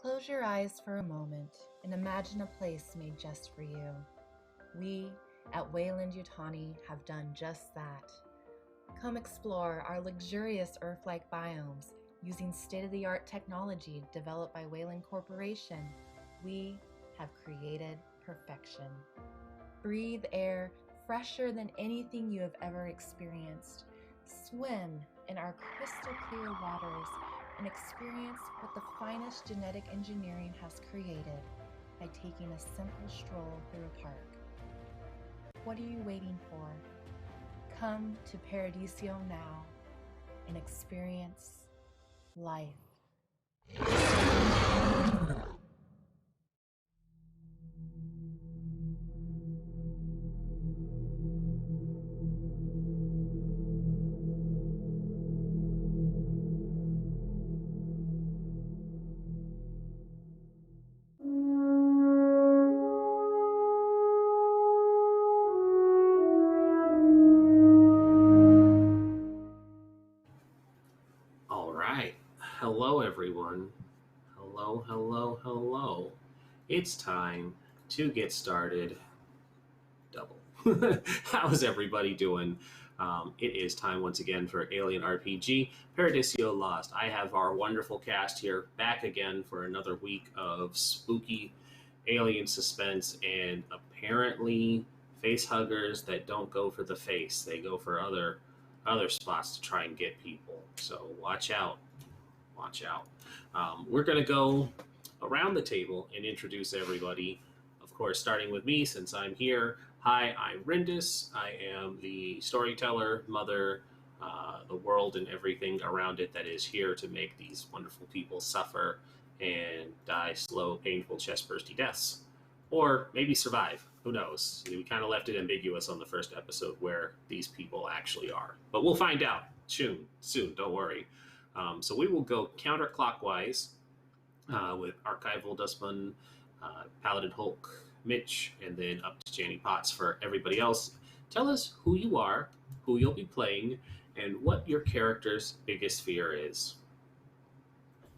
Close your eyes for a moment and imagine a place made just for you. We at Weyland-Yutani have done just that. Come explore our luxurious Earth-like biomes using state-of-the-art technology developed by Weyland Corporation. We have created perfection. Breathe air fresher than anything you have ever experienced. Swim in our crystal clear waters and experience what the finest genetic engineering has created by taking a simple stroll through a park. What are you waiting for? Come to Paradisio now and experience life. Hello, everyone. Hello. It's time to get started. Double. How's everybody doing? It is time once again for Alien RPG Paradisio Lost. I have our wonderful cast here back again for another week of spooky alien suspense and apparently face huggers that don't go for the face. They go for other spots to try and get people. So watch out. We're going to go around the table and introduce everybody. Of course, starting with me, since I'm here. Hi, I'm Rindis. I am the storyteller, mother, the world and everything around it that is here to make these wonderful people suffer and die slow, painful, chest-bursty deaths. Or maybe survive. Who knows? We kind of left it ambiguous on the first episode where these people actually are. But we'll find out soon. Don't worry. So we will go counterclockwise with ArchivalDustBun, PaladinHulk, Mitch, and then up to Janny Potts for everybody else. Tell us who you are, who you'll be playing, and what your character's biggest fear is.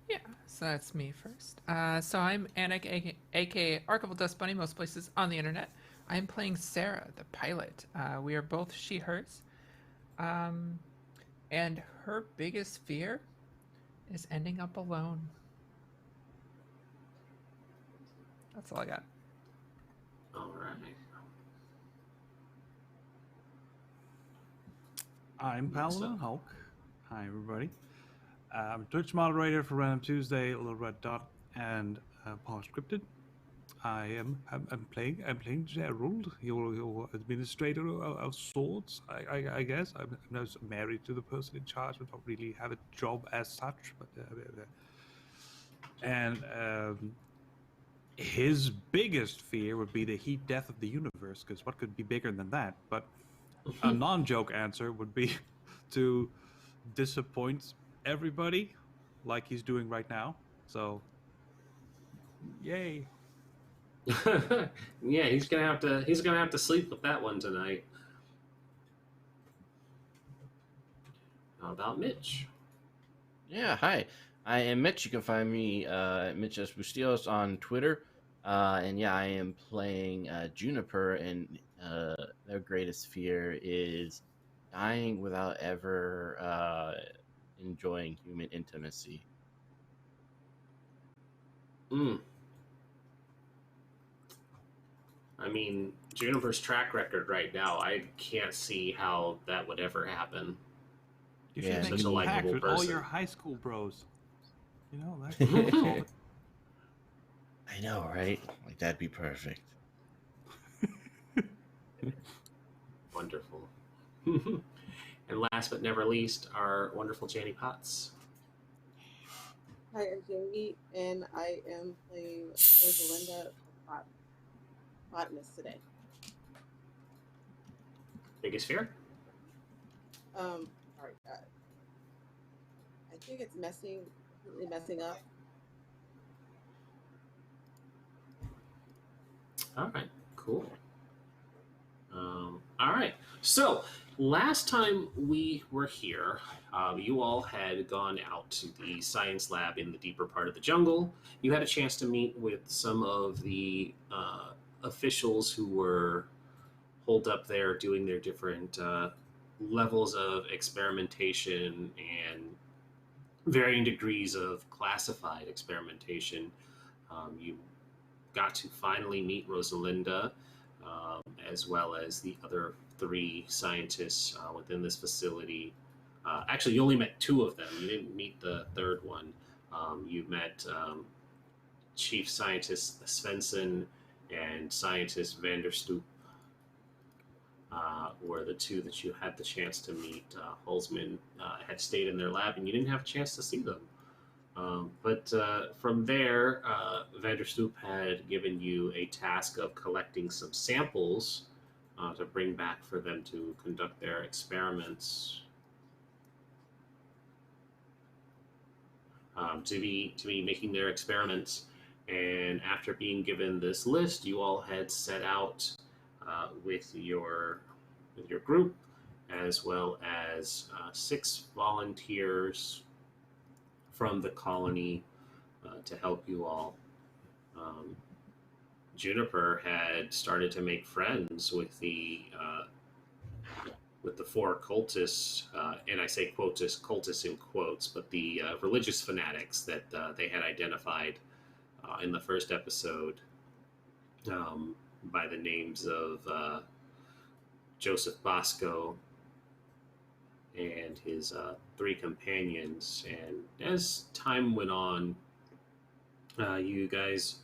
Yeah, so that's me first. So I'm Anik, aka ArchivalDustBunny, most places on the internet. I'm playing Sarah, the pilot. We are both she/hers. And her biggest fear is ending up alone. That's all I got. All right. I'm PaladinHulk. Hi, everybody. I'm Twitch moderator for Random Tuesday, Little Red Dot, and Postscripted. I'm playing Gerald, your administrator of sorts, I guess. I'm not married to the person in charge. I don't really have a job as such, but his biggest fear would be the heat death of the universe, because what could be bigger than that? But a non-joke answer would be to disappoint everybody, like he's doing right now. So, yay. Yeah, he's gonna have to sleep with that one tonight. How about Mitch? Yeah, hi. I am Mitch. You can find me at Mitchsbustillos on Twitter. And yeah, I am playing Juniper, and their greatest fear is dying without ever enjoying human intimacy. I mean, Juniper's track record right now, I can't see how that would ever happen. You should make a pact with all your high school bros. You know, that. I know, right? Like, that'd be perfect. Wonderful. And last but never least, our wonderful Janny Potts. Hi, I'm Jamie, and I am playing Rosalinda, botanist today. Biggest fear? Sorry, I think it's completely messing up. All right, cool. All right. So last time we were here, you all had gone out to the science lab in the deeper part of the jungle. You had a chance to meet with some of the officials who were holed up there doing their different levels of experimentation and varying degrees of classified experimentation. You got to finally meet Rosalinda, as well as the other three scientists within this facility. Actually, you only met two of them. You didn't meet the third one. You met Chief Scientist Svensson and Scientist Vanderstoep. Were the two that you had the chance to meet. Holzman had stayed in their lab, and you didn't have a chance to see them. But from there, Vanderstoep had given you a task of collecting some samples to bring back for them to conduct their experiments. To be making their experiments, and after being given this list, you all had set out with your group, as well as 6 volunteers from the colony to help you all. Juniper had started to make friends with the 4 cultists, and I say cultists in quotes, but the religious fanatics that they had identified in the first episode by the names of Joseph Bosco and his 3 companions. And as time went on, you guys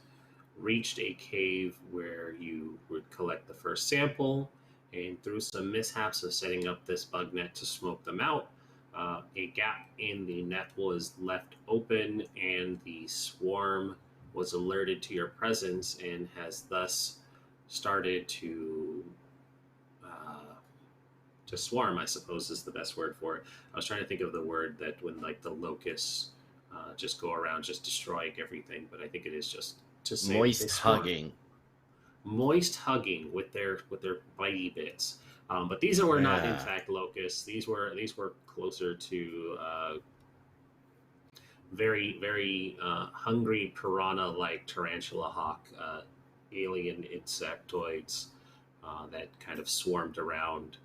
reached a cave where you would collect the first sample, and through some mishaps of setting up this bug net to smoke them out, a gap in the net was left open, and the swarm was alerted to your presence and has thus started to swarm, I suppose is the best word for it. I was trying to think of the word that when like the locusts just go around just destroying everything, but I think it is just to say Moist hugging. Moist hugging with their bitey bits. But these were not in fact locusts. These were closer to very, very hungry piranha-like tarantula hawk alien insectoids that kind of swarmed around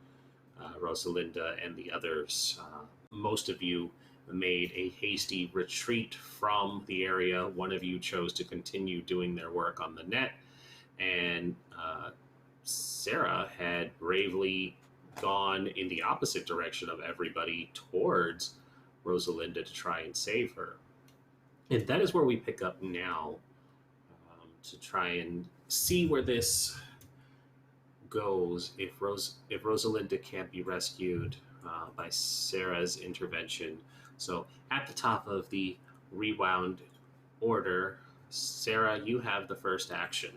Rosalinda and the others. Most of you made a hasty retreat from the area. One of you chose to continue doing their work on the net, and Sarah had bravely gone in the opposite direction of everybody towards Rosalinda to try and save her. And that is where we pick up now, to try and see where this goes if Rosalinda can't be rescued by Sarah's intervention. So at the top of the rewound order, Sarah, you have the first action.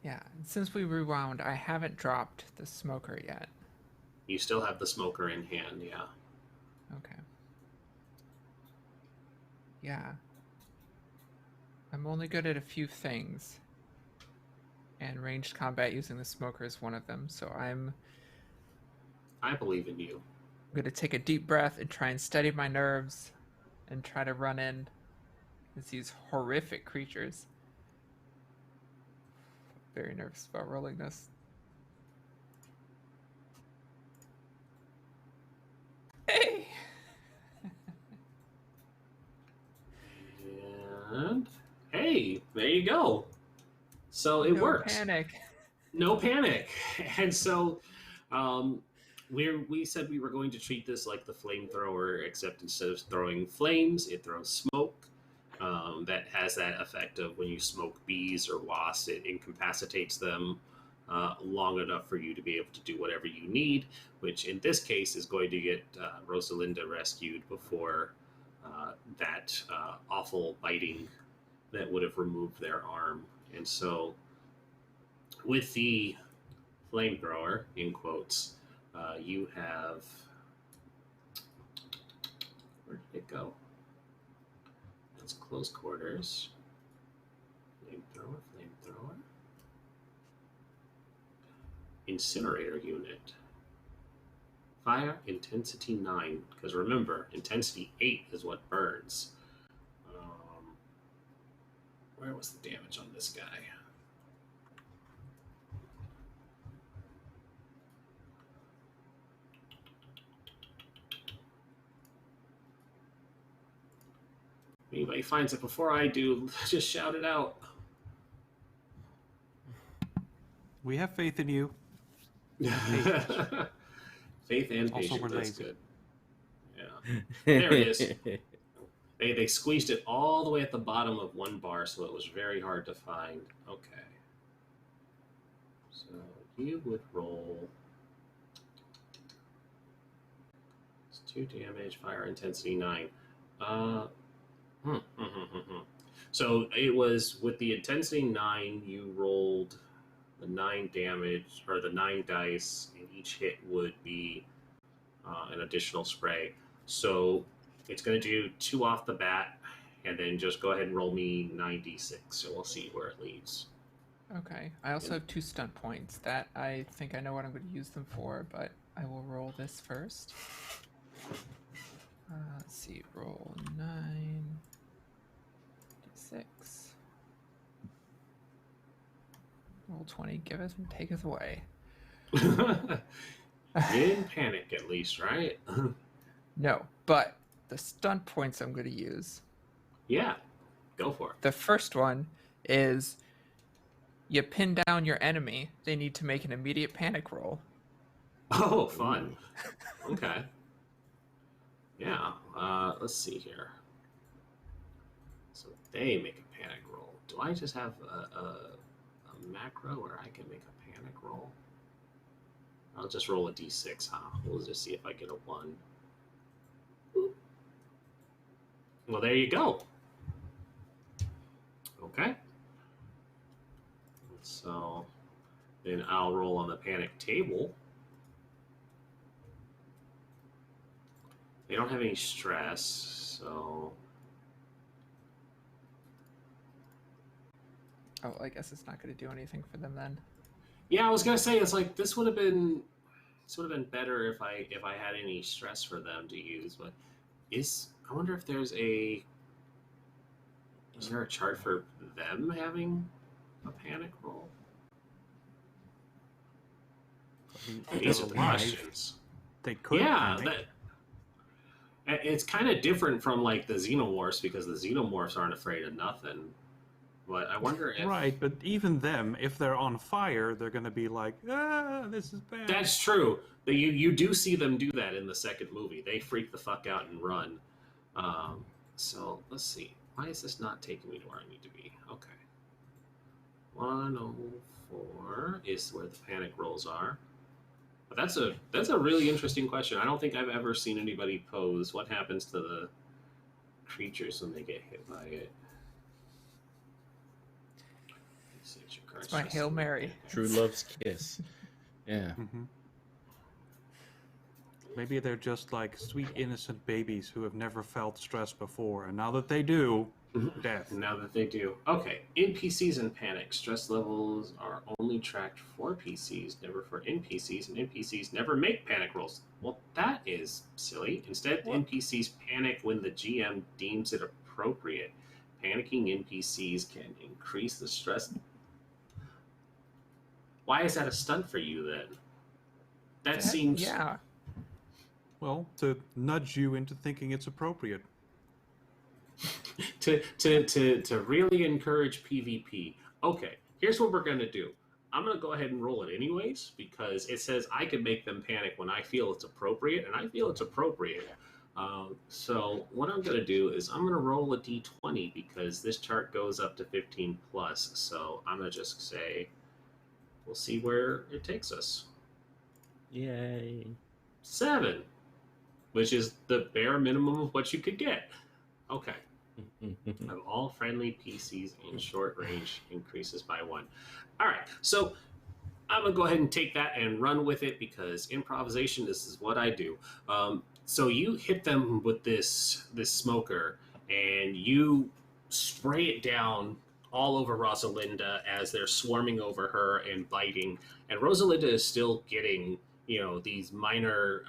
Yeah, since we rewound, I haven't dropped the smoker yet. You still have the smoker in hand, yeah. Okay. Yeah. I'm only good at a few things, and ranged combat using the smoker is one of them, so I believe in you. I'm going to take a deep breath and try and steady my nerves and try to run in as these horrific creatures. Very nervous about rolling this. Hey! And hey, there you go. So it works. No panic. And so we said we were going to treat this like the flamethrower, except instead of throwing flames, it throws smoke. That has that effect of when you smoke bees or wasps, it incapacitates them long enough for you to be able to do whatever you need, which in this case is going to get Rosalinda rescued before that awful biting that would have removed their arm. And so with the flamethrower, in quotes, you have... Where did it go? That's close quarters. Flamethrower, flamethrower. Incinerator unit. Fire intensity 9, because remember, intensity 8 is what burns. Where was the damage on this guy? Anybody finds it before I do, just shout it out. We have faith in you. Faith and Also, patience. we're That's lazy. good. Yeah. There it is. They squeezed it all the way at the bottom of one bar, so it was very hard to find. Okay. So you would roll. It's 2 damage, fire intensity 9. So it was with the intensity 9, you rolled the 9 damage, or the 9 dice, and each hit would be an additional spray. So it's going to do 2 off the bat, and then just go ahead and roll me 9d6, so we'll see where it leads. Okay. I also have 2 stunt points. That I think I know what I'm going to use them for, but I will roll this first. Let's see. Roll 9d6. Roll 20. Giveth and taketh away. In panic, at least, right? No, but the stunt points I'm going to use. Yeah, go for it. The first one is you pin down your enemy. They need to make an immediate panic roll. Oh, fun. Okay. Yeah, let's see here. So they make a panic roll. Do I just have a macro where I can make a panic roll? I'll just roll a d6, huh? We'll just see if I get a 1. Well, there you go. Okay. So then I'll roll on the panic table. They don't have any stress, so... Oh, I guess it's not going to do anything for them then. Yeah, I was gonna say, it's like this would have been better if I had any stress for them to use, but I wonder if is there a chart for them having a panic roll? These are the questions. They could. Yeah, it's kind of different from like the xenomorphs, because the xenomorphs aren't afraid of nothing. But I wonder if... Right, but even them, if they're on fire, they're going to be like, this is bad. That's true. You do see them do that in the second movie. They freak the fuck out and run. So, let's see. Why is this not taking me to where I need to be? Okay. 104 is where the panic rolls are. But that's a really interesting question. I don't think I've ever seen anybody pose what happens to the creatures when they get hit by it. It's my Hail Mary. True love's kiss. Yeah. Mm-hmm. Maybe they're just like sweet, innocent babies who have never felt stress before, and now that they do, death. Now that they do. Okay, NPCs in panic. Stress levels are only tracked for PCs, never for NPCs, and NPCs never make panic rolls. Well, that is silly. Instead, NPCs panic when the GM deems it appropriate. Panicking NPCs can increase the stress. Why is that a stunt for you, then? That seems... Yeah. Well, to nudge you into thinking it's appropriate. to really encourage PvP. Okay, here's what we're going to do. I'm going to go ahead and roll it anyways, because it says I can make them panic when I feel it's appropriate, and I feel it's appropriate. So what I'm going to do is I'm going to roll a d20, because this chart goes up to 15 plus. So I'm going to just say, we'll see where it takes us. Yay. 7, which is the bare minimum of what you could get. Okay. Of all friendly PCs in short range increases by 1. All right, so I'm going to go ahead and take that and run with it, because improvisation, this is what I do. So you hit them with this smoker, and you spray it down all over Rosalinda as they're swarming over her and biting. And Rosalinda is still getting, these minor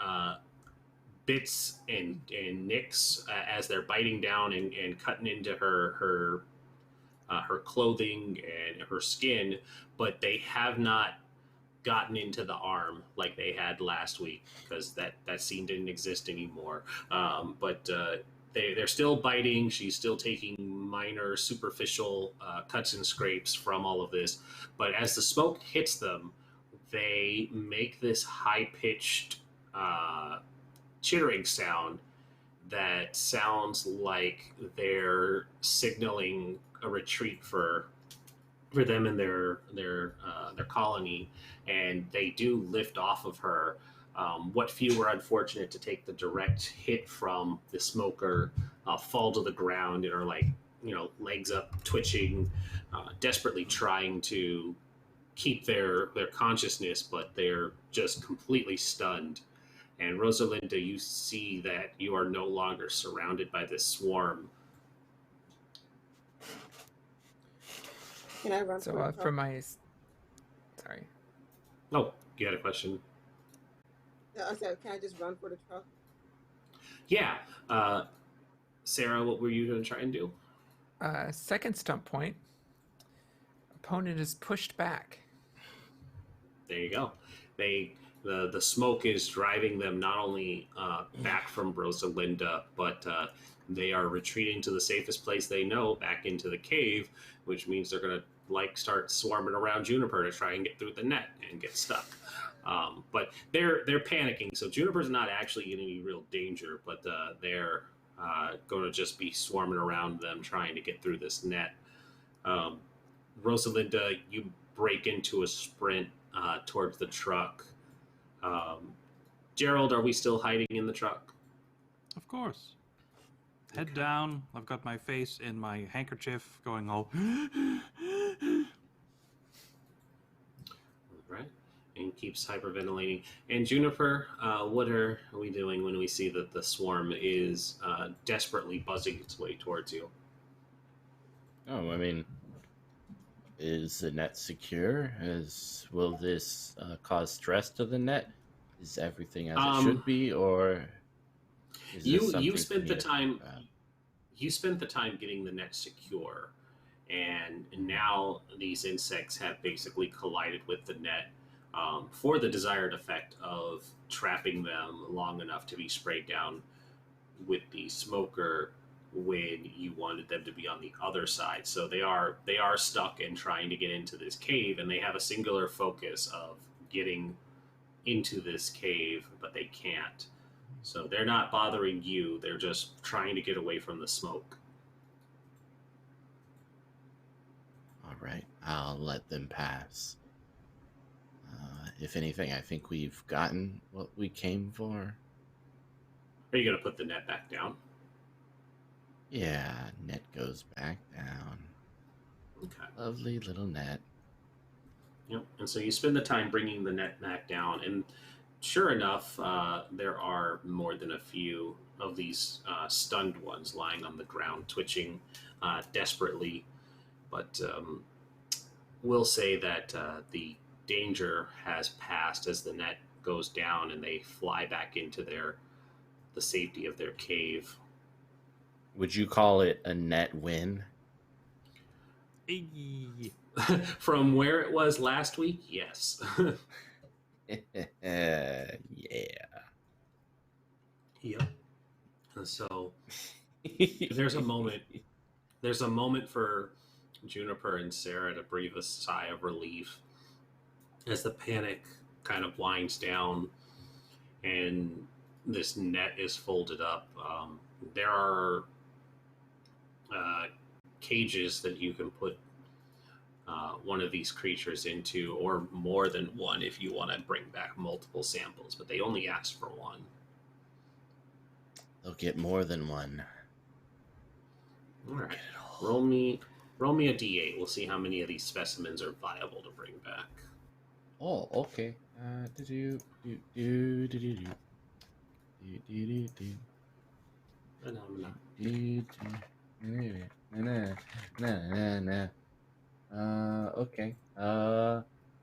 bits and nicks as they're biting down and cutting into her clothing and her skin, but they have not gotten into the arm like they had last week because that scene didn't exist anymore. But they're still biting. She's still taking minor superficial cuts and scrapes from all of this. But as the smoke hits them, they make this high-pitched chittering sound that sounds like they're signaling a retreat for them and their colony, and they do lift off of her. What few were unfortunate to take the direct hit from the smoker fall to the ground and are legs up, twitching, desperately trying to keep their consciousness, but they're just completely stunned. And Rosalinda, you see that you are no longer surrounded by this swarm. Can I run So for my... Sorry. Oh, you had a question? Yeah, I said, can I just run for the truck? Yeah. Sarah, what were you going to try and do? Second stump point. Opponent is pushed back. There you go. The smoke is driving them not only back from Rosalinda, but they are retreating to the safest place they know, back into the cave, which means they're going to start swarming around Juniper to try and get through the net and get stuck. But they're panicking, so Juniper's not actually in any real danger, but they're going to just be swarming around them trying to get through this net. Rosalinda, you break into a sprint towards the truck. Gerald, are we still hiding in the truck? Of course. Head down. I've got my face in my handkerchief going all... Right. And keeps hyperventilating. And Juniper, what are we doing when we see that the swarm is desperately buzzing its way towards you? Oh, I mean, is the net secure? Will this cause stress to the net? Is everything as it should be, or is you spent the time? You spent the time getting the net secure, and now these insects have basically collided with the net for the desired effect of trapping them long enough to be sprayed down with the smoker when you wanted them to be on the other side. So they are stuck and trying to get into this cave, and they have a singular focus of getting into this cave, but they can't. So they're not bothering you, they're just trying to get away from the smoke. All right, I'll let them pass. If anything, I think we've gotten what we came for. Are you going to put the net back down? Yeah, net goes back down. Okay. Lovely little net. Yep. And so you spend the time bringing the net back down, and sure enough, there are more than a few of these stunned ones lying on the ground, twitching desperately. But we'll say that the danger has passed as the net goes down, and they fly back into the safety of their cave. Would you call it a net win? From where it was last week, yes. Yeah. Yep. And so there's a moment for Juniper and Sarah to breathe a sigh of relief as the panic kind of winds down and this net is folded up. There are cages that you can put one of these creatures into, or more than one if you want to bring back multiple samples, but they only ask for one. They'll get more than one. All right. Roll me a d8. We'll see how many of these specimens are viable to bring back. Oh, okay. Phenomena. Okay.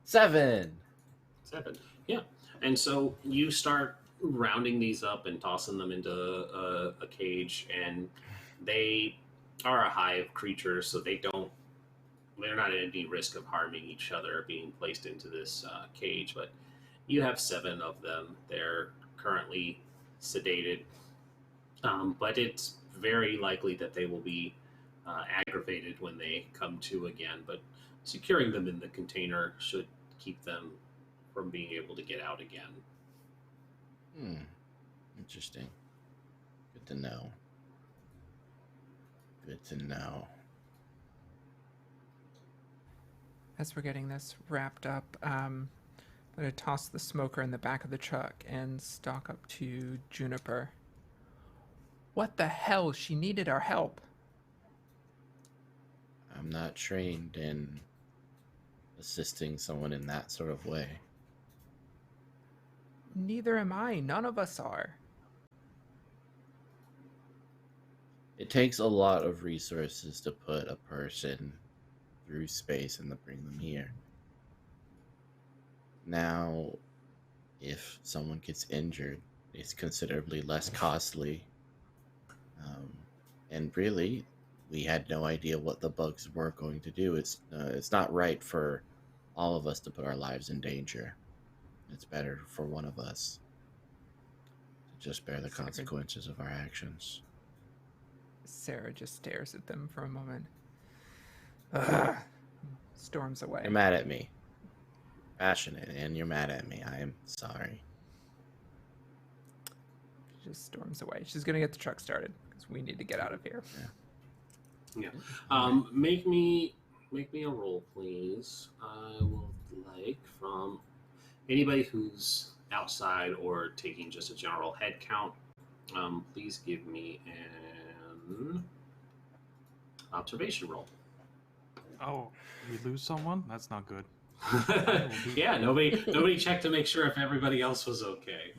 7. 7. Yeah. And so you start rounding these up and tossing them into a cage, and they are a hive creature, so they're not at any risk of harming each other being placed into this cage. But you have 7 of them. They're currently sedated, but it's very likely that they will be aggravated when they come to again. But securing them in the container should keep them from being able to get out again. Interesting. Good to know. Good to know. As we're getting this wrapped up, I'm going to toss the smoker in the back of the truck and stalk up to Juniper. What the hell? She needed our help. I'm not trained in assisting someone in that sort of way. Neither am I. None of us are. It takes a lot of resources to put a person through space and to bring them here. Now, if someone gets injured, it's considerably less costly. And really, we had no idea what the bugs were going to do. It's not right for all of us to put our lives in danger. It's better for one of us to just bear the consequences of our actions. Sarah just stares at them for a moment. Ugh. Storms away. You're mad at me. Passionate, and you're mad at me. I am sorry. She just storms away. She's going to get the truck started because we need to get out of here. Yeah. Make me a roll, please. I will like from anybody who's outside or taking just a general head count. Please give me an observation roll. Oh, we lose someone? That's not good. Yeah, nobody checked to make sure if everybody else was okay.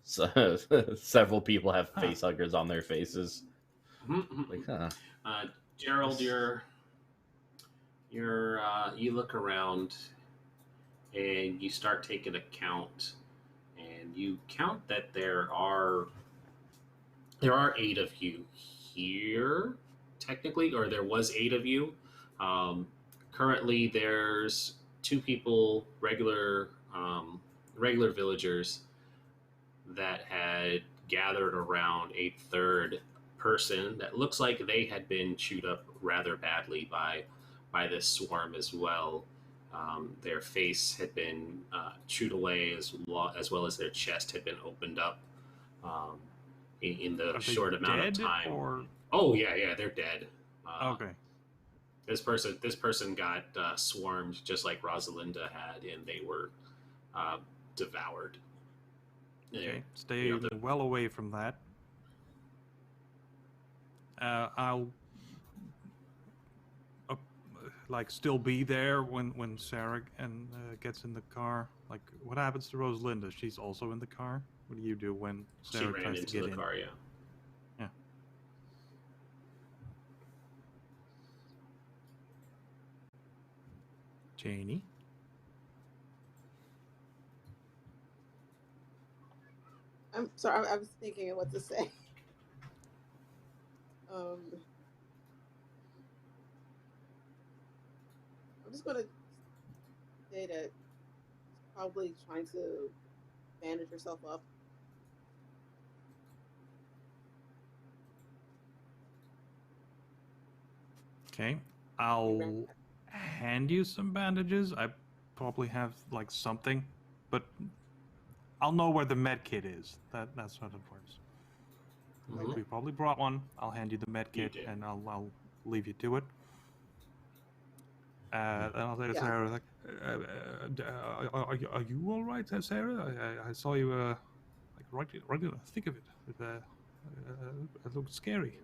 So, several people have face huggers on their faces. Like, Gerald, you look around and you start taking a count, and you count that there are 8 of you here, technically, or there was 8 of you. Currently, there's 2 people, regular villagers, that had gathered around a third person that looks like they had been chewed up rather badly by this swarm as well. Their face had been chewed away as well as their chest had been opened up in the short amount of time. Or... Oh yeah, they're dead. Okay. This person got swarmed just like Rosalinda had, and they were devoured. Okay, stay well away from that. I'll still be there when Sarah gets in the car. Like, what happens to Rosalinda? She's also in the car. What do you do when Sarah ran tries into to get the in? car? Yeah. Yeah. Janie. I'm sorry, I was thinking of what to say. I'm just gonna say that probably trying to bandage herself up. Okay, I'll hand you some bandages. I probably have something, but I'll know where the med kit is. That's how it works. Mm-hmm. We probably brought one. I'll hand you the med kit, and I'll leave you to it. And I'll say to Sarah, are you all right, Sarah? I saw you right in the thick of it. It looked scary.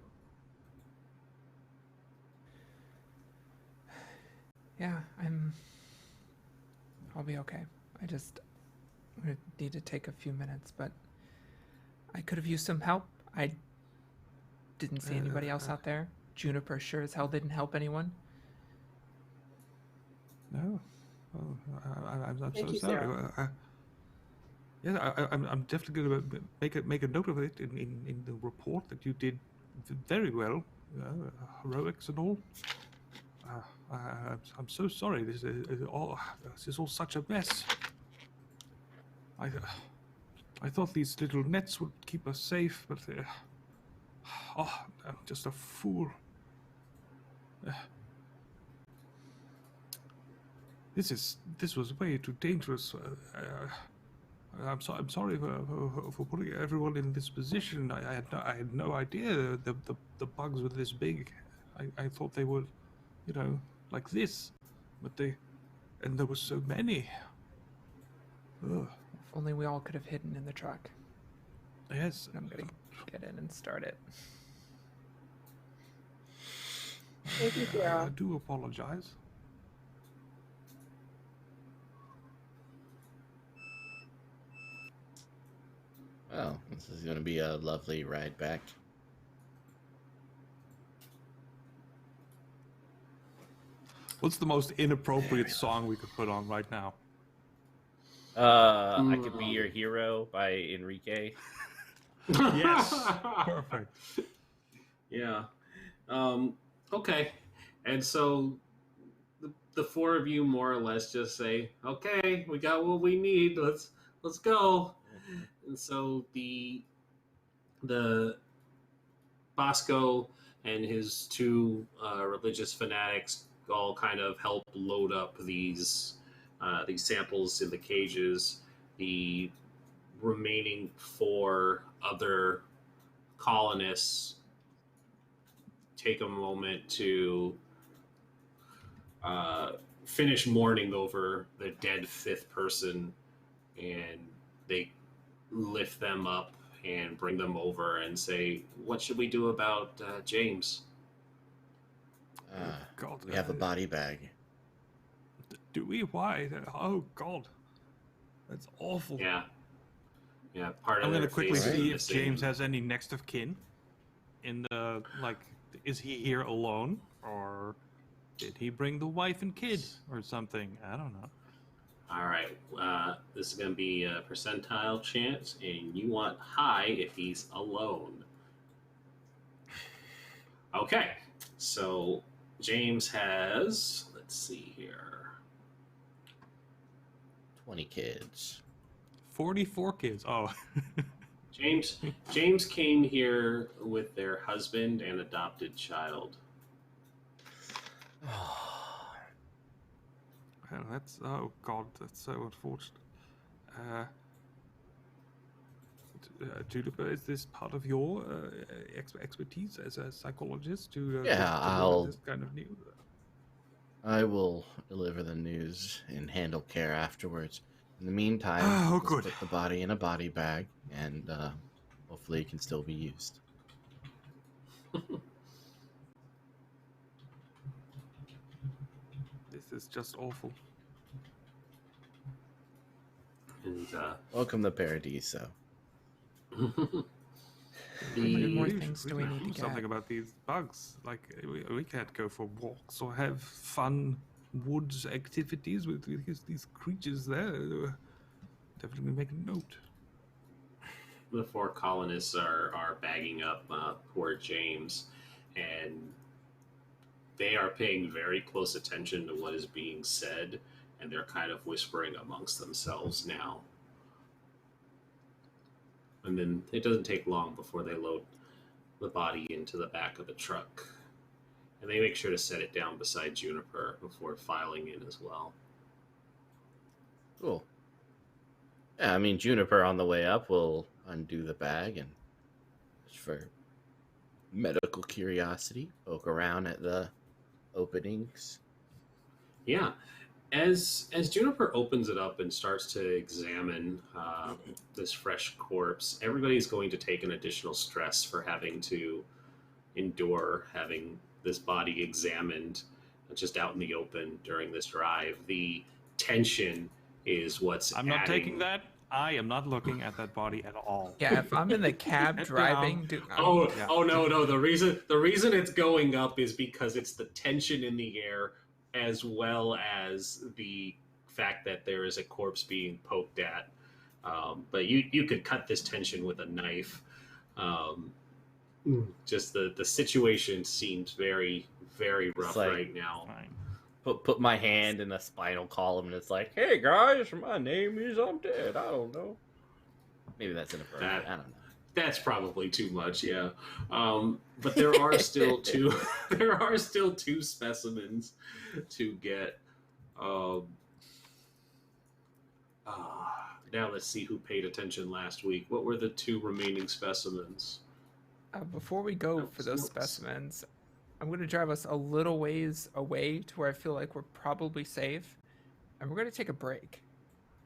Yeah, I'll be okay. I'm gonna need to take a few minutes, but I could have used some help. I didn't see anybody else out there. Juniper sure as hell didn't help anyone. No. Oh, I'm Thank so you, sorry. Sarah. I'm definitely going to make a note of it in the report that you did very well, heroics and all. I'm so sorry. This is all such a mess. I thought these little nets would keep us safe, but I'm just a fool. This was way too dangerous. I'm sorry for putting everyone in this position. I had no idea the bugs were this big. I thought they were, like this, but there were so many. Ugh. If only we all could have hidden in the truck. Yes. I'm gonna get in and start it. Thank you, Sarah. I do apologize. Well, this is going to be a lovely ride back. What's the most inappropriate song we could put on right now? I Could Be Your Hero by Enrique. Yes. Perfect. Yeah. Okay. And so the four of you more or less just say, "Okay, we got what we need. Let's go." And so the Bosco and his two religious fanatics all kind of help load up these samples in the cages. The remaining four other colonists take a moment to finish mourning over the dead fifth person, and they lift them up and bring them over and say, "What should we do about James?" God, We have a body bag. Do we? Why? Oh God, that's awful. Yeah. Part of I'm their gonna quickly face is see if missing. James has any next of kin. In the is he here alone, or did he bring the wife and kid or something? I don't know. All right. This is going to be a percentile chance, and you want high if he's alone. Okay. So James has, let's see here, 20 kids. 44 kids. Oh. James came here with their husband and adopted child. Well, oh God, that's so unfortunate. Juniper, is this part of your expertise as a psychologist to deliver this kind of news? I will deliver the news and handle care afterwards. In the meantime, let's good. put the body in a body bag, and hopefully it can still be used. This is just awful. And Welcome to Paradiso. What more things do we need to get? Something about these bugs. Like we can't go for walks or have fun woods activities with these creatures there. Definitely make a note. the four colonists are bagging up poor James, and they are paying very close attention to what is being said, and they're kind of whispering amongst themselves now. And then it doesn't take long before they load the body into the back of the truck. And they make sure to set it down beside Juniper before filing in as well. Cool. Yeah, I mean, Juniper on the way up will undo the bag and, just for medical curiosity, poke around at the openings. Yeah. As Juniper opens it up and starts to examine this fresh corpse, everybody's going to take an additional stress for having to endure having this body examined just out in the open during this drive. The tension is what's I'm not taking that. I am not looking at that body at all. Yeah, if I'm in the cab driving, No. The reason it's going up is because it's the tension in the air, as well as the fact that there is a corpse being poked at. But you could cut this tension with a knife. Just the situation seems very, very rough right now. Fine. Put my hand in a spinal column, and it's like, hey guys, my name is I'm dead. I don't know. Maybe that's inappropriate. I don't know. That's probably too much, yeah. But there are still two. There are still two specimens to get. Now let's see who paid attention last week. What were the two remaining specimens? Before we go for those specimens, I'm going to drive us a little ways away to where I feel like we're probably safe. And we're going to take a break,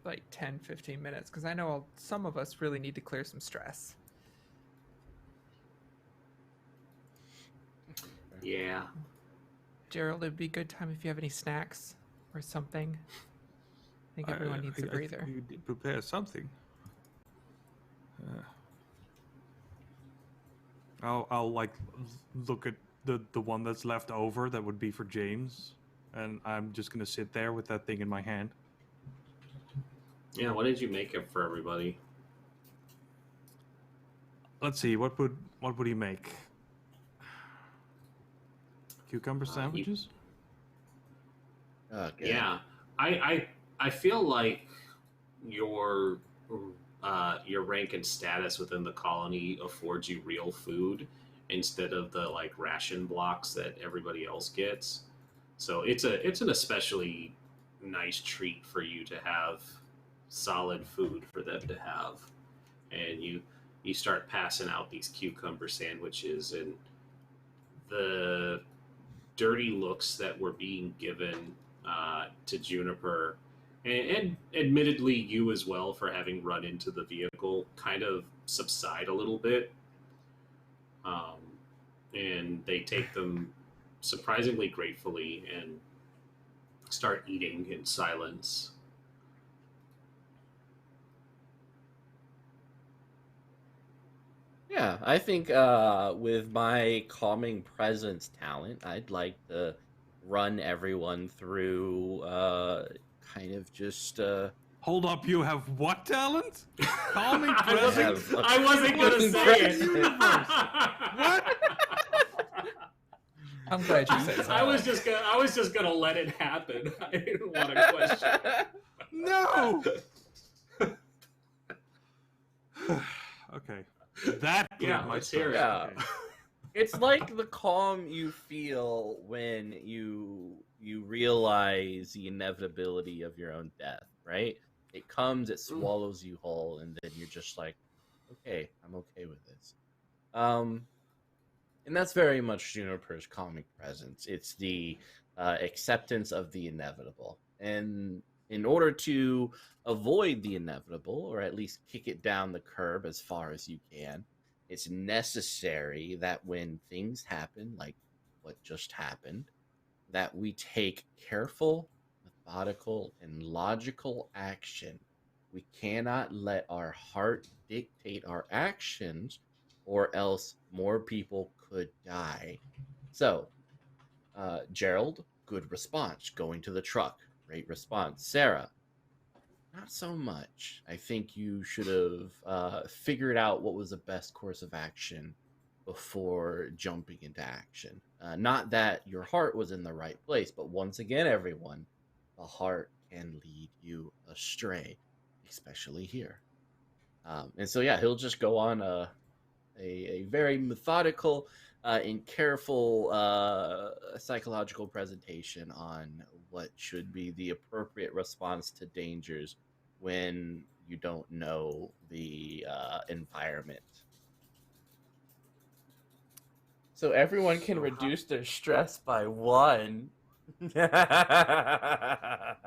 like 10, 15 minutes, because I know some of us really need to clear some stress. Yeah. Gerald, it'd be a good time if you have any snacks or something. I think everyone needs a breather. You did prepare something. I'll like look at the one that's left over. That would be for James, and I'm just gonna sit there with that thing in my hand. Yeah. What did you make it for everybody? Let's see. What would he make? Cucumber sandwiches. Okay. Yeah. I feel like your rank and status within the colony affords you real food instead of the like ration blocks that everybody else gets. So it's an especially nice treat for you to have solid food for them to have. And you start passing out these cucumber sandwiches, and the dirty looks that were being given to Juniper, and admittedly you as well for having run into the vehicle, kind of subside a little bit. And they take them surprisingly gratefully and start eating in silence. Yeah, I think with my calming presence talent, I'd like to run everyone through kind of just Hold up, you have what talent? Calming presence. I wasn't gonna say it. What? I'm glad you said so. I was just gonna let it happen. I didn't want to question. No. Okay. That Yeah, my let's hear it. Yeah. Okay. It's like the calm you feel when you realize the inevitability of your own death, right? It comes, it swallows you whole, and then you're just like, okay, I'm okay with this. And that's very much Juniper's calming presence. It's the acceptance of the inevitable. And in order to avoid the inevitable, or at least kick it down the curb as far as you can, it's necessary that when things happen, like what just happened, that we take careful, methodical, and logical action. We cannot let our heart dictate our actions, or else more people could die. So, Gerald, good response. Going to the truck, great response. Sarah, not so much. I think you should have figured out what was the best course of action before jumping into action. Not that your heart was in the right place, but once again, everyone, the heart can lead you astray, especially here. And so, yeah, he'll just go on a very methodical and careful psychological presentation on what should be the appropriate response to dangers when you don't know the environment. So everyone can reduce their stress by 1. That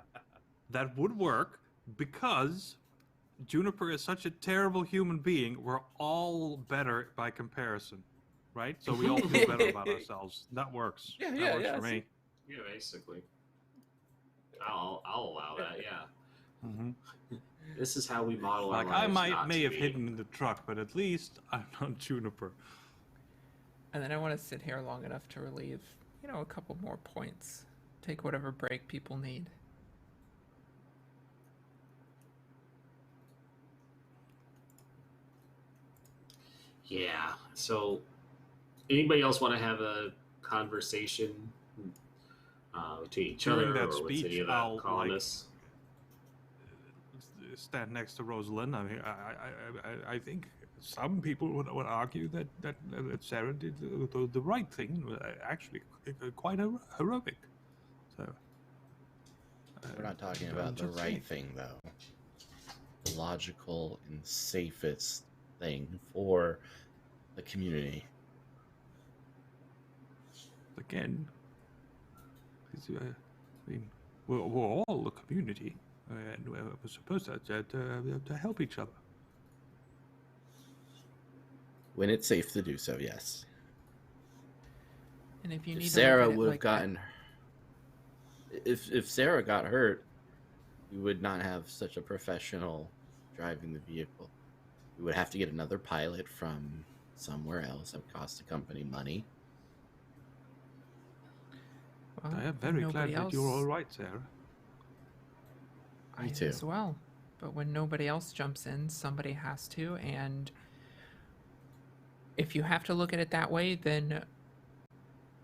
would work because Juniper is such a terrible human being. We're all better by comparison, right? So we all feel better about ourselves. That works. Yeah, that yeah, works yeah, for me. Yeah, basically. I'll allow that. Yeah. Mm-hmm. This is how we model our Like, I lives. may have hidden in the truck, but at least I'm not Juniper. And then I want to sit here long enough to relieve, a couple more points. Take whatever break people need. Yeah. So, anybody else want to have a conversation between each During other that or speech, with any of I'll, the colonists? stand next to Rosalinda. I mean, I think some people would argue that Sarah did the right thing, actually quite heroic. So We're not talking about the right thing, though. The logical and safest thing for the community. Again, I mean, we're all the community, and we're supposed to help each other. When it's safe to do so, yes. And if you If need Sarah to look at it would have like gotten, if Sarah got hurt, we would not have such a professional driving the vehicle. We would have to get another pilot from somewhere else. That would cost the company money. well, I am very glad nobody that you're else- all right, Sarah. I Me am too. as well. But when nobody else jumps in, somebody has to. And if you have to look at it that way, then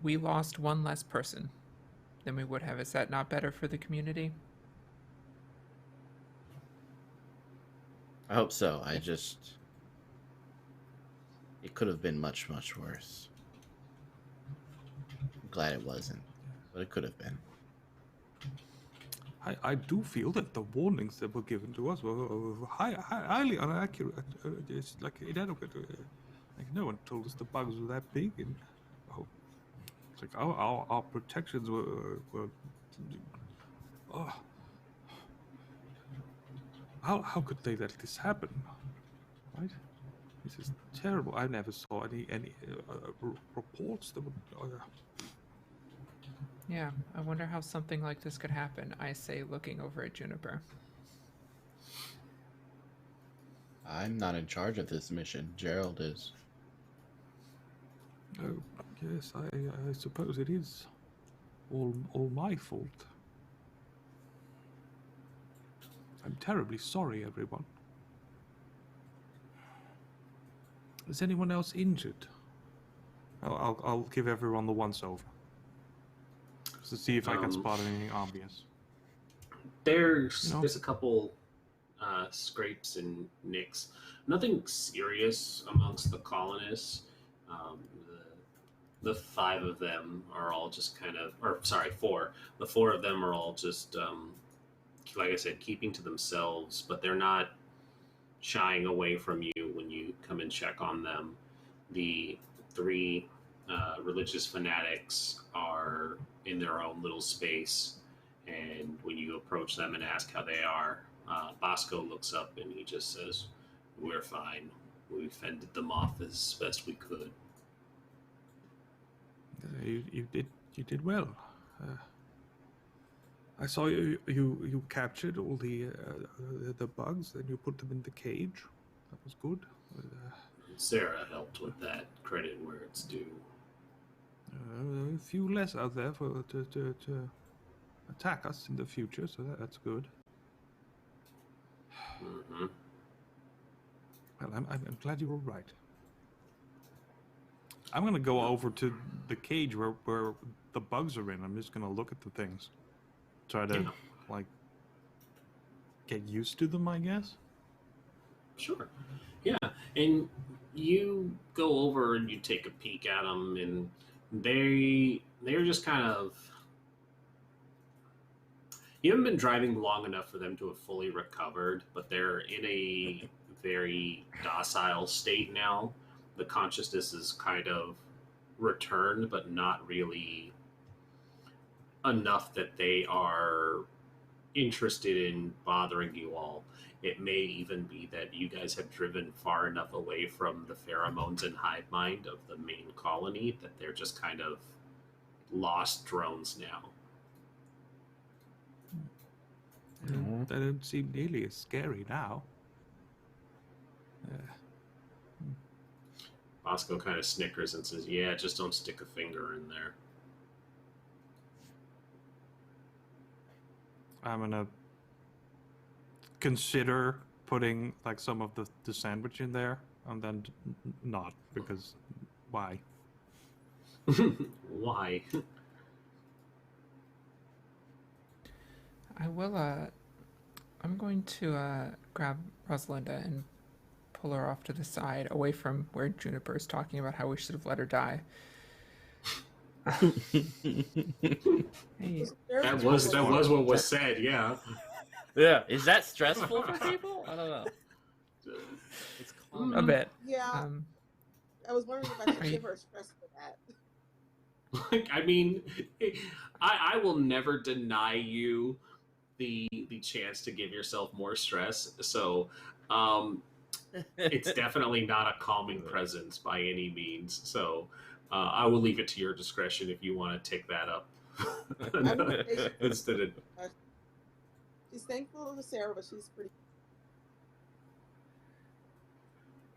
we lost one less person than we would have. Is that not better for the community? I hope so. It could have been much, much worse. I'm glad it wasn't, but it could have been. I do feel that the warnings that were given to us were highly inaccurate. It's like inadequate. Like no one told us the bugs were that big, and it's like our protections were how could they let this happen? Right? This is terrible. I never saw any reports that would. Yeah, I wonder how something like this could happen, I say, looking over at Juniper. I'm not in charge of this mission. Gerald is. Oh, yes, I suppose it is all my fault. I'm terribly sorry, everyone. Is anyone else injured? I'll give everyone the once-over. To see if I can spot anything obvious. There's a couple scrapes and nicks. Nothing serious amongst the colonists. The 5 of them are all just kind of, or sorry, 4. The 4 of them are all just, like I said, keeping to themselves, but they're not shying away from you when you come and check on them. The 3 religious fanatics are in their own little space, and when you approach them and ask how they are, Bosco looks up and he just says, "We're fine. We fended them off as best we could." You did well. I saw you captured all the bugs and you put them in the cage. That was good. Sarah helped with that. Credit where it's due. A few less out there to attack us in the future, so that's good. Mm-hmm. Well, I'm glad you're all right. I'm gonna go over to the cage where the bugs are in. I'm just gonna look at the things, try to get used to them, I guess. Sure. Yeah, and you go over and you take a peek at them, and they're just kind of. You haven't been driving long enough for them to have fully recovered, but they're in a very docile state now. The consciousness is kind of returned, but not really enough that they are interested in bothering you all. It may even be that you guys have driven far enough away from the pheromones and hive mind of the main colony that they're just kind of lost drones now. They don't seem nearly as scary now. Bosco kind of snickers and says, "Yeah, just don't stick a finger in there." I'm gonna consider putting like some of the sandwich in there, and then not, because why? Why? I will, I'm going to grab Rosalinda and pull her off to the side, away from where Juniper is talking about how we should have let her die. Hey, That was what was said. Yeah. Yeah, is that stressful for people? I don't know. It's common. a bit. Yeah, I was wondering if I should give her stress for that. Like, I mean, I will never deny you the chance to give yourself more stress. So, it's definitely not a calming presence by any means. So, I will leave it to your discretion if you want to take that up instead of. She's thankful to Sarah, but she's pretty.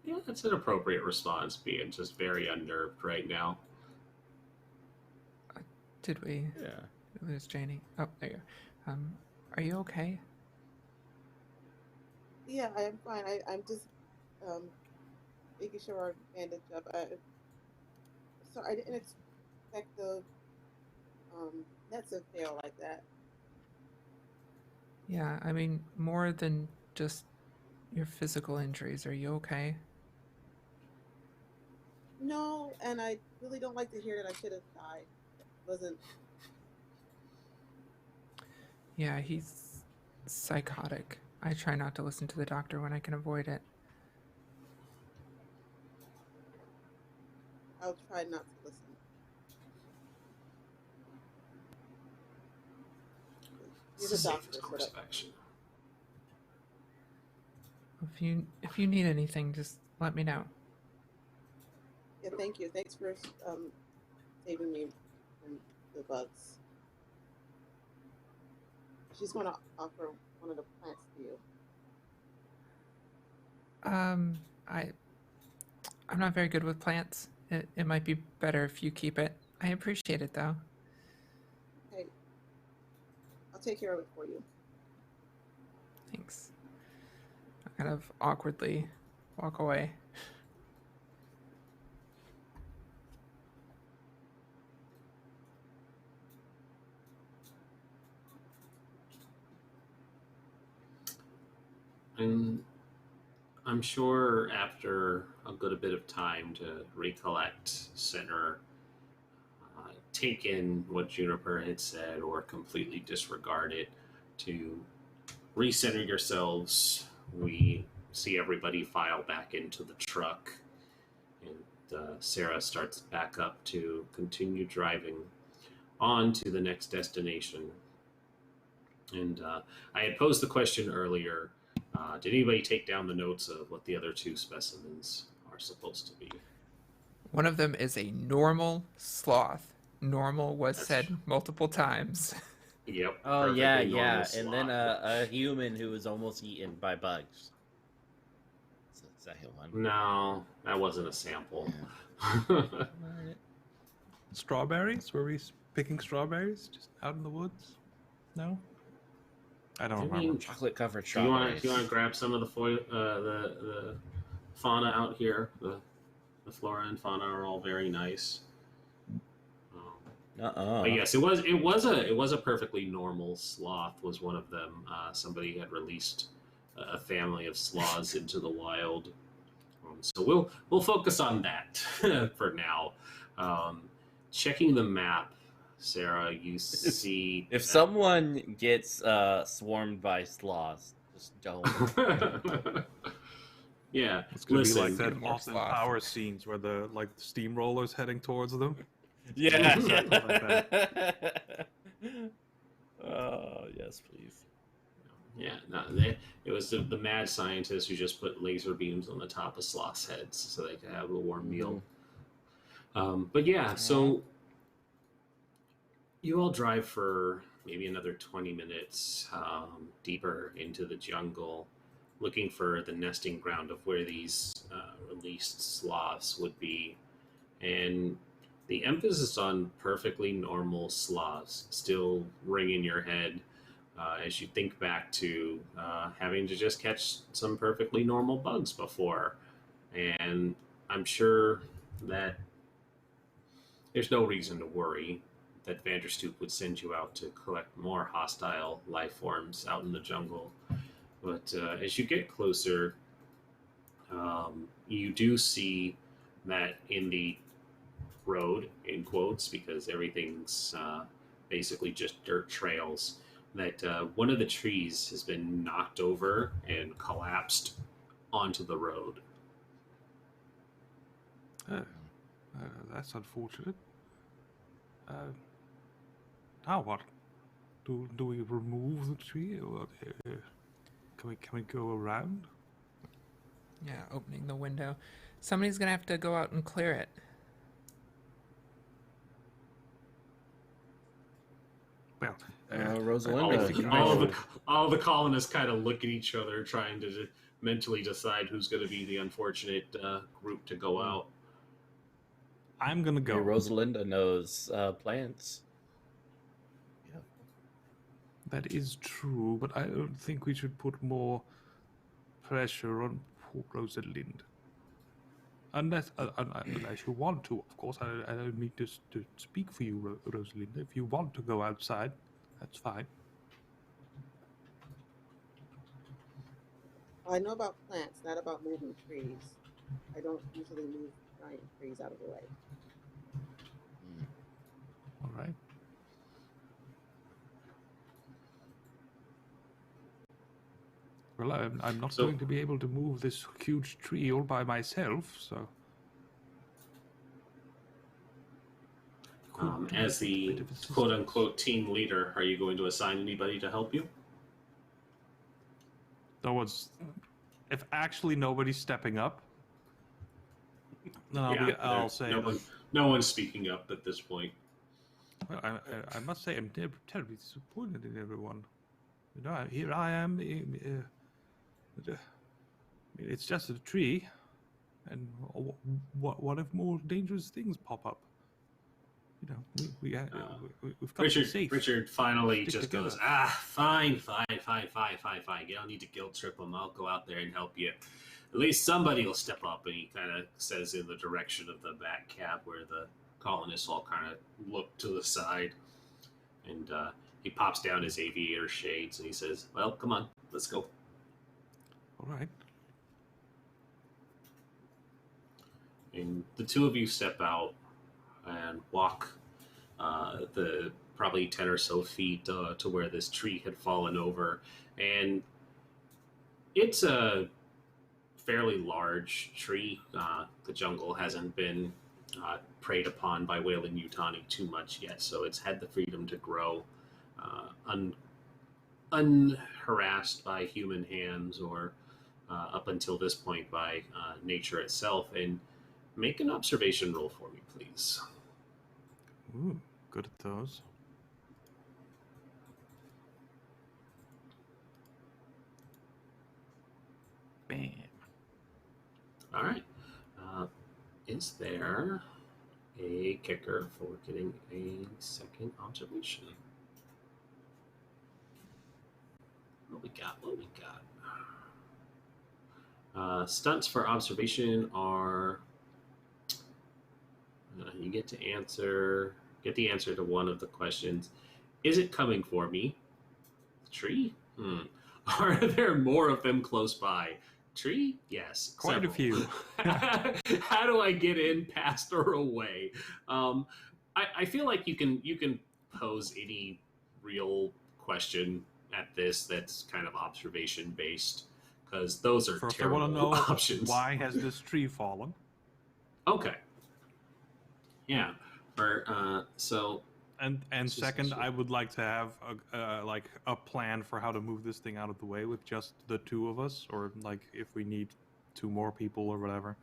Yeah, that's an appropriate response, being just very unnerved right now. Did we lose Janie? Oh, there you go. Are you okay? Yeah, I am fine. I'm just making sure our bandage up. So I didn't expect the nets to fail like that. Yeah, I mean, more than just your physical injuries. Are you okay? No, and I really don't like to hear that I should have died. It wasn't. Yeah, he's psychotic. I try not to listen to the doctor when I can avoid it. I'll try not to listen. He's a doctor. Course of action. If you need anything, just let me know. Yeah, thank you. Thanks for saving me from the bugs. She's going to offer one of the plants to you. I'm not very good with plants. It might be better if you keep it. I appreciate it though. Okay, I'll take care of it for you. Thanks. I kind of awkwardly walk away. And I'm sure after a good bit of time to recollect, center, take in what Juniper had said, or completely disregard it, to recenter yourselves, we see everybody file back into the truck, and Sarah starts back up to continue driving on to the next destination. And I had posed the question earlier. Did anybody take down the notes of what the other two specimens are supposed to be? One of them is a normal sloth. Normal was said multiple times. Yep. Oh yeah, yeah. And then a human who was almost eaten by bugs. Is that one? No, that wasn't a sample. Yeah. Strawberries? Were we picking strawberries just out in the woods? No? I don't remember. Chocolate covered Do strawberries. you want to grab some of the fauna out here? The flora and fauna are all very nice. But yes, it was a perfectly normal sloth. Was one of them. Somebody had released a family of sloths into the wild. So we'll focus on that for now. Checking the map, Sarah, you see if someone gets swarmed by sloths, just don't. Yeah, It's gonna listen, be like that more Austin sloth. Powers scenes where the steamrollers heading towards them. Yeah. Something like Oh yes, please. Yeah, no, it was the mad scientists who just put laser beams on the top of sloths' heads so they could have a warm meal. But yeah, so you all drive for maybe another 20 minutes deeper into the jungle, looking for the nesting ground of where these released sloths would be. And the emphasis on perfectly normal sloths still ring in your head as you think back to having to just catch some perfectly normal bugs before. And I'm sure that there's no reason to worry that Vanderstoop would send you out to collect more hostile life forms out in the jungle. But as you get closer, you do see that in the road, in quotes, because everything's basically just dirt trails, that one of the trees has been knocked over and collapsed onto the road. That's unfortunate. Now what? Do we remove the tree, or can we go around? Yeah, opening the window. Somebody's gonna have to go out and clear it. Well, Rosalinda. All the colonists kind of look at each other, trying to mentally decide who's going to be the unfortunate group to go out. I'm gonna go. Hey, Rosalinda knows plants. Yeah. That is true, but I don't think we should put more pressure on poor Rosalinda. Unless you want to, of course. I don't need to speak for you, Rosalinda. If you want to go outside, that's fine. I know about plants, not about moving trees. I don't usually move giant trees out of the way. All right. Well, I'm not going to be able to move this huge tree all by myself, so... As the quote-unquote team leader, are you going to assign anybody to help you? If actually nobody's stepping up, then I'll say... No one's speaking up at this point. Well, I must say I'm terribly disappointed in everyone. You know, here I am... it's just a tree, and what if more dangerous things pop up? You know, we've got to be safe. Richard finally Stick just together. goes, fine. You don't need to guilt trip him. I'll go out there and help you. At least somebody will step up. And he kind of says in the direction of the back cab where the colonists all kind of look to the side. And he pops down his aviator shades and he says, well, come on, let's go. All right. And the two of you step out and walk the probably 10 or so feet to where this tree had fallen over. And it's a fairly large tree. The jungle hasn't been preyed upon by Wailing Yutani too much yet, so it's had the freedom to grow unharassed by human hands or up until this point by nature itself. And make an observation roll for me, please. Ooh, good at those. Bam. All right. Is there a kicker for getting a second observation? What we got? Stunts for observation are you get the answer to one of the questions. Is it coming for me? Tree? Are there more of them close by? Tree? Yes. Quite a few. How do I get in, past, or away? I feel like you can pose any real question at this that's kind of observation based, because those are First, terrible I want to know options. Why has this tree fallen? Okay. Yeah. So. And second, I would like to have a plan for how to move this thing out of the way with just the two of us, or like if we need two more people or whatever.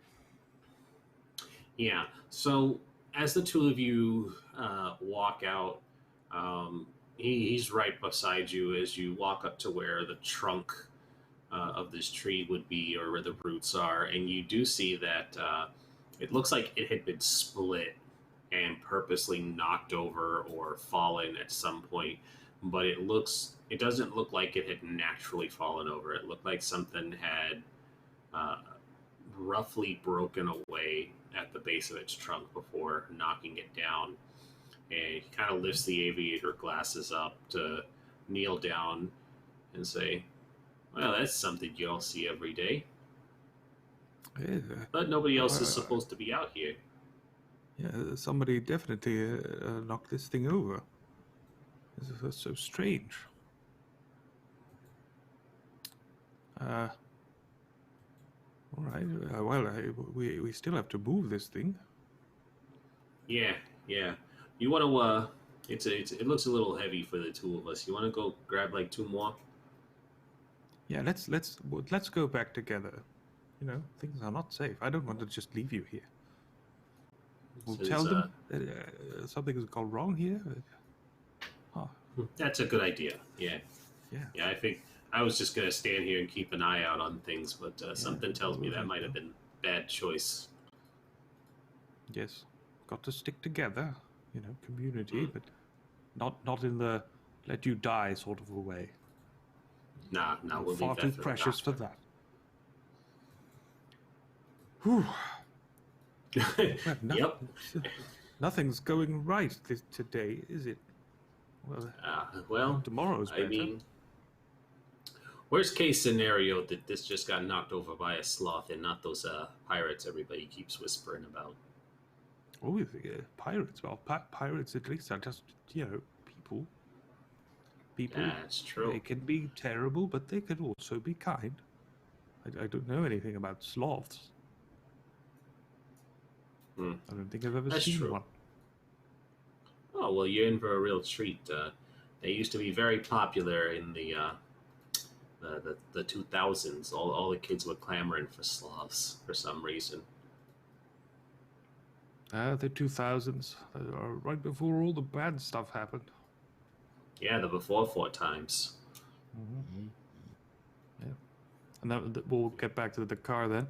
Yeah. So as the two of you walk out, he's right beside you as you walk up to where the trunk of this tree would be, or where the roots are, and you do see that it looks like it had been split and purposely knocked over or fallen at some point, but it doesn't look like it had naturally fallen over. It looked like something had uh, roughly broken away at the base of its trunk before knocking it down. And he kind of lifts the aviator glasses up to kneel down and say, "Well, that's something you don't see every day. Yeah, But nobody else is supposed to be out here." yeah, somebody definitely knocked this thing over. This is so strange. All right. Well, we still have to move this thing. Yeah, yeah. You want to? It looks a little heavy for the two of us. You want to go grab like two more? Yeah, let's go back together. You know, things are not safe. I don't want to just leave you here. We'll tell them that something has gone wrong here. That's a good idea. Yeah. Yeah. Yeah, I think I was just gonna stand here and keep an eye out on things, but something tells me that might have been a bad choice. Yes, got to stick together. You know, community, but not in the let you die sort of a way. Nah, we'll far leave that too for precious the for that. Whew. Well, Yep. Nothing's going right today, is it? Well, tomorrow's better. I mean, worst case scenario that this just got knocked over by a sloth and not those pirates everybody keeps whispering about. Oh, pirates. Well, pirates at least are just, people. People. Yeah, it's true. They can be terrible, but they can also be kind. I don't know anything about sloths. I don't think I've ever seen one. Oh, well, you're in for a real treat. They used to be very popular in the 2000s. All the kids were clamoring for sloths for some reason. The 2000s, right before all the bad stuff happened. Yeah, the before times. Mm-hmm. Yeah, and that we'll get back to the car then.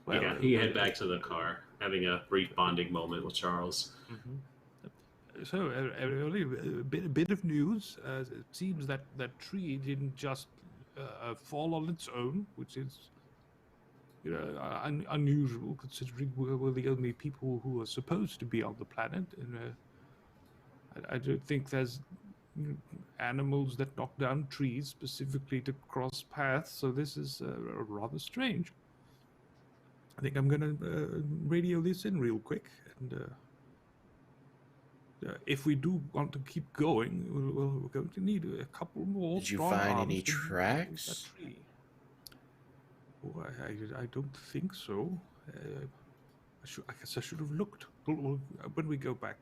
Well, yeah, you head back to the car, having a brief bonding moment with Charles. Mm-hmm. So, a bit of news. It seems that tree didn't just fall on its own, which is, unusual considering we're the only people who are supposed to be on the planet. And I don't think there's animals that knock down trees specifically to cross paths. So this is rather strange. I think I'm gonna radio this in real quick, and if we do want to keep going, we're going to need a couple more. Did you find any tracks? Oh, I don't think so. I guess I should have looked. When we go back,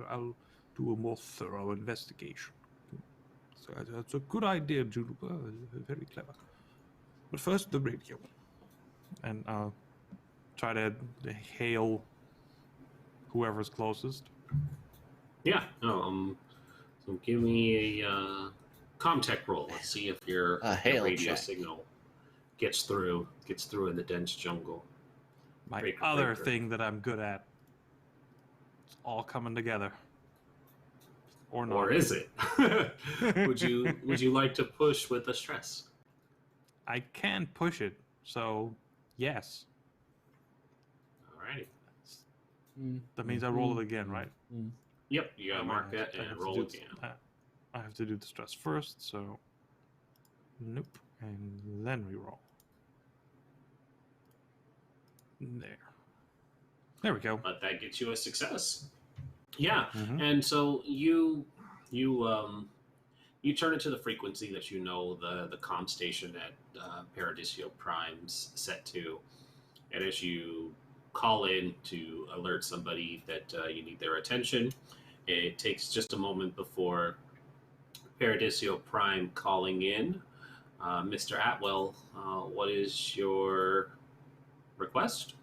I'll do a more thorough investigation. So that's a good idea, Juniper. Very clever. But first, the radio, and try to hail whoever's closest. Yeah. No. So give me a Comtech roll. Let's see if your radio signal gets through in the dense jungle. My other thing that I'm good at. It's all coming together. Or not. Or is it? Would you like to push with the stress? I can push it, so yes. Alrighty. That means I roll it again, right? Yep, you gotta mark that and roll again. I have to do the stress first, so nope, and then we roll. There we go. But that gets you a success. Yeah, and so you turn it to the frequency that the comm station at Paradisio Prime's set to, and as you call in to alert somebody that you need their attention, it takes just a moment before Paradisio Prime calling in. Mr. Atwell, what is your request?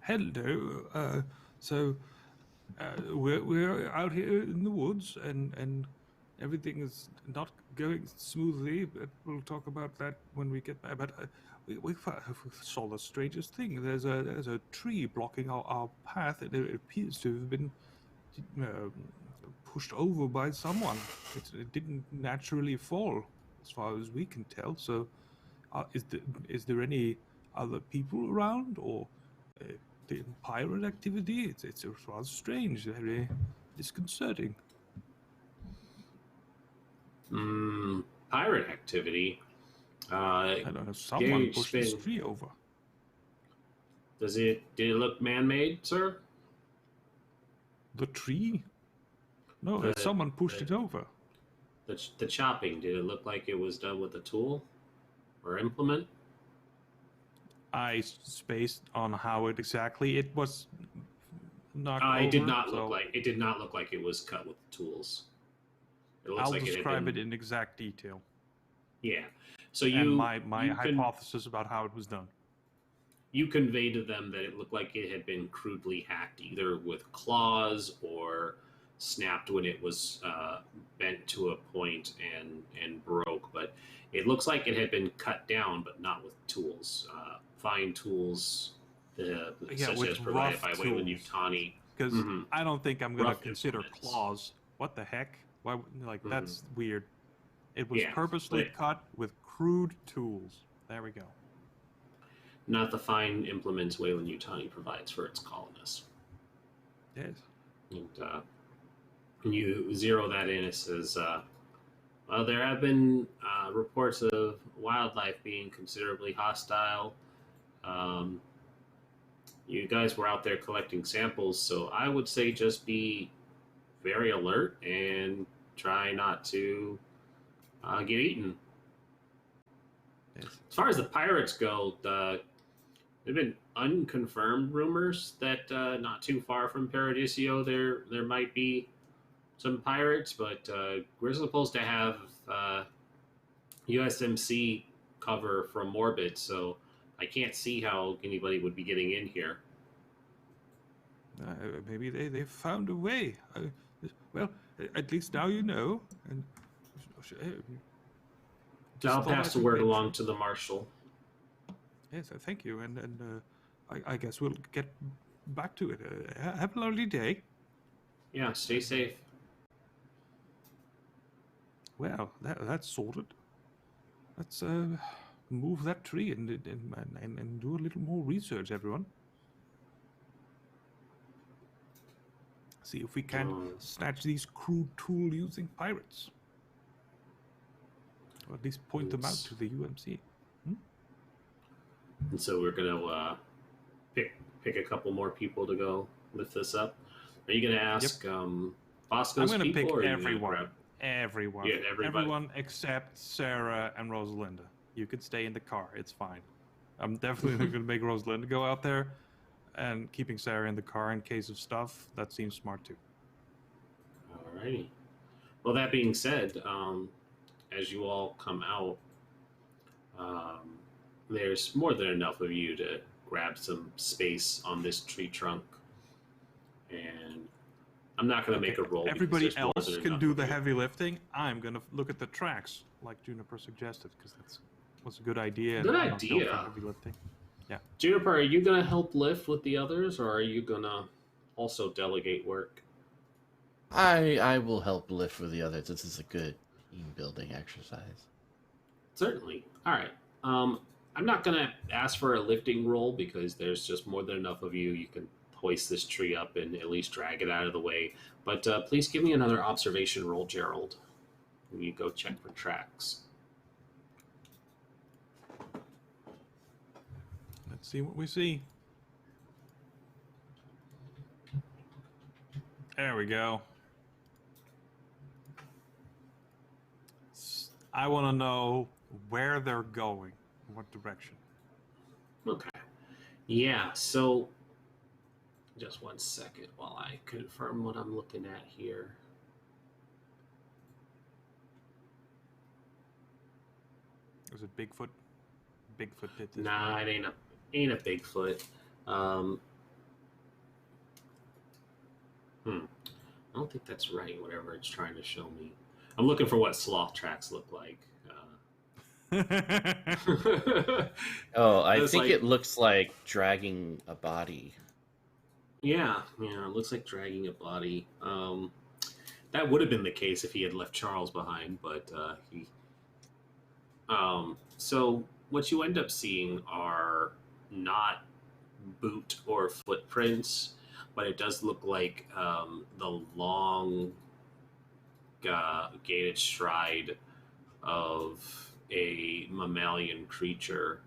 Hello. So we're out here in the woods, and everything is not going smoothly. But we'll talk about that when we get back. But we saw the strangest thing. There's a tree blocking our path, and it appears to have been pushed over by someone. It didn't naturally fall, as far as we can tell. So, is there any other people around, or the pirate activity? It's rather strange, very disconcerting. Pirate activity. I don't know. Someone pushed this tree over. Did it look man-made, sir? The tree? No, someone pushed it over. The chopping, did it look like it was done with a tool or implement? I spaced on how it was knocked over. It did not look like it was cut with tools. I'll describe it in exact detail. Yeah. So my hypothesis about how it was done. You conveyed to them that it looked like it had been crudely hacked, either with claws or snapped when it was bent to a point and broke. But it looks like it had been cut down, but not with tools. Fine tools, such as provided by Weyland-Yutani. Because I don't think I'm going to consider claws. What the heck? Why? That's weird. It was purposely cut with crude tools. There we go. Not the fine implements Weyland-Yutani provides for its colonists. Yes. And you zero that in, it says, well, there have been reports of wildlife being considerably hostile. You guys were out there collecting samples, so I would say just be very alert and try not to get eaten. Yes. As far as the pirates go, there have been unconfirmed rumors that not too far from Paradisio there might be some pirates, but we're supposed to have USMC cover from Morbid, so I can't see how anybody would be getting in here. Maybe they found a way. Well, at least now you know. And I'll pass the word along to the marshal. Yes, thank you, and I guess we'll get back to it. Have a lovely day. Yeah, stay safe. Well, that's sorted. Let's move that tree and do a little more research, everyone. See if we can snatch these crude tool-using pirates. Or at least point them out to the UMC. And so we're gonna pick a couple more people to go lift this up. Are you gonna ask Bosco's I'm gonna people? Pick everyone. Everyone. Yeah, everyone except Sarah and Rosalinda. You can stay in the car. It's fine. I'm definitely not going to make Rosalinda go out there, and keeping Sarah in the car in case of stuff. That seems smart too. Alrighty. Well, that being said, as you all come out, there's more than enough of you to grab some space on this tree trunk, and I'm not going to make a roll. Everybody else can do the heavy lifting. I'm going to look at the tracks, like Juniper suggested, because that was a good idea. Good idea. Heavy lifting. Yeah. Juniper, are you going to help lift with the others, or are you going to also delegate work? I will help lift with the others. This is a good team building exercise. Certainly. All right. I'm not going to ask for a lifting roll because there's just more than enough of you. You can hoist this tree up and at least drag it out of the way. But please give me another observation roll, Gerald. When you go check for tracks. Let's see what we see. There we go. I want to know where they're going, what direction. Okay. Yeah, so just one second while I confirm what I'm looking at here. Is it Bigfoot? Bigfoot did this. Nah, it ain't a Bigfoot. I don't think that's right, whatever it's trying to show me. I'm looking for what sloth tracks look like. Oh, I It's think like, it looks like dragging a body. yeah, it looks like dragging a body. That would have been the case if he had left Charles behind, but he. So what you end up seeing are not boot or footprints, but it does look like the long gated stride of a mammalian creature.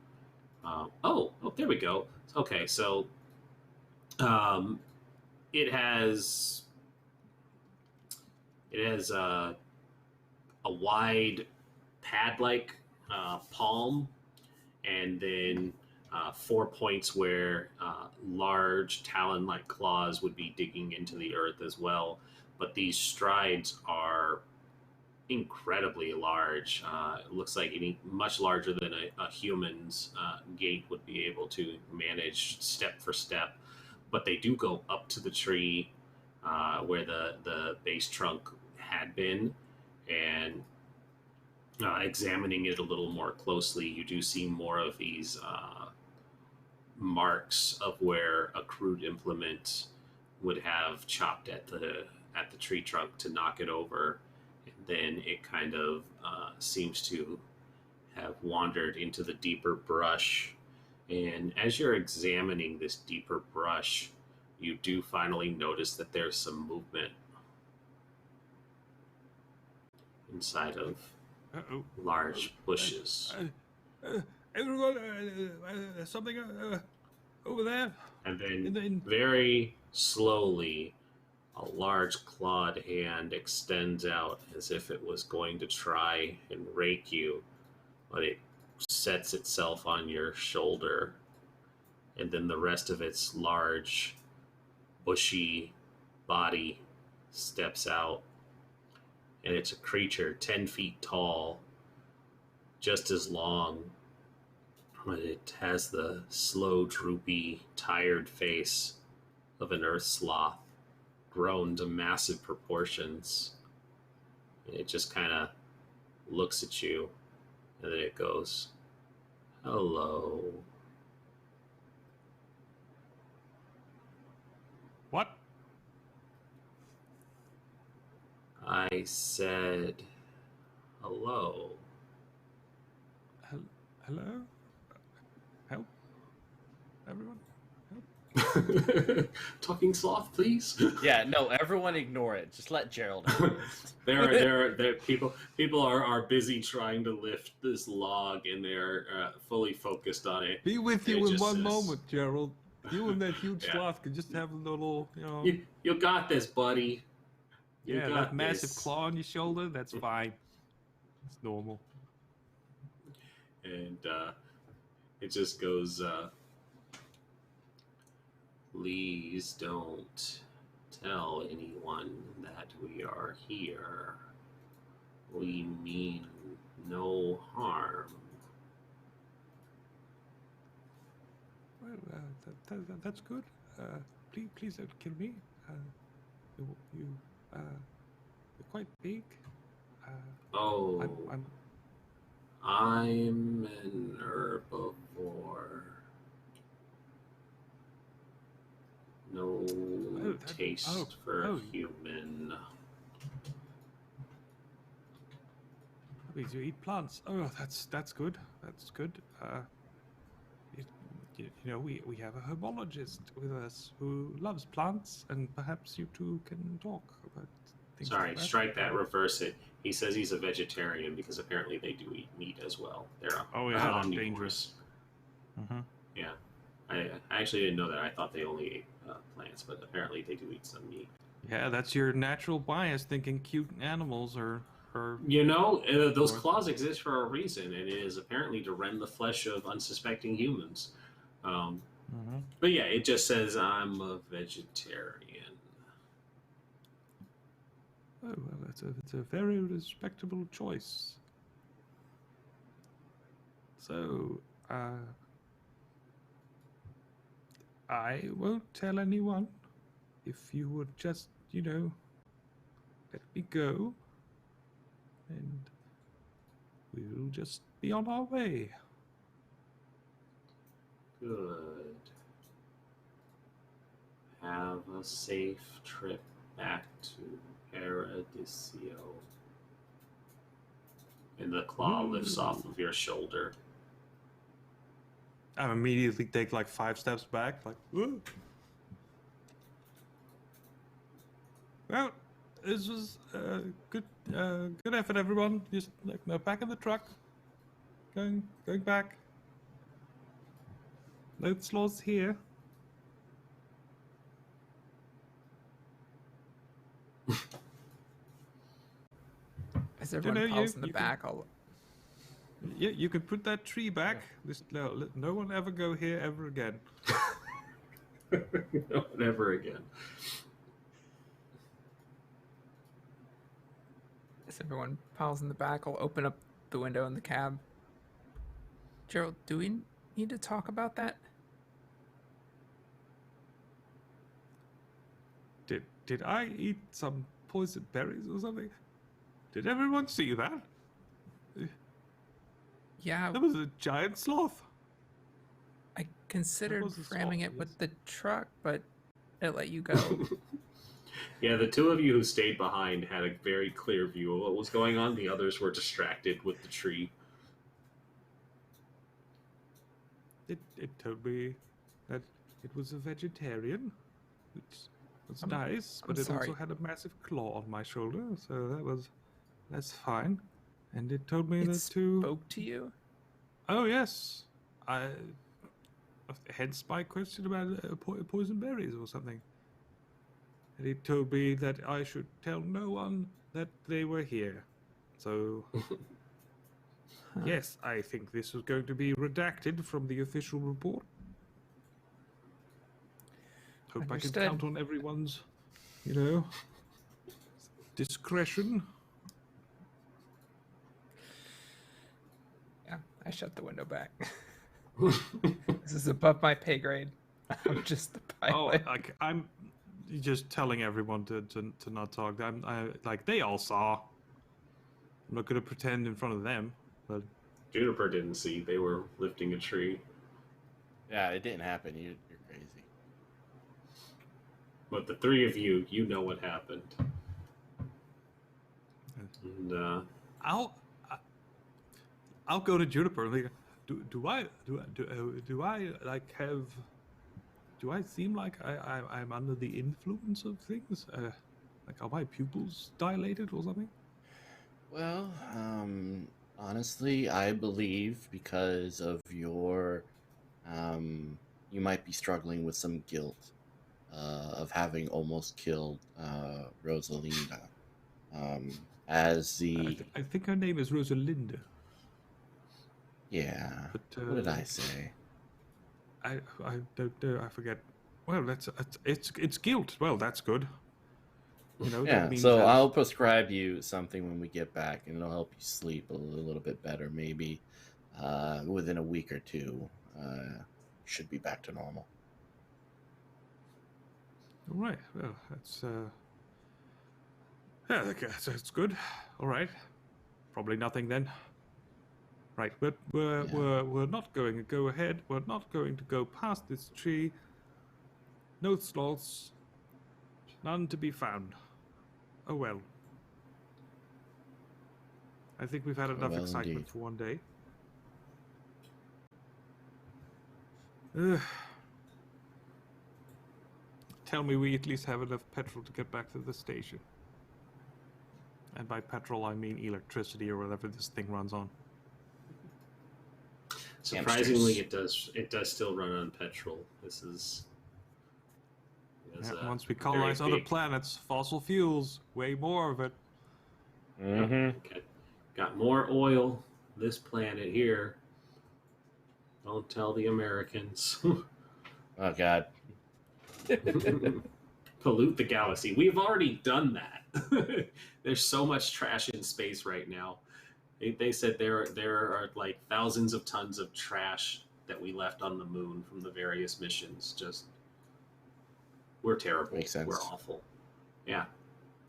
There we go. Okay, so um, it has a wide pad-like palm, and then 4 points where large talon-like claws would be digging into the earth as well. But these strides are incredibly large. It looks like much larger than a human's gait would be able to manage step for step. But they do go up to the tree where the base trunk had been, and examining it a little more closely, you do see more of these marks of where a crude implement would have chopped at the tree trunk to knock it over. And then it kind of seems to have wandered into the deeper brush. And as you're examining this deeper brush, you do finally notice that there's some movement inside of large bushes. Everyone, something over there. And then very slowly, a large clawed hand extends out as if it was going to try and rake you, but it sets itself on your shoulder, and then the rest of its large, bushy body steps out, and it's a creature 10 feet tall, just as long, but it has the slow, droopy, tired face of an earth sloth, grown to massive proportions. It just kind of looks at you, and then it goes, "Hello." What? I said, "Hello." Hello? Help? Everyone? Talking sloth, please. Yeah, no, everyone ignore it. Just let Gerald out. there people are busy trying to lift this log, and they're fully focused on it. Be with And you it in just one says, moment, Gerald. You and that huge Yeah. sloth could just have a little, You got this, buddy. You yeah, got that massive this. claw on your shoulder, that's fine. It's normal. And it just goes, "Please don't tell anyone that we are here. We mean no harm." Well, that's good. Please don't kill me. You're quite big. Oh, I'm I'm an herbivore. No taste for a human. Means you eat plants. Oh, that's good. That's good. We have a herbologist with us who loves plants, and perhaps you two can talk about things. Sorry, like that. strike that, reverse it. He says he's a vegetarian because apparently they do eat meat as well. They're that's omnivores. dangerous. Mm-hmm. Yeah, I actually didn't know that. I thought they only ate plants, but apparently they do eat some meat. Yeah, that's your natural bias, thinking cute animals are. Those claws exist for a reason, and it is apparently to rend the flesh of unsuspecting humans. But yeah, it just says I'm a vegetarian. Oh well, it's a very respectable choice. So, I won't tell anyone. If you would just let me go, and we'll just be on our way. Good. Have a safe trip back to Paradisio. And the claw lifts off of your shoulder. I immediately take like 5 steps back, like, whoa. Well, this was good effort, everyone. Just like, no, back in the truck. Going back. No Sloths here. As everyone piles in the back, You can put that tree back. Just no one ever go here ever again. No one ever again. As everyone piles in the back, I'll open up the window in the cab. Gerald, do we need to talk about that? Did I eat some poisoned berries or something? Did everyone see that? Yeah. That was a giant sloth. I considered ramming it with the truck, but it let you go. Yeah, the two of you who stayed behind had a very clear view of what was going on. The others were distracted with the tree. It told me that it was a vegetarian, which was nice, but it also had a massive claw on my shoulder, so that's fine. And it told me that to spoke to you. Oh yes, hence my question about poison berries or something. And it told me that I should tell no one that they were here. So yes, I think this was going to be redacted from the official report. Hope Understood. I can count on everyone's, discretion. Yeah, I shut the window back. This is above my pay grade. I'm just the pilot. Oh, I'm just telling everyone to not talk. They all saw. I'm not going to pretend in front of them, but Juniper didn't see. They were lifting a tree. Yeah, it didn't happen. You're crazy. But the three of you, you know what happened. And I'll go to Juniper and like, do I seem like I'm under the influence of things? Like, are my pupils dilated or something? Well, honestly, I believe because of your, you might be struggling with some guilt of having almost killed Rosalinda. I think her name is Rosalinda. Yeah. But, what did I say? I don't know. I forget. Well, it's guilt. Well, that's good. Yeah. That means So I'll prescribe you something when we get back, and it'll help you sleep a little bit better. Maybe within a week or two, should be back to normal. All right. Well, that's that's good. All right. Probably nothing then. Right, but we're not going to go ahead. We're not going to go past this tree. No sloths. None to be found. Oh well. I think we've had enough excitement indeed. for one day. Tell me we at least have enough petrol to get back to the station. And by petrol, I mean electricity or whatever this thing runs on. Surprisingly, it does still run on petrol. This is once we colonize other planets, fossil fuels, way more of it. Mm-hmm. Got more oil this planet here. Don't tell the Americans. Oh God. Pollute the galaxy. We've already done that. There's so much trash in space right now. They said there are like thousands of tons of trash that we left on the moon from the various missions. Just we're terrible. Makes sense. We're awful. Yeah,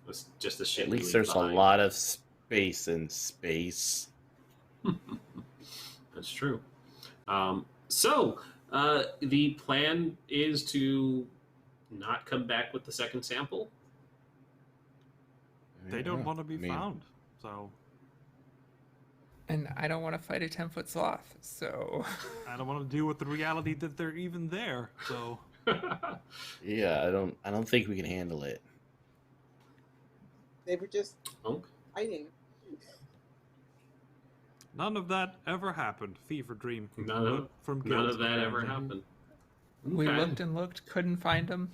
it's just the shit. At we least leave there's behind. a lot of space in space. That's true. So the plan is to not come back with the second sample. They don't Yeah, want to be I mean, found, so And I don't want to fight a 10-foot sloth, so I don't want to deal with the reality that they're even there. So Yeah, I don't think we can handle it. They were just Okay. fighting. none of that ever happened. Fever dream. None of from none guilt, of that ever apparently. happened. we Okay. looked and looked, couldn't find him.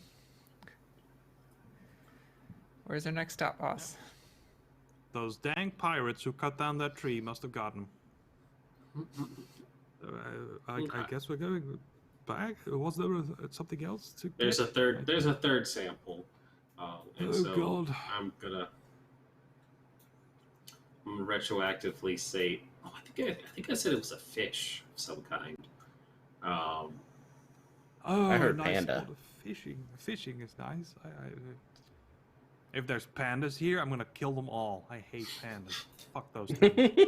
Where's our next stop, boss? Those dang pirates who cut down that tree must have gotten him. I Okay. guess we're going back. Was there something else to There's get? a third. There's a third sample, and Oh, so God. I'm gonna retroactively say. Oh, I think I said it was a fish of some kind. Oh, I heard nice panda. amount of fishing. Fishing is nice. If there's pandas here, I'm gonna kill them all. I hate pandas. Fuck those things.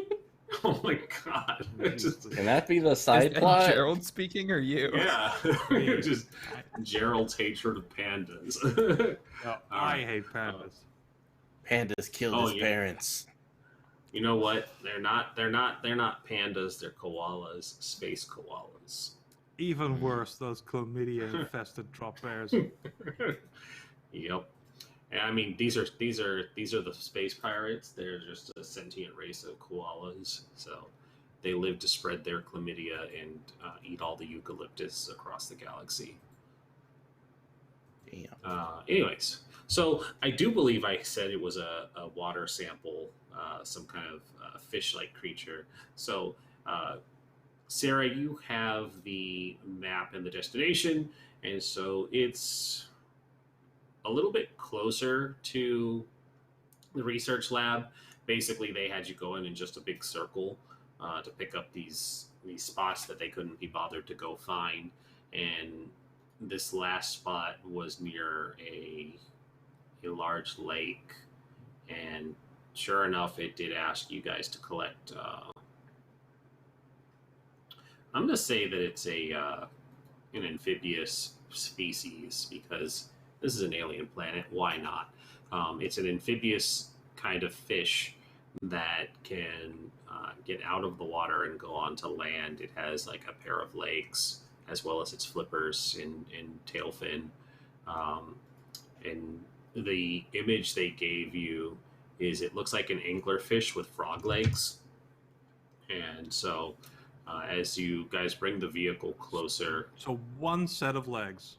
Oh my god! Just- Can that be the Is side that plot? Gerald speaking or you? yeah, just Gerald's hatred of pandas. No, I hate pandas. Pandas killed Oh, his yeah. parents. You know what? They're not pandas. They're koalas, space koalas. Even worse, those chlamydia-infested drop bears. Yep. And I mean, these are the space pirates. They're just a sentient race of koalas. So they live to spread their chlamydia and eat all the eucalyptus across the galaxy. Damn. Anyways, so I do believe I said it was a water sample, some kind of fish-like creature. So, Sarah, you have the map and the destination, and so it's a little bit closer to the research lab. Basically, they had you go in just a big circle to pick up these spots that they couldn't be bothered to go find, and this last spot was near a large lake, and sure enough, it did ask you guys to collect. I'm gonna say that it's an amphibious species because this is an alien planet. Why not? It's an amphibious kind of fish that can get out of the water and go onto land. It has like a pair of legs as well as its flippers and tail fin. And the image they gave you is it looks like an anglerfish with frog legs. And so as you guys bring the vehicle closer, So one set of legs,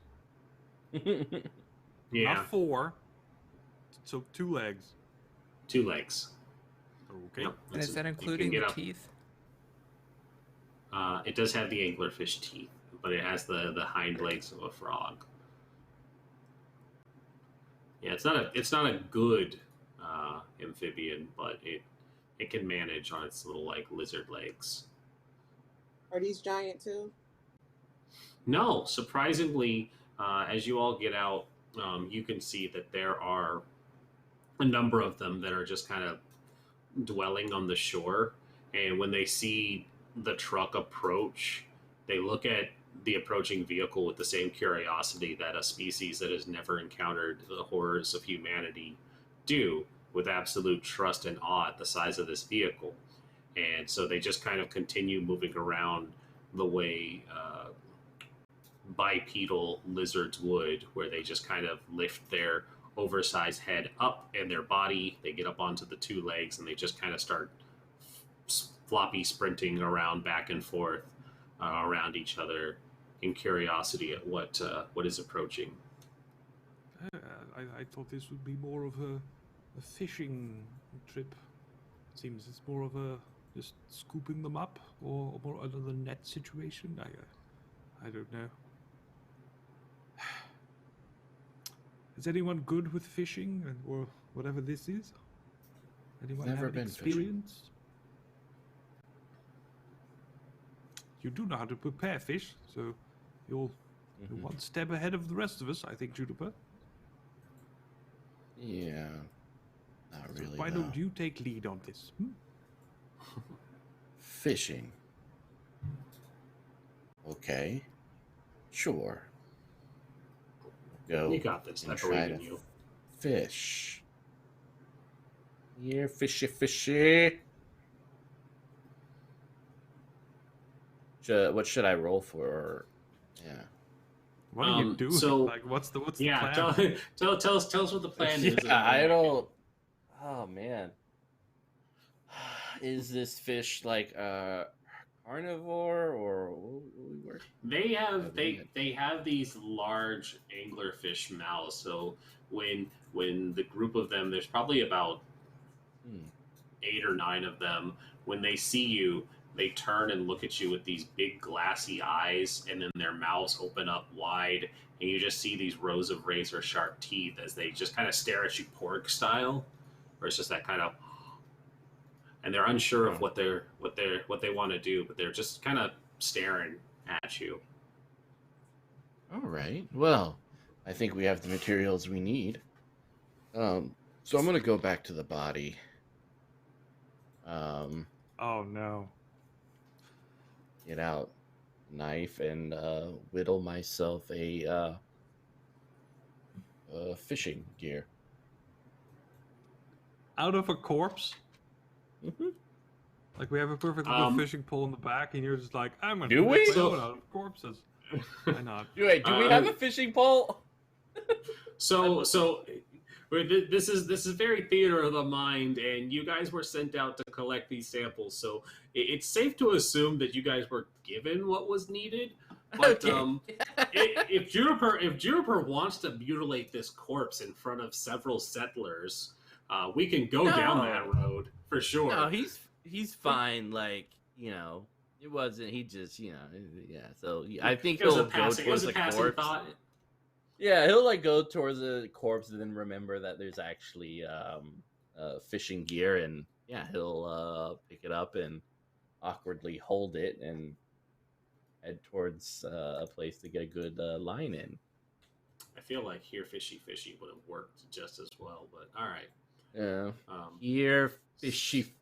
yeah, not four. So 2 legs. 2 legs. Okay. Yep, And is that you can including get the up. teeth? It does have the anglerfish teeth, but it has the hind legs of a frog. Yeah, it's not a good amphibian, but it can manage on its little like lizard legs. Are these giant too? No, surprisingly, as you all get out, you can see that there are a number of them that are just kind of dwelling on the shore. And when they see the truck approach, they look at the approaching vehicle with the same curiosity that a species that has never encountered the horrors of humanity do, with absolute trust and awe at the size of this vehicle. And so they just kind of continue moving around the way bipedal lizards would, where they just kind of lift their oversized head up and their body, they get up onto the 2 legs, and they just kind of start floppy sprinting around back and forth around each other in curiosity at what is approaching. I thought this would be more of a fishing trip. Seems it's more of a just scooping them up, or more another net situation. I don't know. Is anyone good with fishing or whatever this is? Anyone Never have been experience? You do know how to prepare fish, so you're one step ahead of the rest of us, I think, Juniper. Yeah. Not So really. why though. don't you take lead on this? Fishing. Okay. Sure. Go. You got this. And I try believe in to you. fish. Yeah, fishy. What should I roll for? Yeah. What are you doing? So like, what's the yeah, plan? tell us what the plan is. Yeah, I don't. Oh man. Is this fish like a carnivore or what we work? They have these large anglerfish mouths. So when the group of them, there's probably about 8 or 9 of them. When they see you, they turn and look at you with these big glassy eyes, and then their mouths open up wide, and you just see these rows of razor sharp teeth as they just kind of stare at you pork style, or it's just that kind of, and they're unsure of what they want to do, but they're just kind of staring at you. All right. Well, I think we have the materials we need. So I'm gonna go back to the body. Oh no. Get out knife and whittle myself a fishing gear. Out of a corpse? Mm-hmm. Like we have a perfectly good fishing pole in the back, and you're just like, I'm gonna Do we? make my own out of corpses. Why not? Wait, do we have a fishing pole? So this is very theater of the mind, and you guys were sent out to collect these samples. So it's safe to assume that you guys were given what was needed. But Okay. if Juniper wants to mutilate this corpse in front of several settlers, we can go down that road for sure. No, he's fine. Like, it wasn't. He just, yeah. So I think he'll go towards the corpse. Thought. Yeah, he'll go towards the corpse and then remember that there's actually fishing gear, and he'll pick it up and awkwardly hold it and head towards a place to get a good line in. I feel like here fishy would have worked just as well, but all right. Yeah. Here fishy.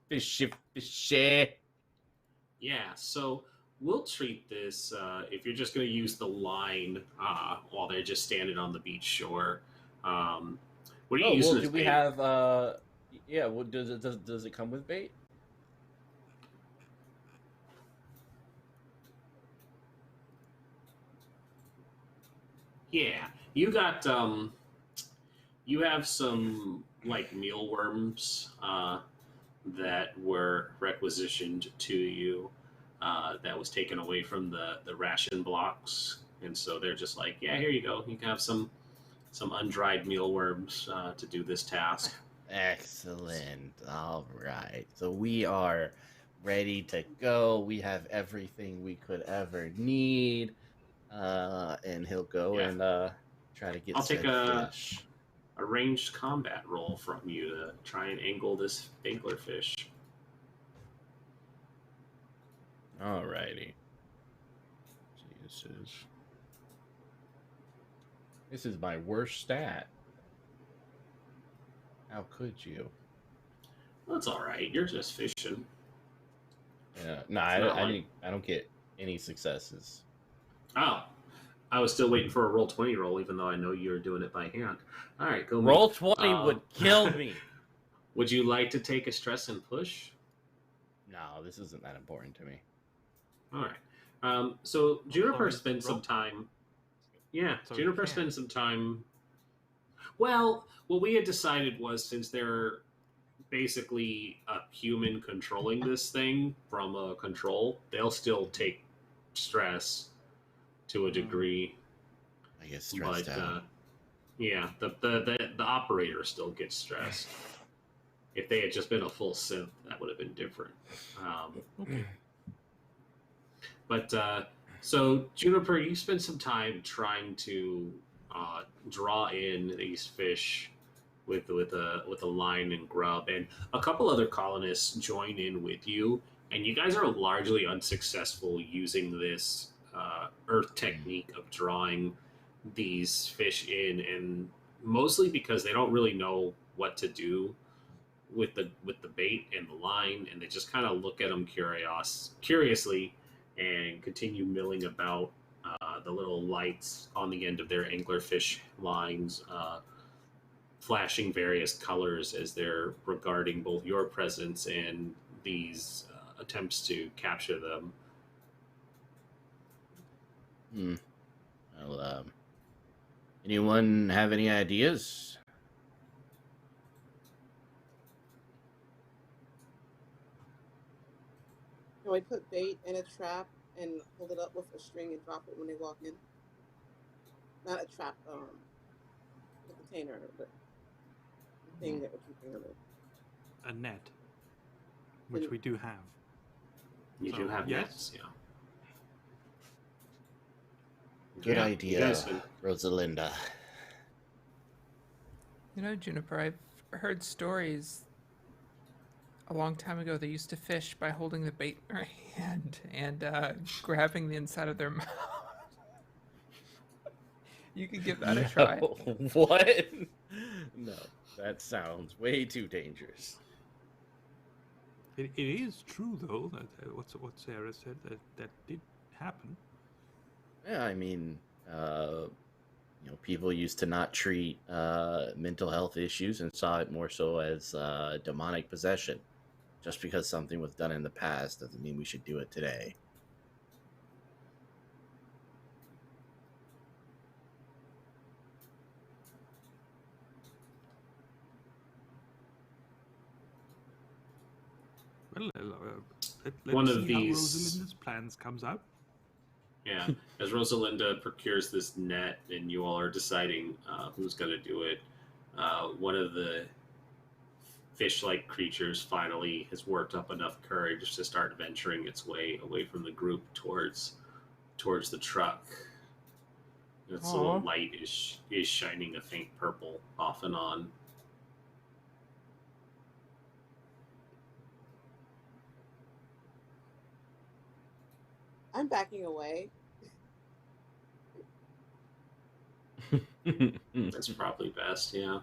Yeah, so we'll treat this, if you're just going to use the line while they're just standing on the beach shore. What are you using? Do we have? Does it come with bait? Yeah, you got you have some mealworms that were requisitioned to you. That was taken away from the ration blocks, and so they're just like, yeah, here you go. You can have some undried mealworms to do this task. Excellent. All right. So we are ready to go. We have everything we could ever need. And he'll go and try to get. I'll take a ranged combat roll from you to try and angle this anglerfish. Alrighty. This is my worst stat. How could you? Well, that's all right. You're just fishing. Yeah. No, I don't get any successes. Oh, I was still waiting for a roll 20 roll, even though I know you're doing it by hand. All right, go. Roll 20 would kill me. Would you like to take a stress and push? No, this isn't that important to me. All right. So Juniper spends some time. Yeah, So Juniper spends some time. Well, what we had decided was, since they're basically a human controlling this thing from a control, they'll still take stress to a degree. I get stressed out. Yeah, the operator still gets stressed. If they had just been a full synth, that would have been different. Okay. But so Juniper, you spend some time trying to draw in these fish with a line and grub, and a couple other colonists join in with you, and you guys are largely unsuccessful using this earth technique of drawing these fish in, and mostly because they don't really know what to do with the bait and the line, and they just kind of look at them curiously and continue milling about the little lights on the end of their anglerfish lines, flashing various colors as they're regarding both your presence and these attempts to capture them. Well, anyone have any ideas? Can we put bait in a trap and hold it up with a string and drop it when they walk in? Not a trap, the container, but the thing that we're keeping them in. A net, which we do have. You do have nets, yeah. Good idea, Rosalinda. You know, Juniper, I've heard stories a long time ago. They used to fish by holding the bait in their hand and grabbing the inside of their mouth. You could give that a try. What? No, that sounds way too dangerous. It is true, though, that what Sarah said, that did happen. Yeah, I mean, people used to not treat mental health issues and saw it more so as demonic possession. Just because something was done in the past doesn't mean we should do it today. Well, let's One see of these... how Rosalinda's plans comes out. Yeah, as Rosalinda procures this net and you all are deciding who's going to do it, one of the fish-like creatures finally has worked up enough courage to start venturing its way away from the group towards the truck. Its little light is shining a faint purple off and on. I'm backing away. That's probably best, yeah.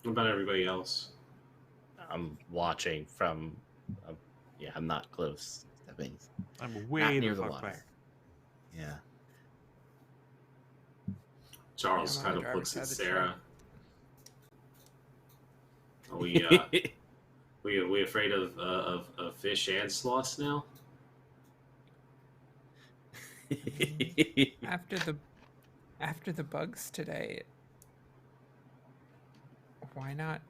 What about everybody else? I'm watching from... I'm not close. That means I'm way not near the the fuck water. back. Yeah. Charles Yeah, kind I'm on of the looks driver's at side of the Sarah. Are we afraid of fish and sloths now? After the bugs today, why not?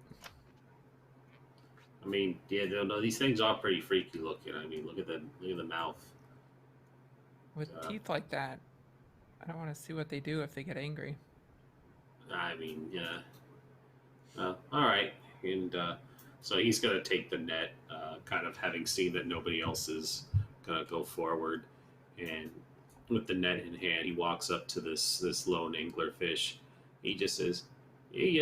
I mean, yeah, no, these things are pretty freaky looking. I mean, look at the mouth. With teeth like that, I don't want to see what they do if they get angry. I mean, yeah. All right, and so he's gonna take the net, kind of having seen that nobody else is gonna go forward, and with the net in hand, he walks up to this lone anglerfish. He just says, "Hey,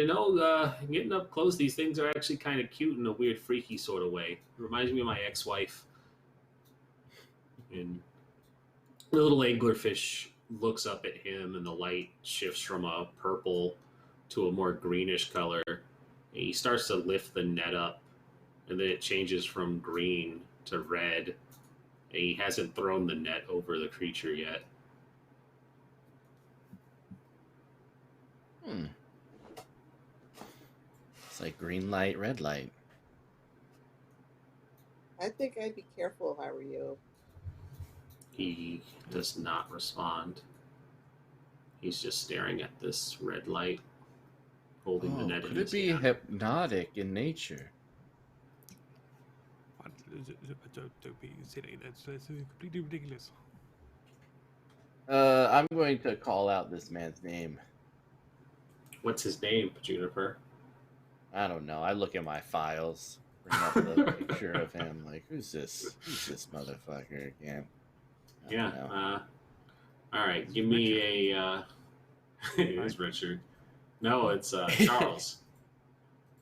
getting up close, these things are actually kind of cute in a weird, freaky sort of way. It reminds me of my ex-wife." And the little anglerfish looks up at him, and the light shifts from a purple to a more greenish color. And he starts to lift the net up, and then it changes from green to red. And he hasn't thrown the net over the creature yet. It's like green light, red light. I think I'd be careful if I were you. He does not respond. He's just staring at this red light, holding the net in Could his it be hand. hypnotic in nature? Don't be silly. That's completely ridiculous. I'm going to call out this man's name. What's his name, Juniper? I don't know. I look at my files, bring up the picture of him. Like, who's this? Who's this motherfucker again? Yeah. All right. Give me a. It is Richard. No, it's Charles.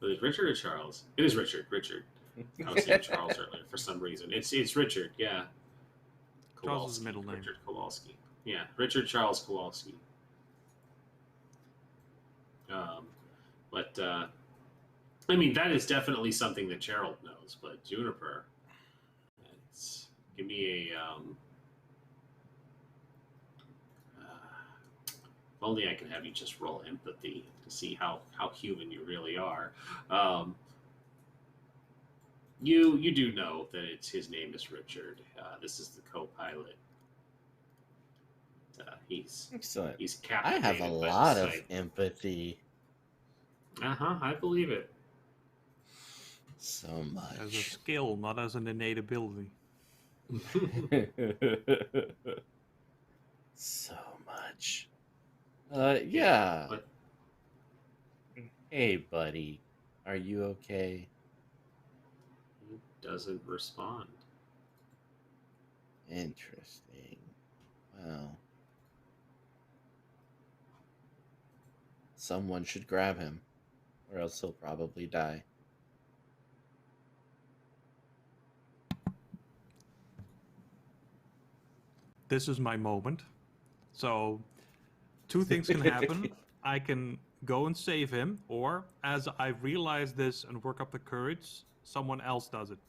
Is it Richard or Charles? It is Richard. Richard. I was saying Charles earlier for some reason. It's Richard. Yeah. Charles' middle name. Richard Kowalski. Yeah, Richard Charles Kowalski. But I mean, that is definitely something that Gerald knows. But Juniper, give me a. If only I can have you just roll empathy to see how human you really are. You do know that his name is Richard. This is the co-pilot. He's Excellent. He's I captivated have a by the lot of sight. empathy. I believe it. So As a much. skill, not as an innate ability. So much. Yeah. But Hey, buddy. Are you okay? he doesn't respond. Interesting. Well. Someone should grab him, or else he'll probably die. This is my moment. So, two things can happen. I can go and save him, or as I realize this and work up the courage, someone else does it.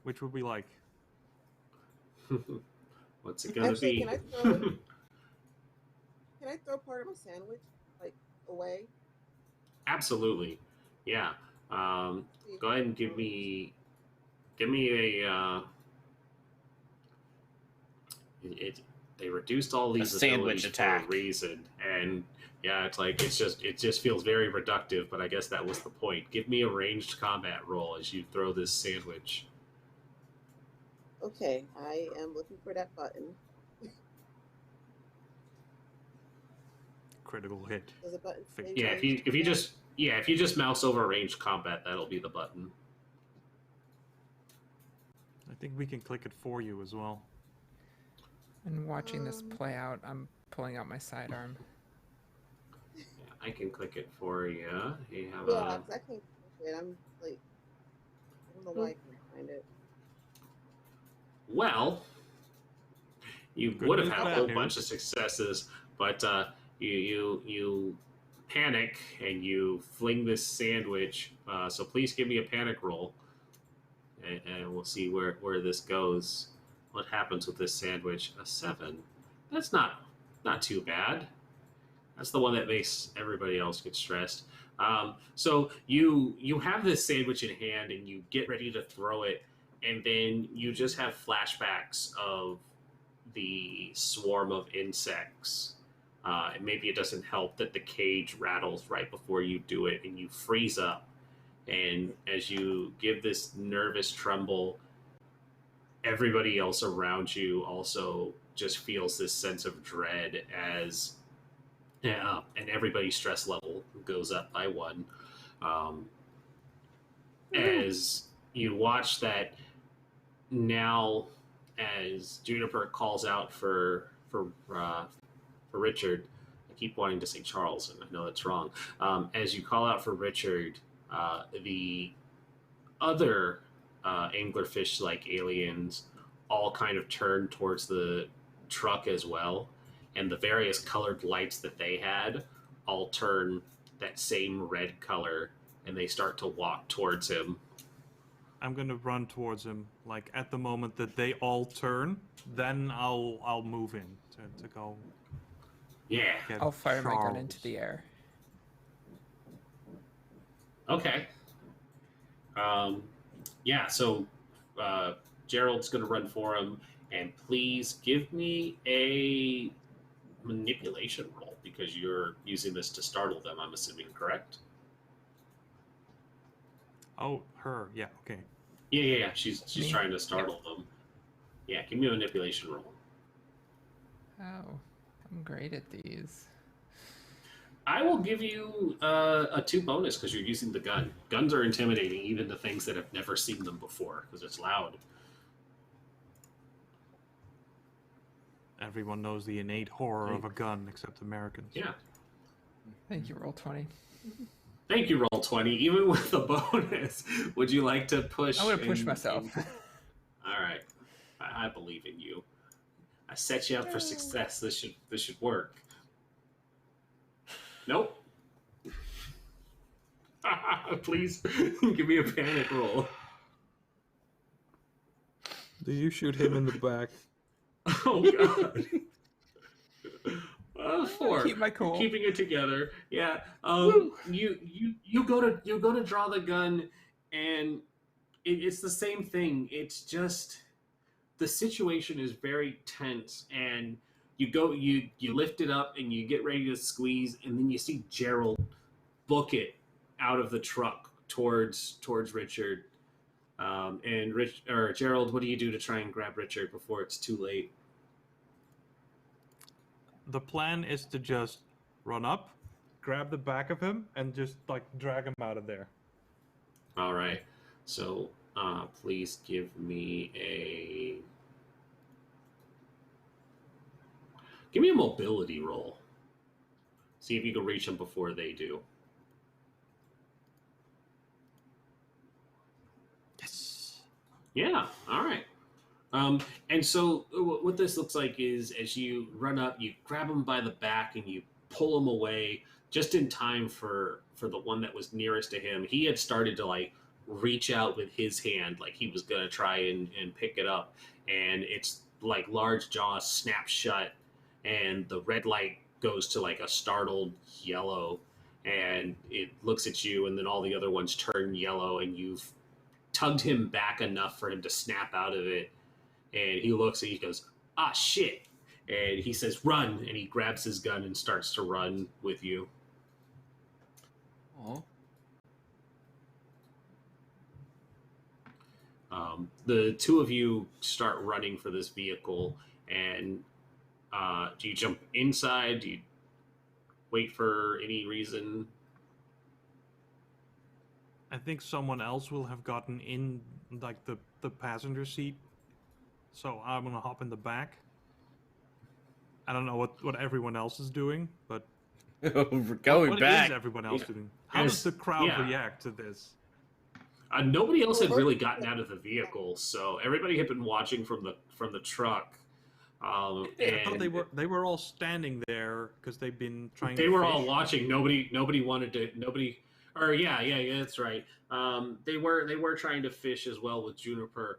Which would we like? What's it gonna Actually, be? can I throw part of my sandwich like away? Absolutely, yeah. Go ahead and give me a. They reduced all these sandwich abilities attack for a reason, and yeah, it just feels very reductive. But I guess that was the point. Give me a ranged combat roll as you throw this sandwich. Okay, I am looking for that button. Critical hit. Does the button say Yeah, ranged if you combat? just mouse over ranged combat, that'll be the button. I think we can click it for you as well. And watching this play out, I'm pulling out my sidearm. Yeah, I can click it for you. You have Yeah, 'cause I can't click it. I'm like, I don't know why I can't find it. Well, you Good would have news, had a bad whole news. bunch of successes, but you panic and you fling this sandwich. So please give me a panic roll, and we'll see where this goes. What happens with this sandwich? A 7. That's not too bad. That's the one that makes everybody else get stressed. So you have this sandwich in hand and you get ready to throw it, and then you just have flashbacks of the swarm of insects. And maybe it doesn't help that the cage rattles right before you do it, and you freeze up. And as you give this nervous tremble, everybody else around you also just feels this sense of dread as and everybody's stress level goes up by 1. As you watch that, now as Juniper calls out for Richard, I keep wanting to say Charles, and I know that's wrong. As you call out for Richard, the other anglerfish-like aliens all kind of turn towards the truck as well, and the various colored lights that they had all turn that same red color, and they start to walk towards him. I'm gonna run towards him. Like at the moment that they all turn, then I'll move in to go. Yeah. Get I'll fire my gun Charles. into the air. Okay. Yeah, so Gerald's going to run for him, and please give me a manipulation roll because you're using this to startle them, I'm assuming, correct? Oh, her. Yeah. Okay. Yeah. She's Me? trying to startle them. Yeah, give me a manipulation roll. Oh, I'm great at these. I will give you a 2 bonus because you're using the gun. Guns are intimidating even to things that have never seen them before because it's loud. Everyone knows the innate horror of a gun except Americans. Yeah. Thank you, Roll20. Thank you, Roll20. Even with the bonus, would you like to push? I'm going to push myself. All right. I believe in you. I set you up for success. This should work. Nope. Please give me a panic roll. Do you shoot him in the back? Oh god. 4. Keep my cool. Keeping it together. Yeah. You go to draw the gun, and it's the same thing. It's just the situation is very tense, and you lift it up and you get ready to squeeze, and then you see Gerald book it out of the truck towards Richard. And Gerald, what do you do to try and grab Richard before it's too late? The plan is to just run up, grab the back of him, and just like drag him out of there. All right. So please give me a mobility roll. See if you can reach them before they do. Yes. Yeah. All right. And so what this looks like is as you run up, you grab him by the back and you pull him away just in time for the one that was nearest to him. He had started to like reach out with his hand like he was going to try and pick it up. And it's like large jaws snap shut and the red light goes to like a startled yellow and it looks at you and then all the other ones turn yellow and you've tugged him back enough for him to snap out of it. And he looks and he goes, ah, shit. And he says, run. And he grabs his gun and starts to run with you. Aw. The two of you start running for this vehicle. And do you jump inside? Do you wait for any reason? I think someone else will have gotten in like the passenger seat. So I'm gonna hop in the back. I don't know what everyone else is doing, but We're going what back. is everyone else Yeah. doing? How does the crowd Yeah. react to this? Nobody else had really gotten out of the vehicle, so everybody had been watching from the truck. I thought they were all standing there because they've been trying. They to were fish. all watching. Nobody wanted to. Nobody. Or yeah, that's right. They were trying to fish as well with Juniper.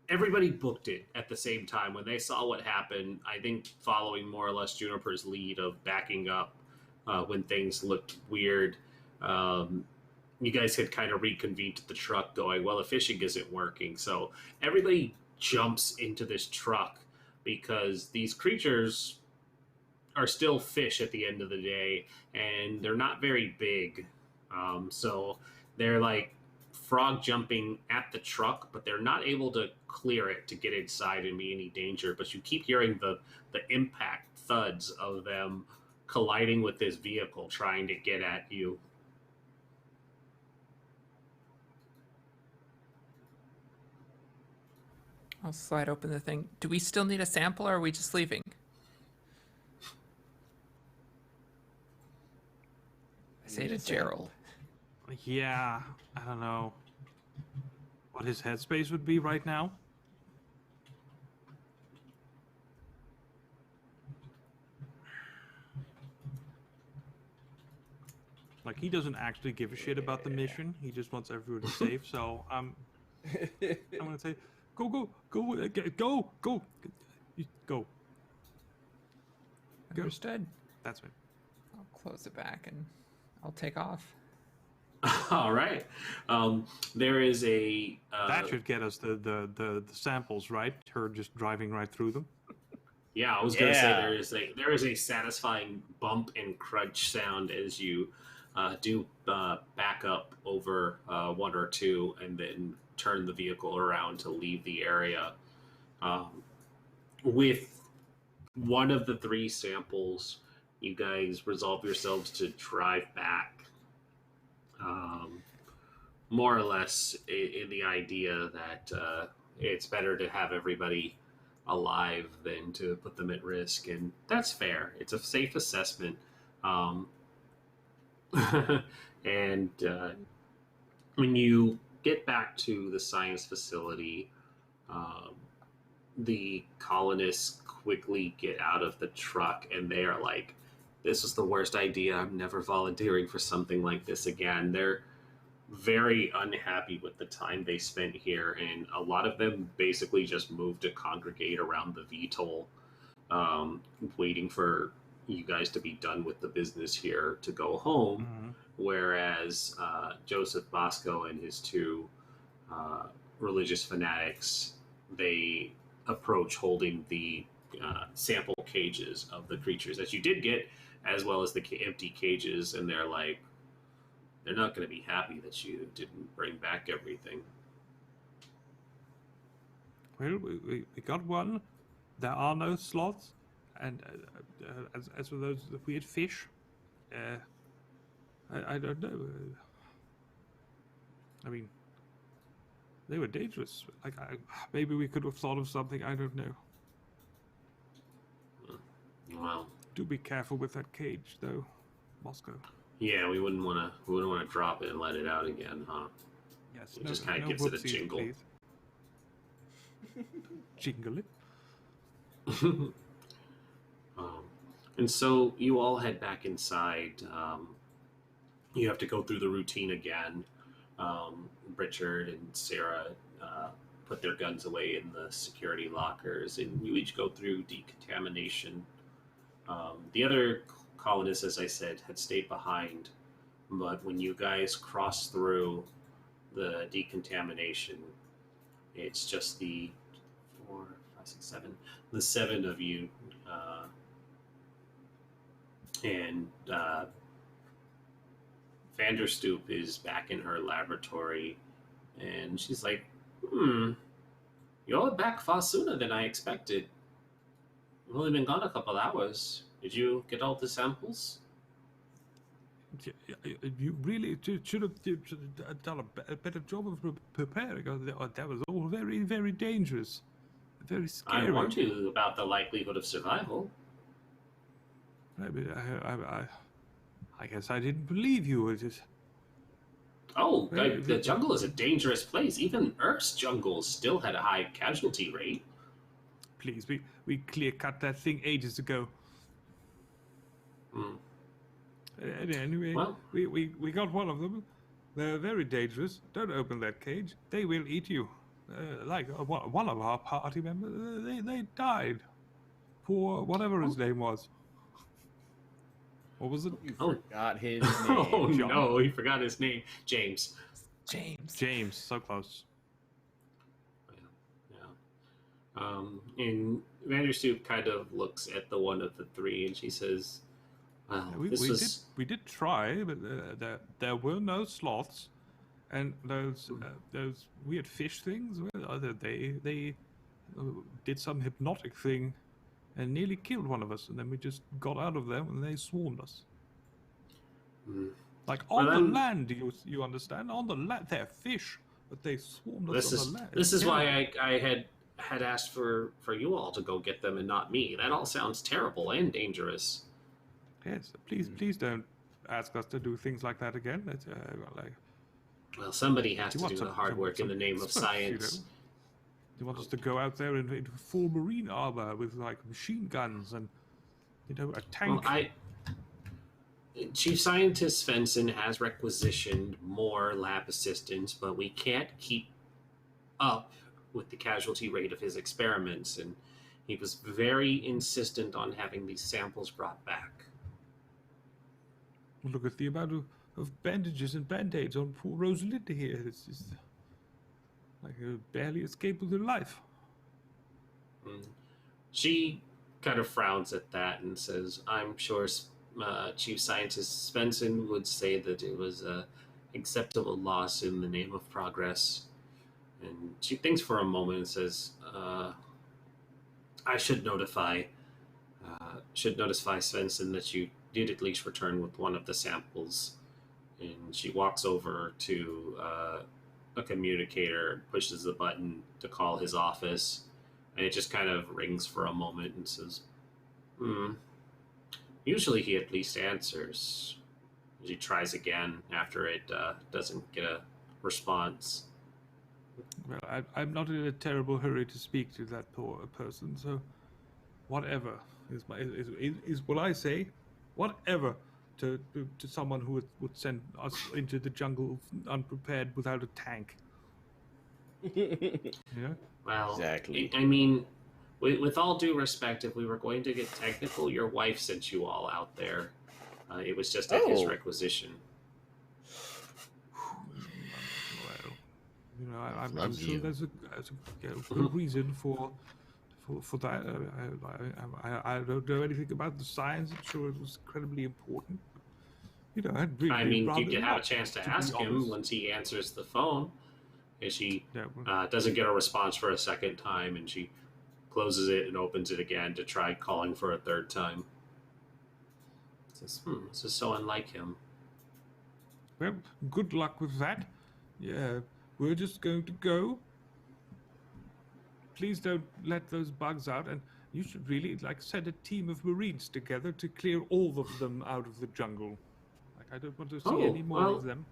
Everybody booked it at the same time when they saw what happened. I think following more or less Juniper's lead of backing up when things looked weird. You guys had kind of reconvened at the truck going, well, the fishing isn't working. So everybody jumps into this truck because these creatures are still fish at the end of the day, and they're not very big. So they're like frog jumping at the truck, but they're not able to clear it to get inside and be any danger. But you keep hearing the impact thuds of them colliding with this vehicle trying to get at you. I'll slide open the thing. Do we still need a sample, or are we just leaving? I say to Gerald. Yeah, I don't know what his headspace would be right now. Like, he doesn't actually give a shit about the mission. He just wants everyone safe. So I'm gonna say, go. Understood. That's it. I'll close it back and I'll take off. All right. There is a That should get us the samples, right? Her just driving right through them. Yeah, I was going to say there is a satisfying bump and crunch sound as you do back up over one or two and then turn the vehicle around to leave the area. With one of the three samples, you guys resolve yourselves to drive back. More or less in the idea that it's better to have everybody alive than to put them at risk, and that's fair. It's a safe assessment. And when you get back to the science facility, the colonists quickly get out of the truck, and they are like, this was the worst idea. I'm never volunteering for something like this again. They're very unhappy with the time they spent here, and a lot of them basically just moved to congregate around the VTOL, waiting for you guys to be done with the business here to go home. Mm-hmm. Whereas Joseph Bosco and his two religious fanatics, they approach holding the sample cages of the creatures that you did get, as well as the empty cages, and they're like, they're not going to be happy that you didn't bring back everything. Well, we got one. There are no sloths, and as for those weird fish, I don't know. I mean, they were dangerous. Like, maybe we could have thought of something. I don't know. Well, do be careful with that cage, though, Moscow. Yeah, we wouldn't want to drop it and let it out again, huh? Yes, it just kind of gives it a jingle. Jingle it. And so you all head back inside. You have to go through the routine again. Richard and Sarah put their guns away in the security lockers, and you each go through decontamination. The other colonists, as I said, had stayed behind, but when you guys cross through the decontamination, it's just the 4, 5, 6, 7, the 7 of you, and Vanderstoop is back in her laboratory, and she's like, you're back far sooner than I expected. We've only been gone a couple hours. Did you get all the samples? You really should have done a better job of preparing. That was all very, very dangerous. Very scary. I warned you about the likelihood of survival. I mean, I guess I didn't believe you. The jungle is a dangerous place. Even Earth's jungles still had a high casualty rate. Please, we clear-cut that thing ages ago. Anyway, well, we got one of them. They're very dangerous. Don't open that cage. They will eat you. Like one of our party members, they died. Poor whatever his name was. What was it? You forgot his name. Oh no, he forgot his name. James, so close. Yeah. And Vanderstoop kind of looks at the one of the three, and she says, we did try, but there were no sloths, and those weird fish things. They did some hypnotic thing, and nearly killed one of us. And then we just got out of there, and they swarmed us. Like on the land, you understand? On the land, they're fish, but they swarmed us on the land. This is why I had asked for you all to go get them and not me. That all sounds terrible and dangerous. Yes, please don't ask us to do things like that again. Well, somebody has to do the hard work in the name of science. You want us to go out there in full marine armor with like machine guns and a tank? Well, Chief Scientist Svensson has requisitioned more lab assistants, but we can't keep up with the casualty rate of his experiments, and he was very insistent on having these samples brought back. Look at the amount of bandages and band-aids on poor Rosalinda here. It's just like barely escaped with her life. She kind of frowns at that and says, I'm sure Chief Scientist Svensson would say that it was an acceptable loss in the name of progress. And she thinks for a moment and says, I should notify Svensson that you did at least return with one of the samples. And she walks over to a communicator, pushes the button to call his office, and it just kind of rings for a moment and says, Usually he at least answers. She tries again after it doesn't get a response. Well, I'm not in a terrible hurry to speak to that poor person, so whatever is what I say. Whatever to someone who would send us into the jungle unprepared without a tank. Yeah. Well, Exactly. I mean, with all due respect, if we were going to get technical, your wife sent you all out there. It was just at his Oh. requisition. Well, you know, I'm Loves sure you. there's a good reason for that. I don't know anything about the science. I'm sure it was incredibly important. You know, I'd really I mean, rather you could have a not, chance to be ask him honest. once he answers the phone. And she Yeah, well, doesn't get a response for a second time, and she closes it and opens it again to try calling for a third time. Says, this is so unlike him. well, good luck with that. Yeah, we're just going to go. Please don't let those bugs out, and you should really send a team of Marines together to clear all of them out of the jungle. I don't want to see any more of them.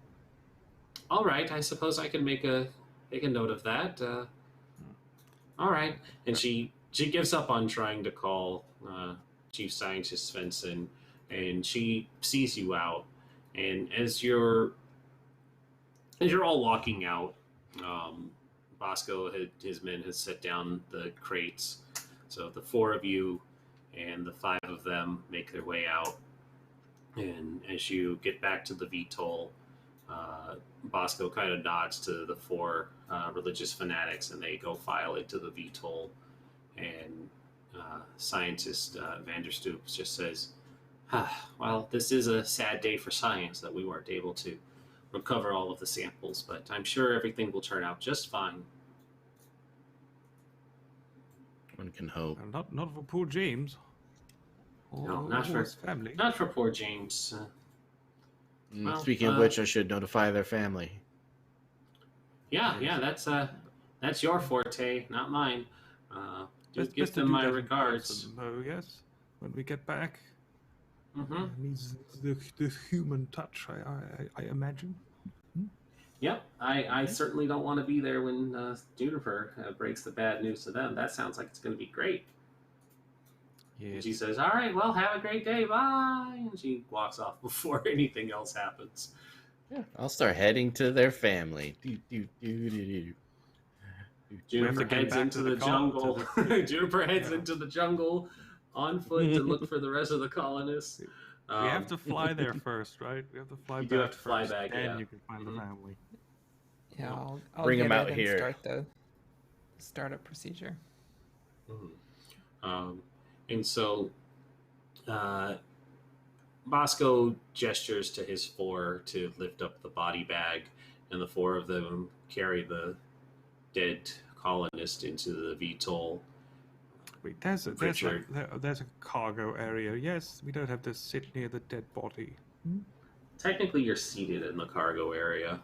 All right, I suppose I can make a note of that. All right, and she gives up on trying to call Chief Scientist Svensson, and she sees you out. And as you're all walking out, Bosco, his men, has set down the crates. So the 4 of you and the 5 of them make their way out. And as you get back to the VTOL, Bosco kind of nods to the 4 religious fanatics, and they go file into the VTOL. And scientist Vanderstoops just says, well, this is a sad day for science that we weren't able to recover all of the samples, but I'm sure everything will turn out just fine. One can hope. Not for poor James. No, not for his family. Not for poor James. Well, Speaking of which, I should notify their family. Yeah, that's your forte, not mine. Give them my regards. Oh yes, when we get back. Mm-hmm. Needs the human touch, I imagine. Yep, I certainly don't want to be there when Juniper breaks the bad news to them. That sounds like it's going to be great. Yes. And she says, all right, well, have a great day, bye. And she walks off before anything else happens. Yeah, I'll start heading to their family. Juniper heads into the jungle. Juniper heads into the jungle on foot to look for the rest of the colonists. We have to fly there first, right? We have to fly You back do have to fly first, back, and yeah. you can find the family. Yeah, I'll Bring get 'em out it and here. start the startup procedure. And so Bosco gestures to his 4 to lift up the body bag, and the 4 of them carry the dead colonist into the VTOL. Wait, there's Richard. a cargo area. Yes, we don't have to sit near the dead body. Technically, you're seated in the cargo area.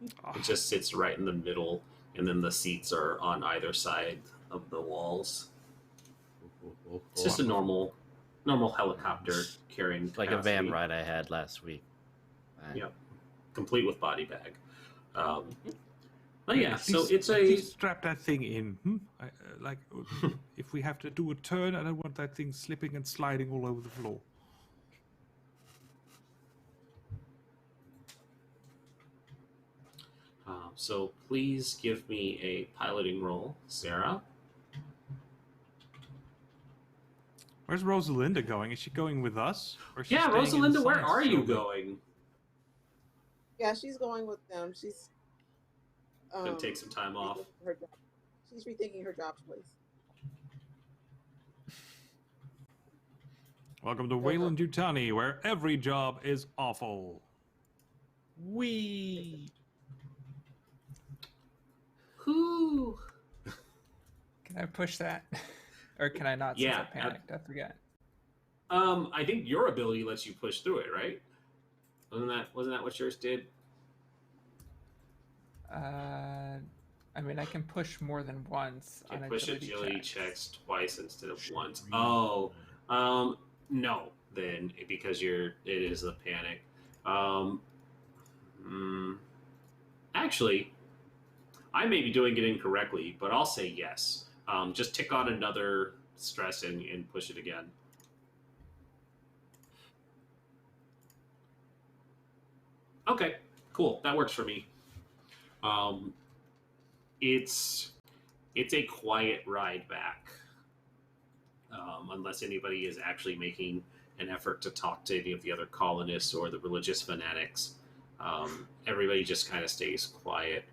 It just sits right in the middle, and then the seats are on either side of the walls. It's just a normal helicopter carrying Like a van capacity. ride I had last week. Yep, complete with body bag. But yeah, At so least- it's at a least strap that thing in. If we have to do a turn, I don't want that thing slipping and sliding all over the floor. so please give me a piloting roll, Sarah. Where's Rosalinda going? Is she going with us? Or is she Yeah, staying in the Rosalinda, where science are you building? going? Yeah, she's going with them. She's Gonna take some time off. She's rethinking her job choice. Welcome to Wayland Yutani, where every job is awful. Wee. Whoo! Can I push that? Or can I not Yeah, since I panicked? I forget. I think your ability lets you push through it, right? Wasn't that what yours did? I mean, I can push more than once You on can push agility agility checks. checks twice instead of once. Oh, no, then because it is a panic. Actually, I may be doing it incorrectly, but I'll say yes. Just tick on another stress and push it again. Okay, cool. That works for me. It's a quiet ride back, unless anybody is actually making an effort to talk to any of the other colonists or the religious fanatics. Everybody just kind of stays quiet.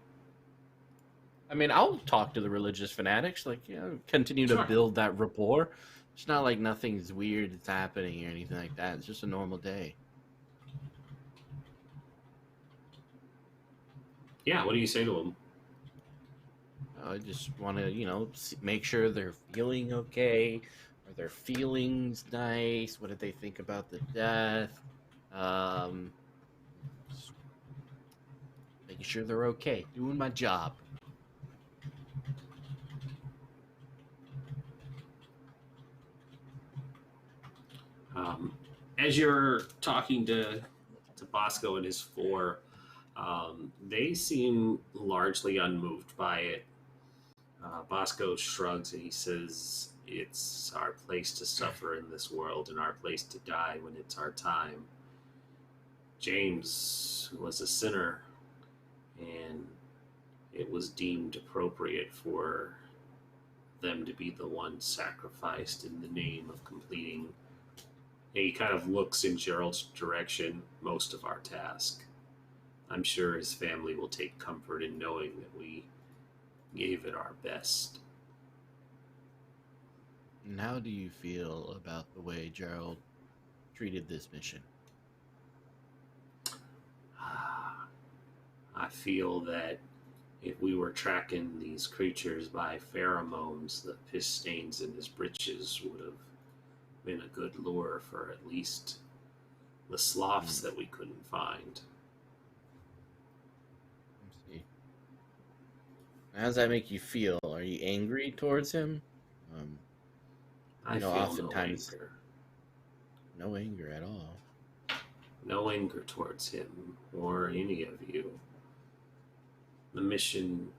I mean, I'll talk to the religious fanatics, like, continue to build that rapport. It's not like nothing's weird that's happening or anything like that. It's just a normal day. Yeah, what do you say to them? I just want to, make sure they're feeling okay. Are their feelings nice? What did they think about the death? Just making sure they're okay. Doing my job. As you're talking to Bosco and his four, they seem largely unmoved by it. Bosco shrugs and he says, "It's our place to suffer in this world and our place to die when it's our time. James was a sinner, and it was deemed appropriate for them to be the ones sacrificed in the name of completing," he kind of looks in Gerald's direction, "most of our task. I'm sure his family will take comfort in knowing that we gave it our best." And how do you feel about the way Gerald treated this mission? I feel that if we were tracking these creatures by pheromones, the piss stains in his breeches would have been a good lure for at least the sloths that we couldn't find. Let's see. How does that make you feel? Are you angry towards him? I feel oftentimes no anger. No anger at all. No anger towards him or any of you. The mission,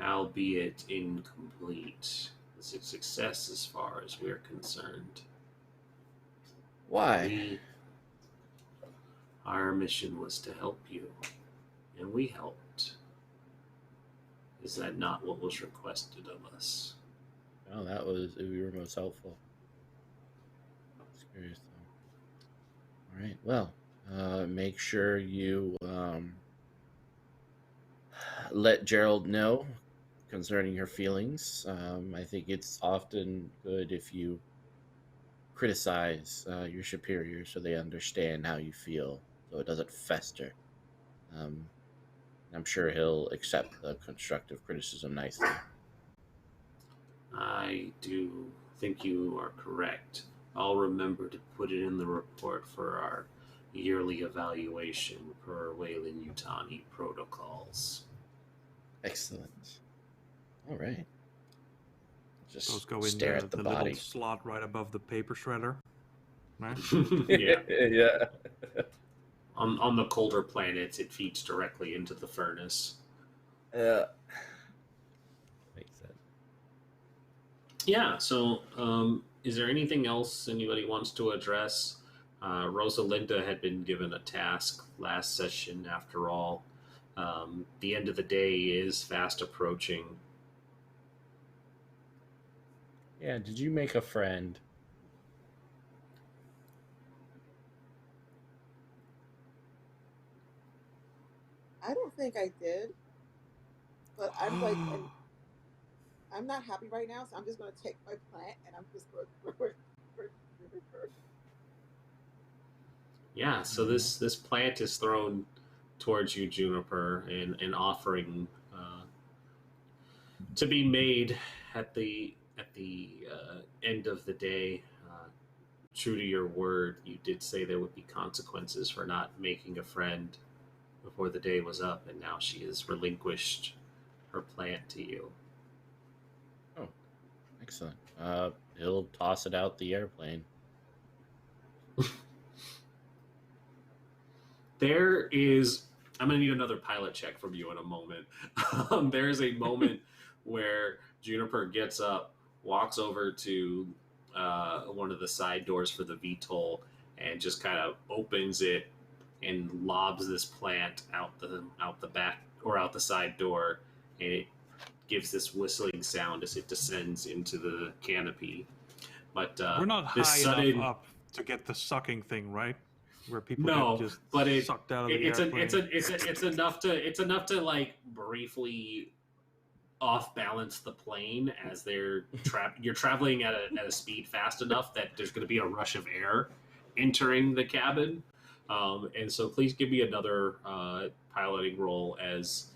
albeit incomplete, is a success as far as we're concerned. Why? Our mission was to help you, and we helped. Is that not what was requested of us? No, we were most helpful. That's curious though. All right, well, make sure you let Gerald know concerning her feelings. I think it's often good if you criticize your superiors so they understand how you feel, so it doesn't fester. I'm sure he'll accept the constructive criticism nicely. I do think you are correct. I'll remember to put it in the report for our yearly evaluation per Weyland-Yutani protocols. Excellent. All right. Just Those go stare in at the little body. slot right above the paper shredder. Right? Yeah. Yeah. On the colder planets, it feeds directly into the furnace. Yeah. Makes sense. Yeah, so is there anything else anybody wants to address? Rosalinda had been given a task last session, after all. The end of the day is fast approaching. Yeah, did you make a friend? I don't think I did, but I'm like, I'm not happy right now, so I'm just going to take my plant and I'm just going to throw it for Juniper. Yeah, so this plant is thrown towards you, Juniper, and offering to be made at the end of the day. True to your word, you did say there would be consequences for not making a friend before the day was up, and now she has relinquished her plant to you. Oh, excellent. He'll toss it out the airplane. There is I'm going to need another pilot check from you in a moment. There is a moment where Juniper gets up, walks over to one of the side doors for the VTOL, and just kind of opens it and lobs this plant out the back or out the side door, and it gives this whistling sound as it descends into the canopy. But we're not high enough up to get the sucking thing, right? Where people get just sucked out of the airplane. It's enough to like briefly off balance the plane as you're traveling at a speed fast enough that there's going to be a rush of air entering the cabin. And so please give me another piloting roll as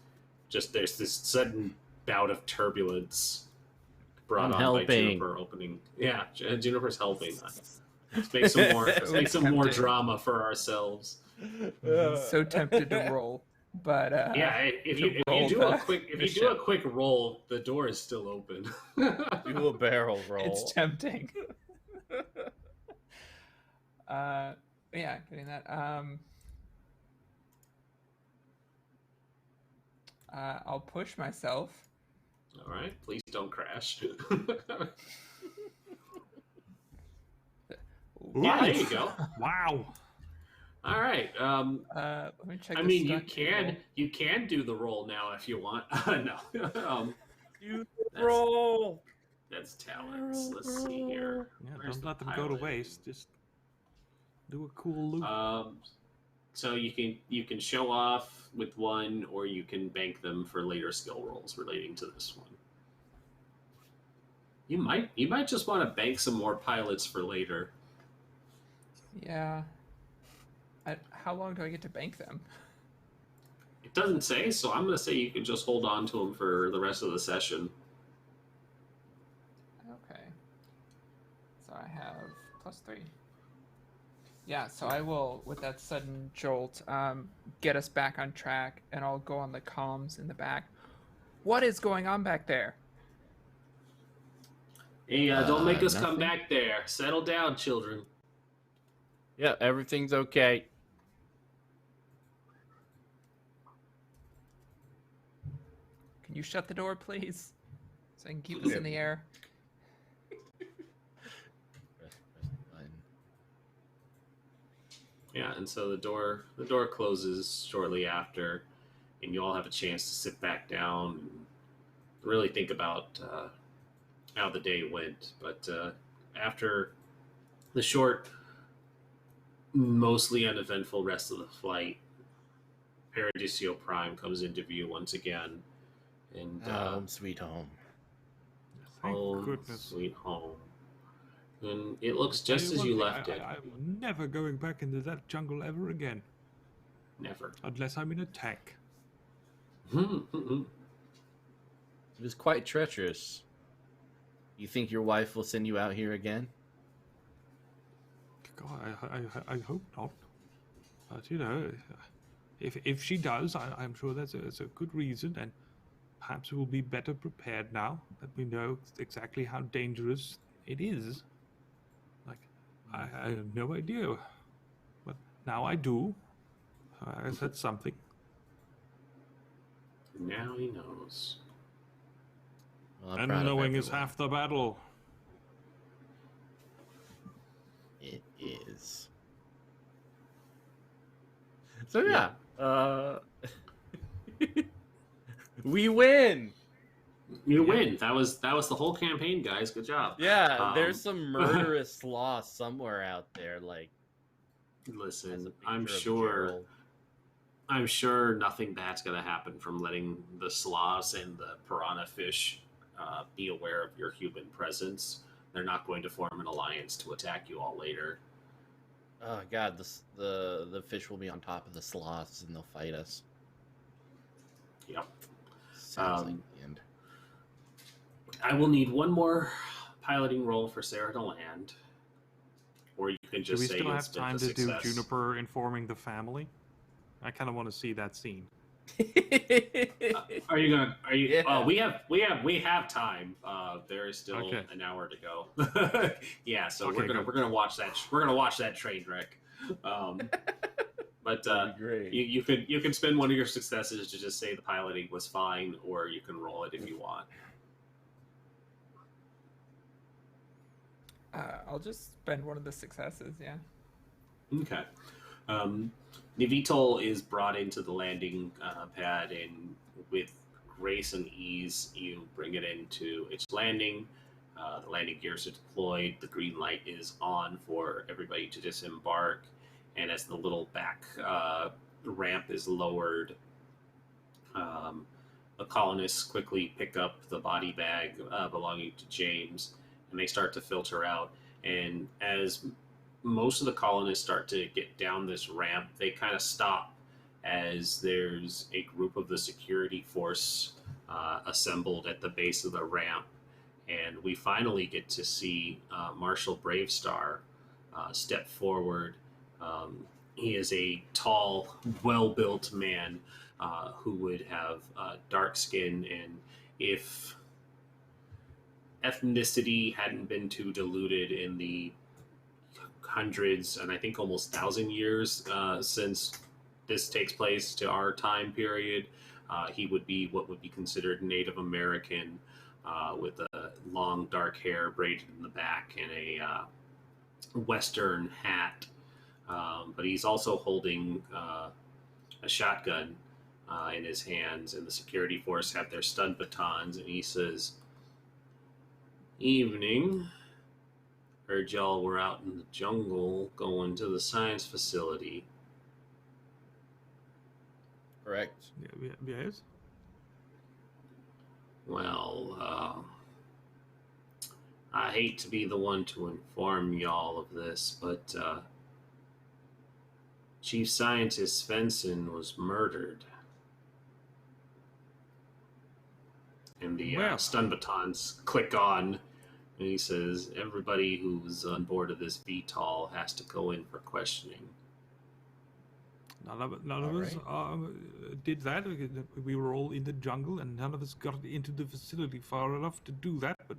just there's this sudden bout of turbulence brought on by Juniper opening. Yeah, Juniper's helping. Let's make some more drama for ourselves. So tempted to roll, but yeah, if you do a quick roll, the door is still open. Do a barrel roll. It's tempting. Yeah, getting that. I'll push myself. All right, please don't crash. Yeah, there you go. Wow. All right. Let me check. I mean, you can do the roll now if you want. No. Do the roll. That's talents. Let's see here. Yeah, don't let them go to waste. Just do a cool loop. So you can show off with one, or you can bank them for later skill rolls relating to this one. You might just want to bank some more pilots for later. Yeah. How long do I get to bank them? It doesn't say, so I'm going to say you can just hold on to them for the rest of the session. Okay. So I have +3. Yeah, so I will, with that sudden jolt, get us back on track, and I'll go on the comms in the back. What is going on back there? Hey, don't make us nothing. come back there. Settle down, children. Yeah, everything's okay. Can you shut the door, please? So I can keep us in the air. Yeah, and so the door closes shortly after, and you all have a chance to sit back down and really think about how the day went. But after the short, mostly uneventful rest of the flight, Paradisio Prime comes into view once again, and home sweet home. Thank goodness. Sweet home. And it looks just as you left it. I'm never going back into that jungle ever again. Never. Unless I'm in a tank. It was quite treacherous. You think your wife will send you out here again? God, I hope not. But, you know, if she does, I'm sure that's a good reason, and perhaps we'll be better prepared now that we know exactly how dangerous it is. Like, I had no idea, but now I do. I guess that's something. Now he knows. Well, And knowing is half the battle. It is. So yeah, we win. You win. That was the whole campaign, guys. Good job. Yeah, there's some murderous Sloth somewhere out there. Like, listen, I'm sure nothing bad's gonna happen from letting the Sloths and the piranha fish be aware of your human presence. They're not going to form an alliance to attack you all later. Oh god, the fish will be on top of the Sloths and they'll fight us. Yep. Sounds like the end. I will need one more piloting roll for Sarah to land, or you can just say do we you'll still have time split the to do success. Juniper informing the family? I kind of want to see that scene. Are you gonna? Are you? Yeah. We have time. There is still an hour to go. Yeah, so we're gonna watch that. We're gonna watch that train wreck. But But That'd be great. you can spend one of your successes to just say the piloting was fine, or you can roll it if you want. I'll just spend one of the successes, yeah. Okay. The VTOL is brought into the landing pad, and with grace and ease, you bring it into its landing. The landing gears are deployed. The green light is on for everybody to disembark. And as the little back ramp is lowered, the colonists quickly pick up the body bag belonging to James, and they start to filter out. And as most of the colonists start to get down this ramp, they kind of stop as there's a group of the security force assembled at the base of the ramp. And we finally get to see Marshal Bravestar step forward. He is a tall, well-built man who would have dark skin, and if ethnicity hadn't been too diluted in the hundreds and I think almost 1,000 years since this takes place to our time period, he would be what would be considered Native American, with a long dark hair braided in the back and a Western hat. But he's also holding a shotgun in his hands, and the security force have their stun batons, and he says, "Evening. Heard y'all were out in the jungle going to the science facility." Correct. Yes. Well, I hate to be the one to inform y'all of this, but Chief Scientist Svensson was murdered. And the stun batons click on, and he says, everybody who's on board of this VTOL has to go in for questioning. None of us did that. We were all in the jungle, and none of us got into the facility far enough to do that. But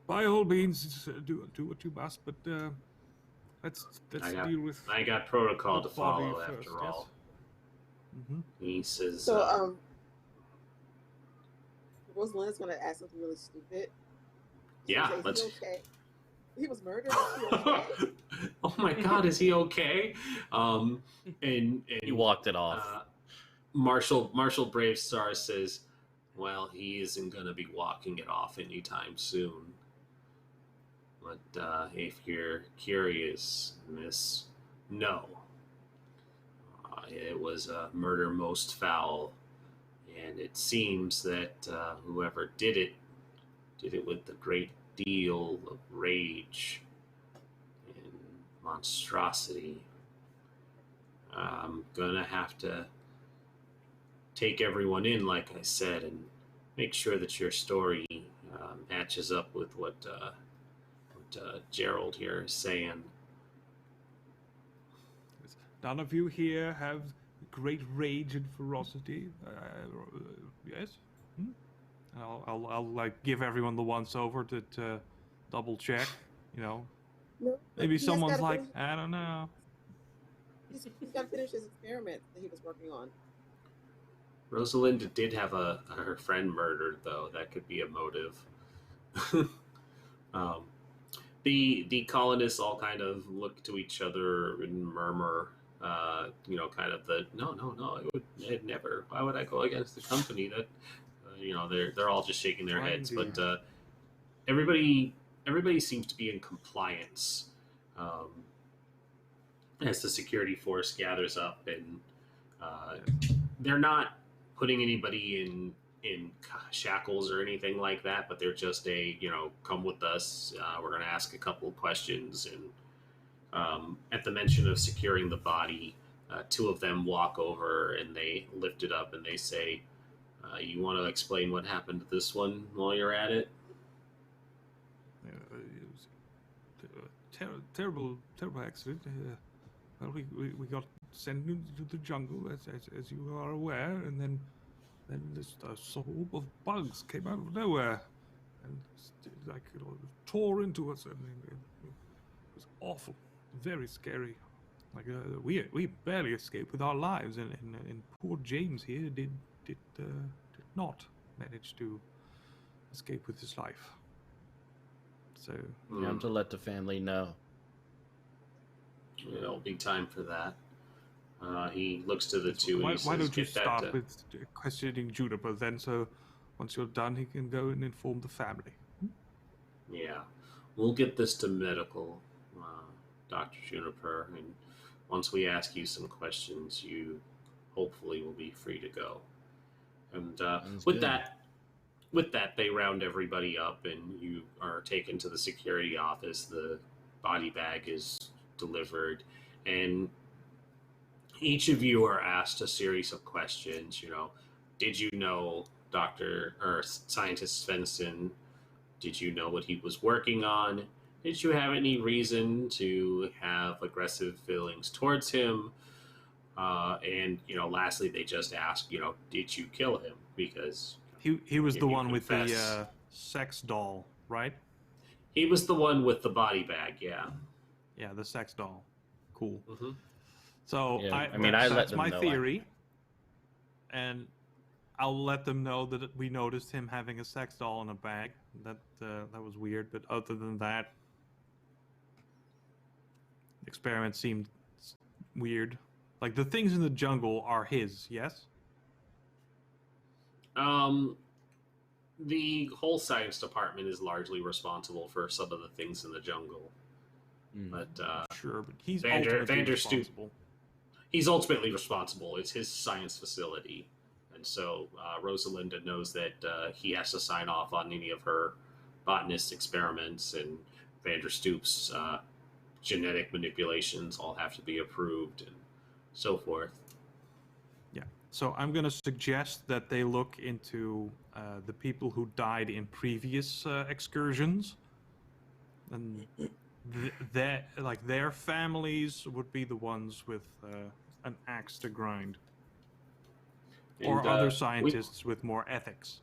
by all means, do what you must. But let's deal with. I got protocol to follow first, after yes? all. Mm-hmm. He says. So, Rosalinda's going to ask something really stupid. Yeah, say, let's. Is he okay? He was murdered. Is he okay? Oh my God, is he okay? And He walked it off. Marshal Bravestar says, "Well, he isn't going to be walking it off anytime soon. But if you're curious, miss, no. It was a murder most foul, and it seems that whoever did it with a great deal of rage and monstrosity. I'm gonna have to take everyone in, like I said, and make sure that your story matches up with what Gerald here is saying." None of you here have great rage and ferocity. Yes. Hmm? I'll like give everyone the once over to double check. You know, No, maybe he someone's has gotta like, finish- I don't know. He's got to finish his experiment that he was working on. Rosalinda did have her friend murdered, though. That could be a motive. The colonists all kind of look to each other and murmur, kind of the no, it never. Why would I go against the company? That they're all just shaking their heads, but everybody seems to be in compliance as the security force gathers up, and they're not putting anybody in shackles or anything like that, but they're just come with us. We're going to ask a couple of questions, and at the mention of securing the body, two of them walk over and they lift it up and they say, "You want to explain what happened to this one while you're at it?" It was a terrible accident. Well, we got sent into the jungle, as you are aware, and then this swarm of bugs came out of nowhere, and tore into us, and it was awful, very scary. Like we barely escaped with our lives, and poor James here did not manage to escape with his life. So You have to let the family know. It'll be time for that. He looks to the two and why he says, don't you "Get that start with questioning Juniper then, so once you're done, he can go and inform the family." Yeah, we'll get this to medical, Dr. Juniper, and once we ask you some questions, you hopefully will be free to go. And with that, they round everybody up, and you are taken to the security office. The body bag is delivered, and each of you are asked a series of questions. Did you know Dr. or Scientist Svensson? Did you know what he was working on? Did you have any reason to have aggressive feelings towards him? And lastly, they just ask, did you kill him? Because he was the one with confess. the sex doll, right? He was the one with the body bag. Yeah. Yeah, the sex doll. Cool. Mm-hmm. So Yeah, that's my theory, and I'll let them know that we noticed him having a sex doll in a bag. That was weird, but other than that, the experiment seemed weird. Like the things in the jungle are his, yes? The whole science department is largely responsible for some of the things in the jungle. But sure, but he's Vander ultimately responsible. He's ultimately responsible. It's his science facility. And so Rosalinda knows that he has to sign off on any of her botanist experiments, and Vanderstoop's genetic manipulations all have to be approved and so forth. Yeah. So I'm going to suggest that they look into the people who died in previous excursions, and their families would be the ones with an axe to grind. Or other scientists with more ethics.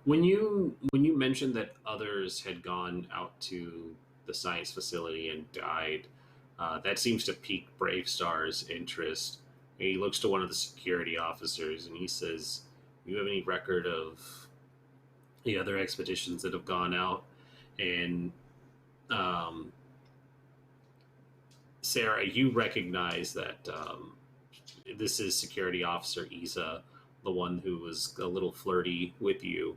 When you mentioned that others had gone out to the science facility and died, that seems to pique Bravestar's interest. And he looks to one of the security officers and he says, "You have any record of the other expeditions that have gone out?" And Sarah, you recognize that this is Security Officer Isa, the one who was a little flirty with you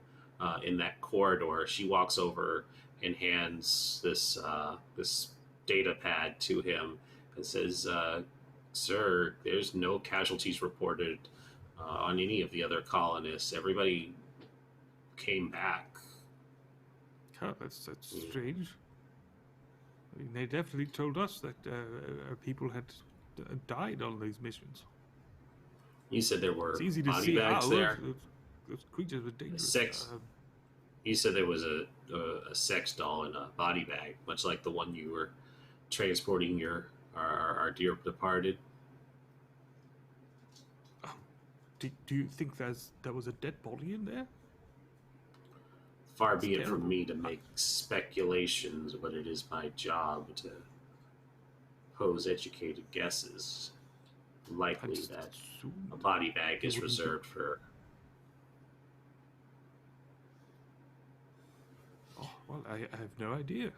in that corridor. She walks over and hands this data pad to him and says, "Sir, there's no casualties reported on any of the other colonists. Everybody came back." Oh, that's strange. I mean, they definitely told us that people had died on these missions. You said there were it's easy to body see bags there. Those creatures were dangerous. You said there was a sex doll in a body bag, much like the one you were transporting our dear departed. Do you think there was a dead body in there? Far be it from me to make speculations, but it is my job to pose educated guesses. Likely that a body bag is reserved for... Oh, well, I have no idea.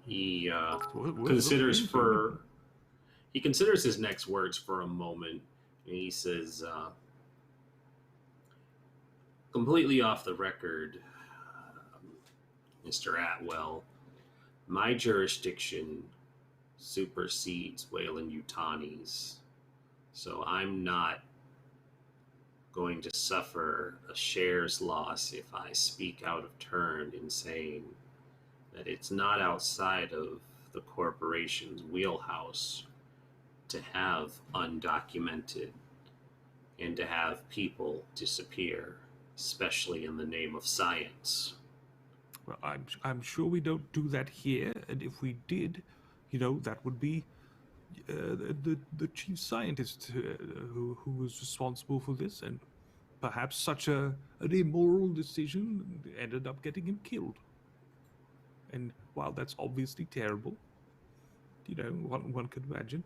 He considers his next words for a moment, and he says, completely off the record, Mr. Atwell, my jurisdiction supersedes Weyland-Yutani's, so I'm not going to suffer a shares loss if I speak out of turn in saying that it's not outside of the corporation's wheelhouse to have undocumented and to have people disappear, especially in the name of science. Well, I'm sure we don't do that here, and if we did, that would be the chief scientist who was responsible for this, and perhaps such an immoral decision ended up getting him killed. And while that's obviously terrible, one could imagine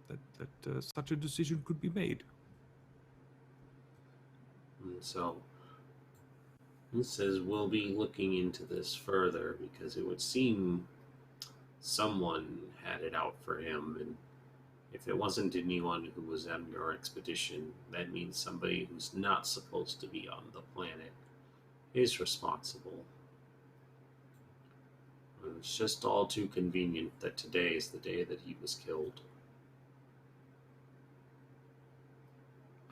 that such a decision could be made. And so it says we'll be looking into this further because it would seem someone had it out for him, and if it wasn't anyone who was on your expedition, that means somebody who's not supposed to be on the planet is responsible. And it's just all too convenient that today is the day that he was killed.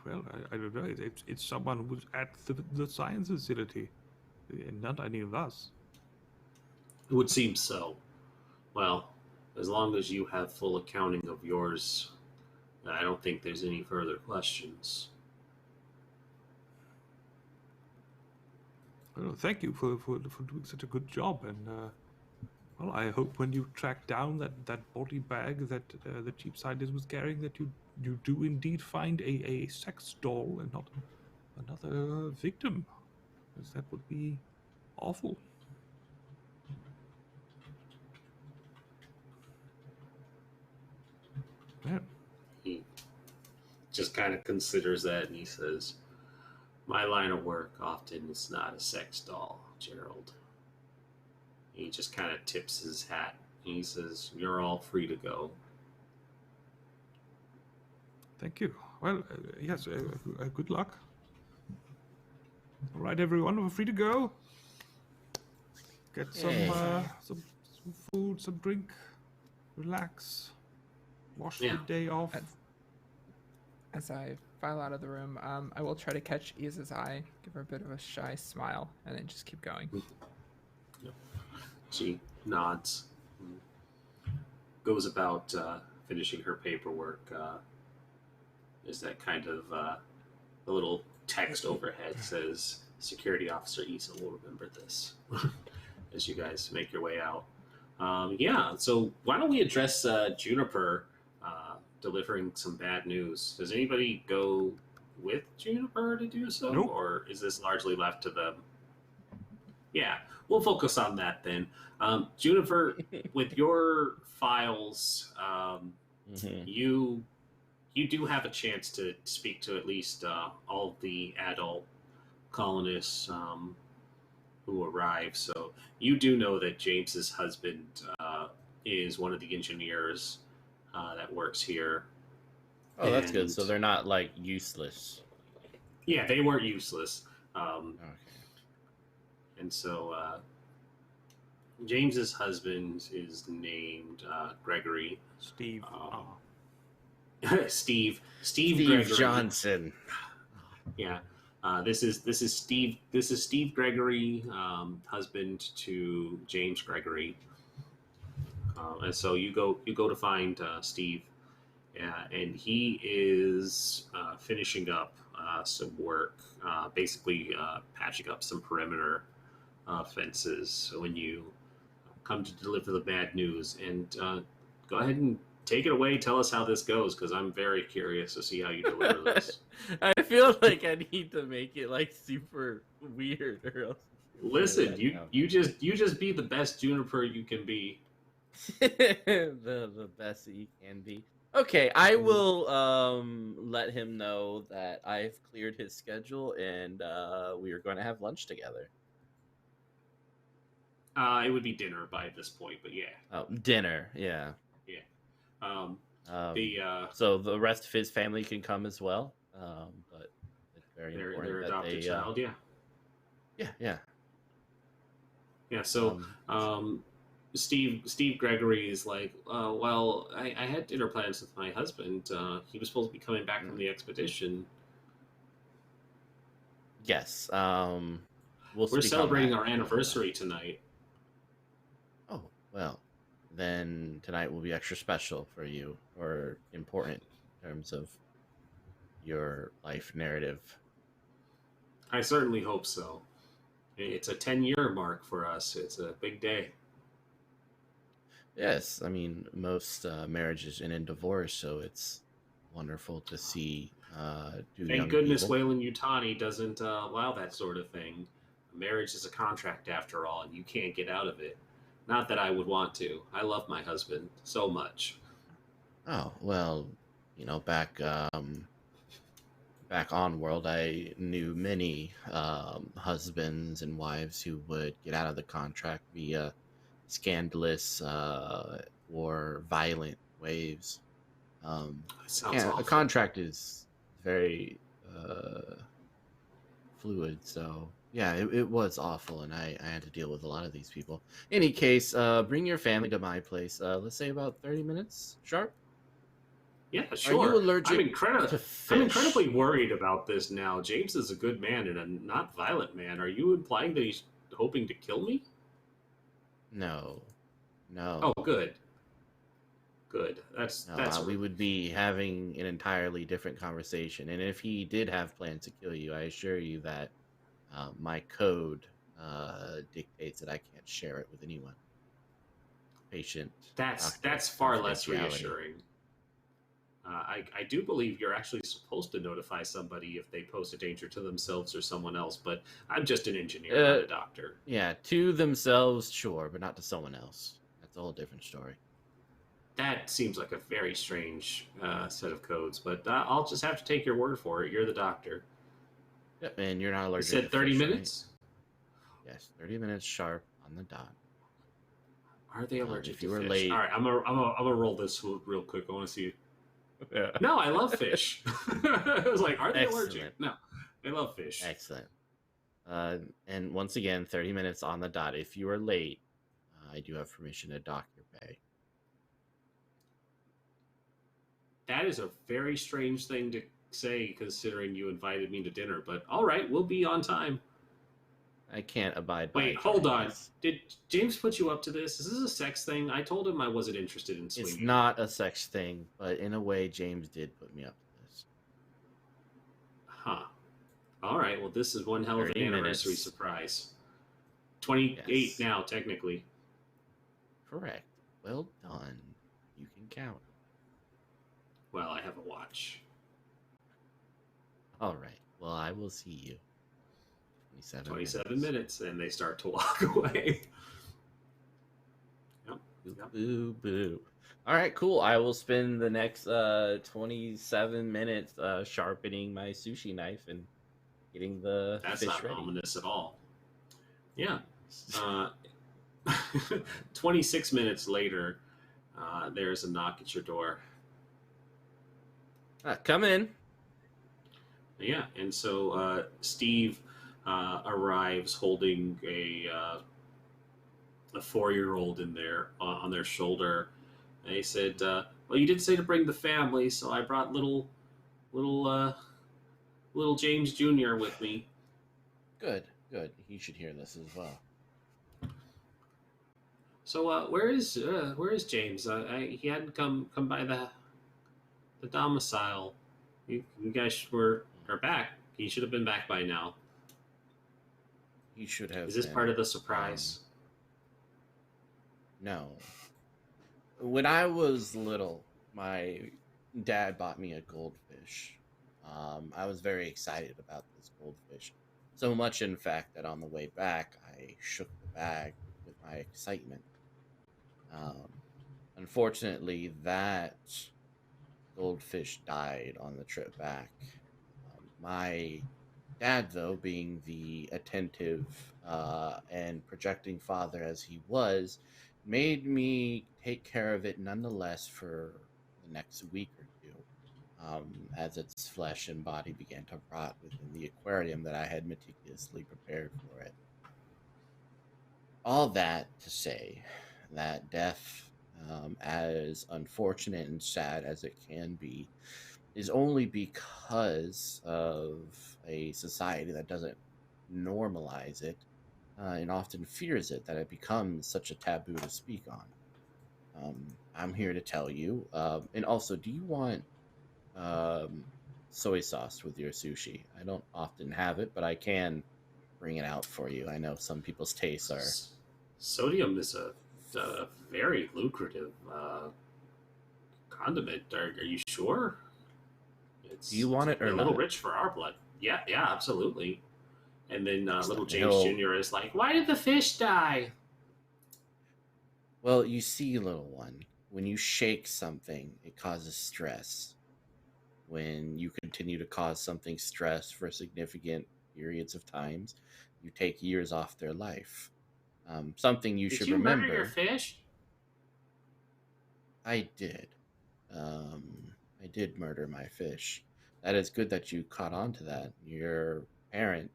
Well, I don't know. It's someone who was at the science facility, and not any of us. It would seem so. Well, as long as you have full accounting of yours, I don't think there's any further questions. Well, thank you for doing such a good job, and well, I hope when you track down that body bag that the chief scientist was carrying, that you do indeed find a sex doll and not another victim, because that would be awful. Yeah. He just kind of considers that, and he says, my line of work often is not a sex doll, Gerald. He just kind of tips his hat, and he says, you're all free to go. Thank you. Well, yes, good luck. All right, everyone, we're free to go. Get some food, some drink, relax, wash the day off. As I file out of the room, I will try to catch Isa's eye, give her a bit of a shy smile, and then just keep going. She nods, goes about finishing her paperwork. There's that kind of the little text overhead says, Security Officer Isa will remember this as you guys make your way out. So why don't we address Juniper delivering some bad news? Does anybody go with Juniper to do so? Nope. Or is this largely left to them? Yeah, we'll focus on that then. Juniper, with your files, you do have a chance to speak to at least all the adult colonists who arrive. So you do know that James's husband is one of the engineers that works here. Oh, that's good. So they're not like useless. Yeah, they weren't useless. Okay. And so James's husband is named Gregory. Steve. Steve Steve Gregory. Johnson. Yeah. This is Steve Gregory, husband to James Gregory. And so you go to find Steve, and he is finishing up some work, basically patching up some perimeter fences. So when you come to deliver the bad news, and go ahead and take it away. Tell us how this goes, because I'm very curious to see how you deliver this. I feel like I need to make it like super weird, or else. Listen, you just be the best Juniper you can be. the best that you can be. Okay, I will let him know that I've cleared his schedule and we are going to have lunch together. It would be dinner by this point, but yeah. Oh, dinner, yeah. Yeah. So the rest of his family can come as well. But it's very important their that adopted they, child, yeah. Yeah. So, Steve Gregory is like, well, I had dinner plans with my husband. He was supposed to be coming back from the expedition. Yes. We're celebrating our anniversary tonight. Oh, well, then tonight will be extra special for you, or important in terms of your life narrative. I certainly hope so. It's a 10-year mark for us. It's a big day. Yes, I mean, most marriages end in divorce, so it's wonderful to see Thank goodness Weyland-Yutani doesn't allow that sort of thing. Marriage is a contract after all, and you can't get out of it. Not that I would want to. I love my husband so much. Oh, well, back on world, I knew many husbands and wives who would get out of the contract via scandalous or violent ways. Sounds awful. A contract is very fluid, so yeah, it was awful, and I had to deal with a lot of these people. Any case, bring your family to my place. Let's say about 30 minutes sharp. Yeah, sure. Are you allergic I'm to fish? I'm incredibly worried about this now. James is a good man and a not violent man. Are you implying that he's hoping to kill me? No. Oh, good. Good. That's we would be having an entirely different conversation. And if he did have plans to kill you, I assure you that my code dictates that I can't share it with anyone. Patient. That's far less reassuring. I do believe you're actually supposed to notify somebody if they pose a danger to themselves or someone else, but I'm just an engineer, not a doctor. Yeah, to themselves, sure, but not to someone else. That's a whole different story. That seems like a very strange set of codes, but I'll just have to take your word for it. You're the doctor. Yep, and you're not allergic. You said 30 minutes? Right? Yes, 30 minutes sharp on the dot. Are they allergic if you to were fish? late? All right, I'm gonna roll this real quick. I want to see. Yeah. No, I love fish. I was like, are they allergic? No, they love fish. Excellent. And once again, 30 minutes on the dot. If you are late, I do have permission to dock your pay. That is a very strange thing to say, considering you invited me to dinner. But all right, we'll be on time. I can't abide by. Wait, hold on. Did James put you up to this? Is this a sex thing? I told him I wasn't interested in swinging. It's not a sex thing, but in a way, James did put me up to this. Huh. All right. Well, this is one hell of an anniversary surprise. 28 now, technically. Correct. Well done. You can count. Well, I have a watch. All right. Well, I will see you. 27 minutes, and they start to walk away. Yep. Boo, boo. All right, cool. I will spend the next 27 minutes sharpening my sushi knife and getting the That's fish not ready. ominous at all. Yeah. 26 minutes later, there's a knock at your door. Come in. Yeah, and so Steve arrives holding a 4-year-old in there on their shoulder. And he said, "Well, you did say to bring the family, so I brought little James Jr. with me." Good. He should hear this as well. So where is James? He hadn't come by the domicile. You guys are back. He should have been back by now. He should have. Is this part of the surprise? No. When I was little, my dad bought me a goldfish. I was very excited about this goldfish. So much, in fact, that on the way back, I shook the bag with my excitement. Unfortunately, that goldfish died on the trip back. My dad, though, being the attentive and projecting father as he was, made me take care of it nonetheless for the next week or two, as its flesh and body began to rot within the aquarium that I had meticulously prepared for it. All that to say that death, as unfortunate and sad as it can be, is only because of a society that doesn't normalize it and often fears it, that it becomes such a taboo to speak on. I'm here to tell you. And also, do you want soy sauce with your sushi? I don't often have it, but I can bring it out for you. I know some people's tastes are... Sodium is a very lucrative condiment. Are you sure? Do you want it or a little not? rich for our blood. Yeah, absolutely. And then little James Jr. is like, "Why did the fish die?" Well, you see, little one, when you shake something, it causes stress. When you continue to cause something stress for significant periods of times, you take years off their life. Something you Did should you murder your remember. fish? I did. I did murder my fish. That is good that you caught on to that. Your parent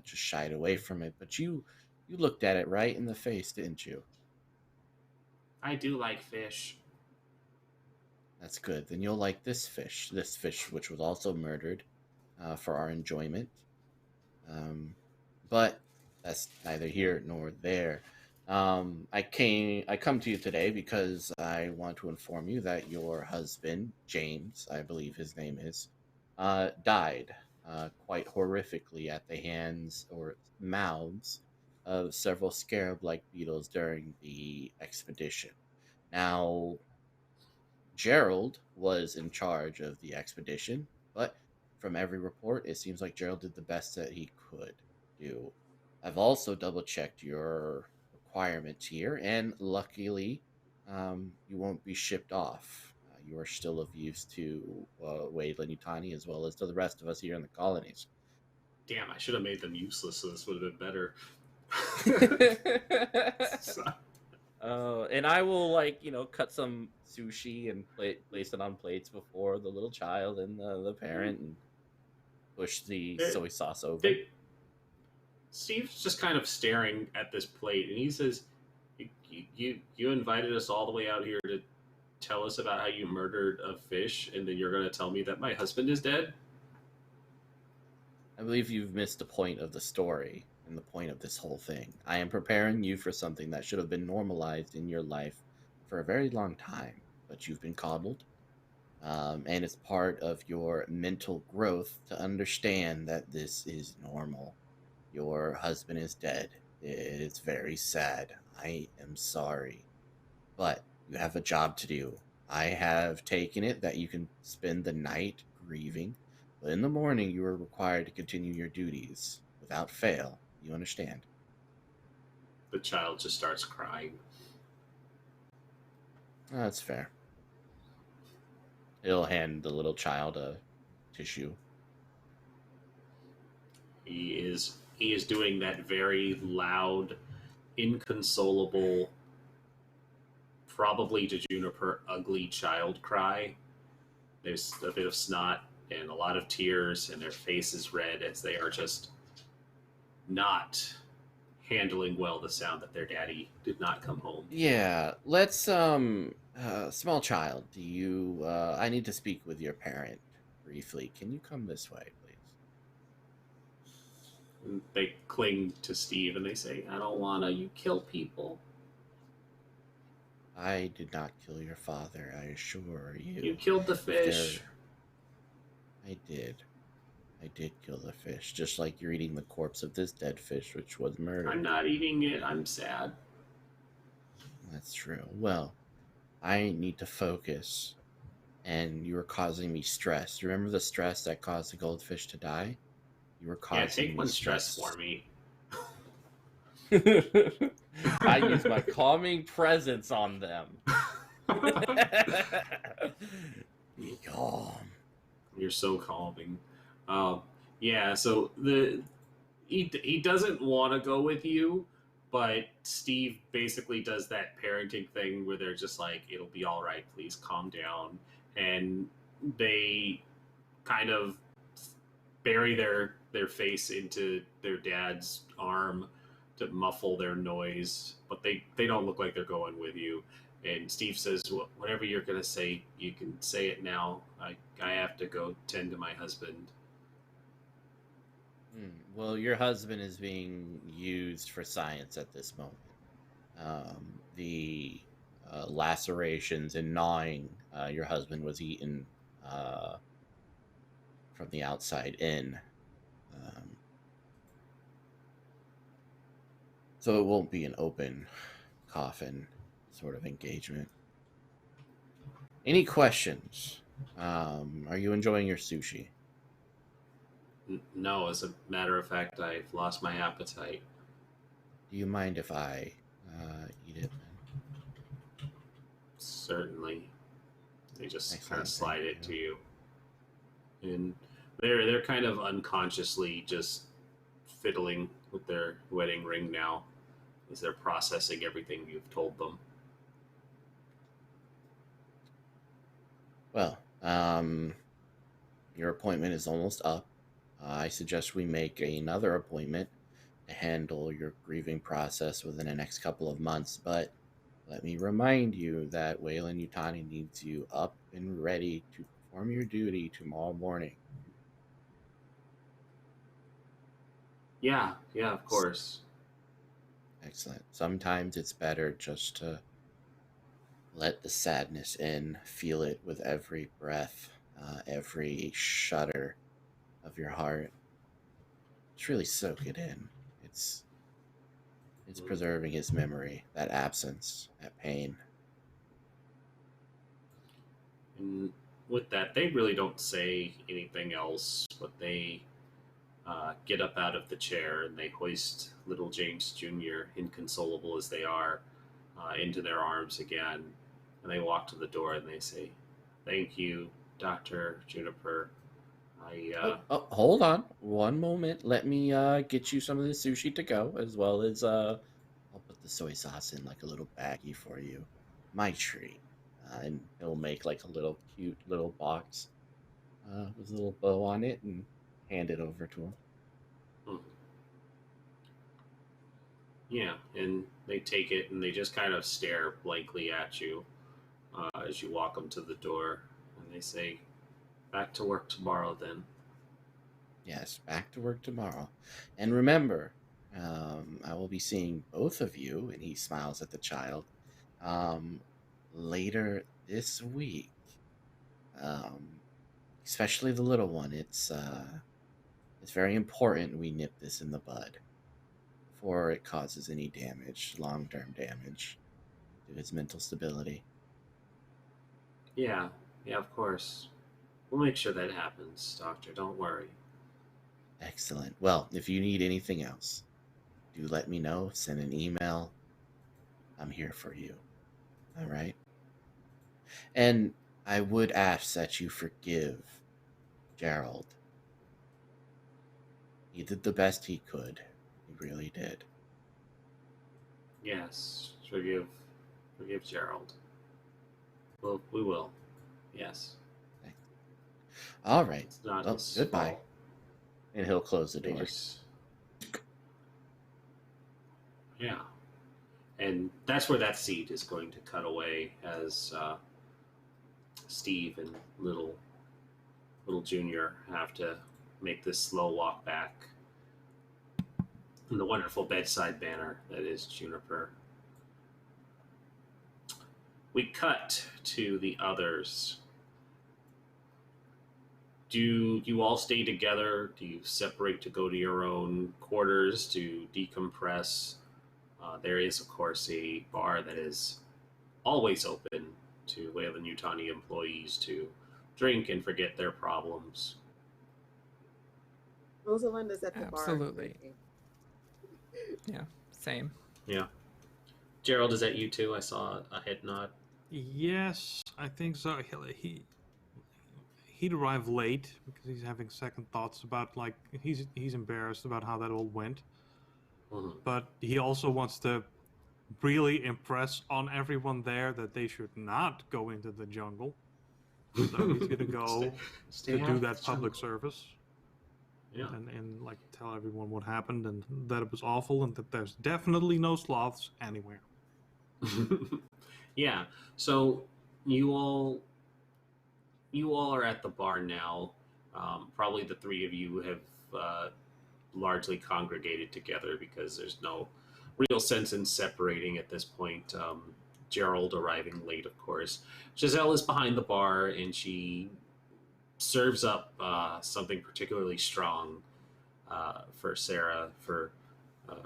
just shied away from it, but you looked at it right in the face, didn't you? I do like fish. That's good. Then you'll like this fish. This fish, which was also murdered for our enjoyment. But that's neither here nor there. I come to you today because I want to inform you that your husband, James, I believe his name is, died quite horrifically at the hands or mouths of several scarab-like beetles during the expedition. Now, Gerald was in charge of the expedition, but from every report, it seems like Gerald did the best that he could do. I've also double checked your requirements here, and luckily, you won't be shipped off. You are still of use to Wayland Yutani as well as to the rest of us here in the colonies. Damn, I should have made them useless so this would have been better. And I will cut some sushi and place it on plates before the little child and the parent and push the soy sauce over. Steve's just kind of staring at this plate and he says, you invited us all the way out here to tell us about how you murdered a fish and then you're going to tell me that my husband is dead? I believe you've missed the point of the story and the point of this whole thing. I am preparing you for something that should have been normalized in your life for a very long time, but you've been coddled. And it's part of your mental growth to understand that this is normal. Your husband is dead. It's very sad. I am sorry. But you have a job to do. I have taken it that you can spend the night grieving, but in the morning you are required to continue your duties without fail. You understand? The child just starts crying. That's fair. He'll hand the little child a tissue. He is doing that very loud, inconsolable, probably to Juniper, ugly child cry. There's a bit of snot and a lot of tears, and their face is red as they are just not handling well the sound that their daddy did not come home. Yeah, let's small child, do you I need to speak with your parent briefly. Can you come this way, please? And they cling to Steve and they say, I don't wanna, you kill people. I did not kill your father, I assure you. You killed the fish. I did kill the fish, just like you're eating the corpse of this dead fish, which was murdered. I'm not eating it, I'm sad. That's true. Well, I need to focus, and you were causing me stress. Remember the stress that caused the goldfish to die? You were causing me take one stress for me. I use my calming presence on them. Be calm. You're so calming. Yeah, so he doesn't want to go with you, but Steve basically does that parenting thing where they're just like, it'll be all right, please calm down. And they kind of bury their face into their dad's arm to muffle their noise, but they don't look like they're going with you. And Steve says, well, whatever you're going to say, you can say it now. I have to go tend to my husband. Well, your husband is being used for science at this moment. The lacerations and gnawing your husband was eaten from the outside in. So it won't be an open coffin sort of engagement. Any questions? Are you enjoying your sushi? No, as a matter of fact, I've lost my appetite. Do you mind if I eat it? Certainly. They just kind Excellent, of slide thank it to you. And they're kind of unconsciously just fiddling with their wedding ring now as they're processing everything you've told them. Well, your appointment is almost up. I suggest we make another appointment to handle your grieving process within the next couple of months. But let me remind you that Wayland Yutani needs you up and ready to perform your duty tomorrow morning. Yeah, of course. Excellent. Sometimes it's better just to let the sadness in, feel it with every breath, every shudder of your heart. Just really soak it in. It's preserving his memory, that absence, that pain. And with that, they really don't say anything else, but they get up out of the chair and they hoist little James Jr., inconsolable as they are, into their arms again. And they walk to the door and they say, "Thank you, Dr. Juniper. Hold on one moment. Let me get you some of the sushi to go, as well as I'll put the soy sauce in like a little baggie for you. My treat." And he'll make like a little cute little box with a little bow on it and hand it over to him. Yeah, and they take it and they just kind of stare blankly at you as you walk them to the door. And they say, "Back to work tomorrow then." Yes, back to work tomorrow. And remember, I will be seeing both of you, and he smiles at the child, later this week. Especially the little one. It's very important we nip this in the bud before it causes any damage, long-term damage to his mental stability. Yeah, of course. We'll make sure that happens, Doctor. Don't worry. Excellent. Well, if you need anything else, do let me know. Send an email. I'm here for you. All right? And I would ask that you forgive Gerald. He did the best he could. He really did. Yes, forgive Gerald. Well, we will. Yes. All right. It's not Well, his goodbye. fault. And he'll close the door. Yeah. And that's where that seed is going to cut away as Steve and little Junior have to make this slow walk back in the wonderful bedside banner that is Juniper. We cut to the others. Do you all stay together? Do you separate to go to your own quarters to decompress? There is, of course, a bar that is always open to Wayland Yutani employees to drink and forget their problems. Rosalinda's at the bar. Absolutely. Yeah, same. Yeah. Gerald, is that you too? I saw a head nod. Yes, I think so. He'd arrive late because he's having second thoughts about, like, he's embarrassed about how that all went. Mm-hmm. But he also wants to really impress on everyone there that they should not go into the jungle. So he's gonna go stay to do that public service. Yeah. And like tell everyone what happened and that it was awful and that there's definitely no sloths anywhere. Yeah. So you all are at the bar now. Probably the three of you have largely congregated together because there's no real sense in separating at this point. Gerald arriving late, of course. Giselle is behind the bar and she serves up something particularly strong for Sarah, for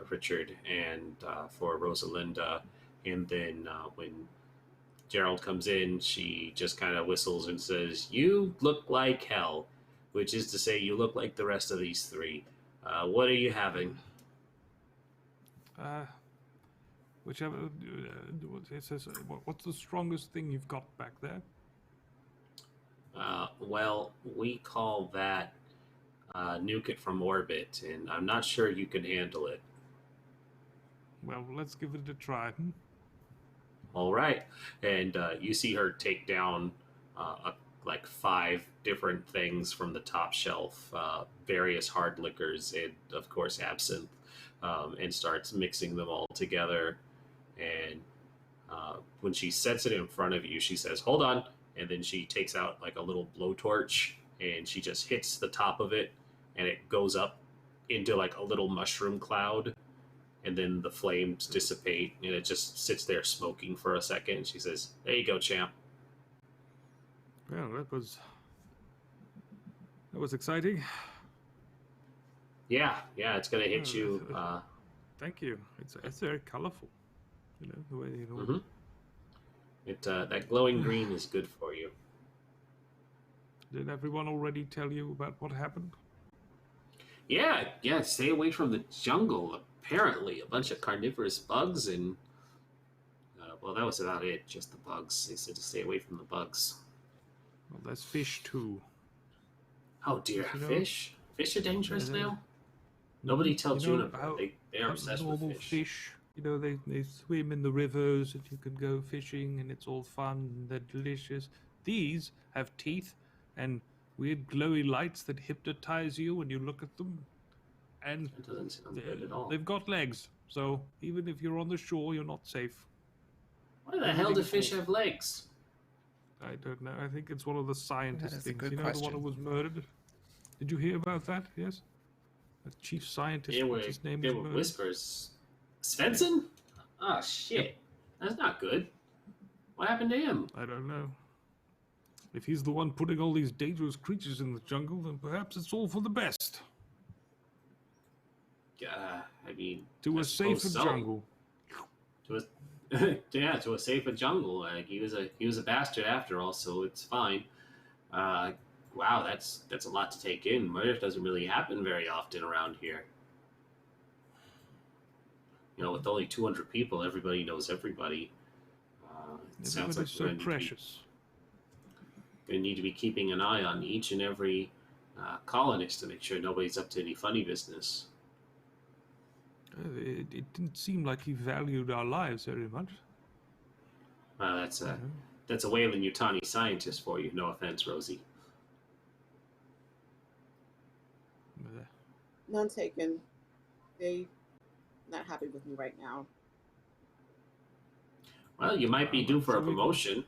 Richard, and for Rosalinda. And then when Gerald comes in, she just kind of whistles and says, "You look like hell," which is to say you look like the rest of these three. What are you having? Whichever. It says, what's the strongest thing you've got back there? Well, we call that nuke it from orbit, and I'm not sure you can handle it. Well, let's give it a try. All right, and you see her take down like 5 different things from the top shelf, various hard liquors, and of course absinthe, and starts mixing them all together. And when she sets it in front of you, she says, "Hold on," and then she takes out like a little blowtorch, and she just hits the top of it, and it goes up into like a little mushroom cloud. And then the flames dissipate, and it just sits there smoking for a second. And she says, "There you go, champ." Well, that was exciting. Yeah, it's gonna hit you. Thank you. It's very colorful. You know the way you know. Mm-hmm. That glowing green is good for you. Did everyone already tell you about what happened? Yeah. Stay away from the jungle. Apparently, a bunch of carnivorous bugs, and well, that was about it. Just the bugs. They said to stay away from the bugs. Well, there's fish too. Oh dear, You know, fish. Fish are dangerous now. Nobody tells Juniper. They're obsessed with fish. You know, they swim in the rivers, and you can go fishing, and it's all fun, and they're delicious. These have teeth and weird glowy lights that hypnotize you when you look at them. And That doesn't sound good at all. they've got legs, so even if you're on the shore, you're not safe. Why the hell do fish have legs? I don't know. I think it's one of the scientist is a things. good You know, question. the one who was murdered? Did you hear about that? Yes? The chief scientist, his name there was were murdered. whispers. Svensson? Oh, shit. That's not good. What happened to him? I don't know. If he's the one putting all these dangerous creatures in the jungle, then perhaps it's all for the best. I mean, To I a suppose safer so. jungle. To a safer jungle. Like, he was a bastard after all, so it's fine. Wow, that's a lot to take in. Murder doesn't really happen very often around here. You know, with only 200 people, everybody knows everybody. It sounds like Everybody's so precious. Going to need to be keeping an eye on each and every colonist to make sure nobody's up to any funny business. It didn't seem like he valued our lives very much. That's a Weyland-Yutani scientist for you. No offense, Rosie. None taken. They not happy with me right now. Well, you might be due for a promotion.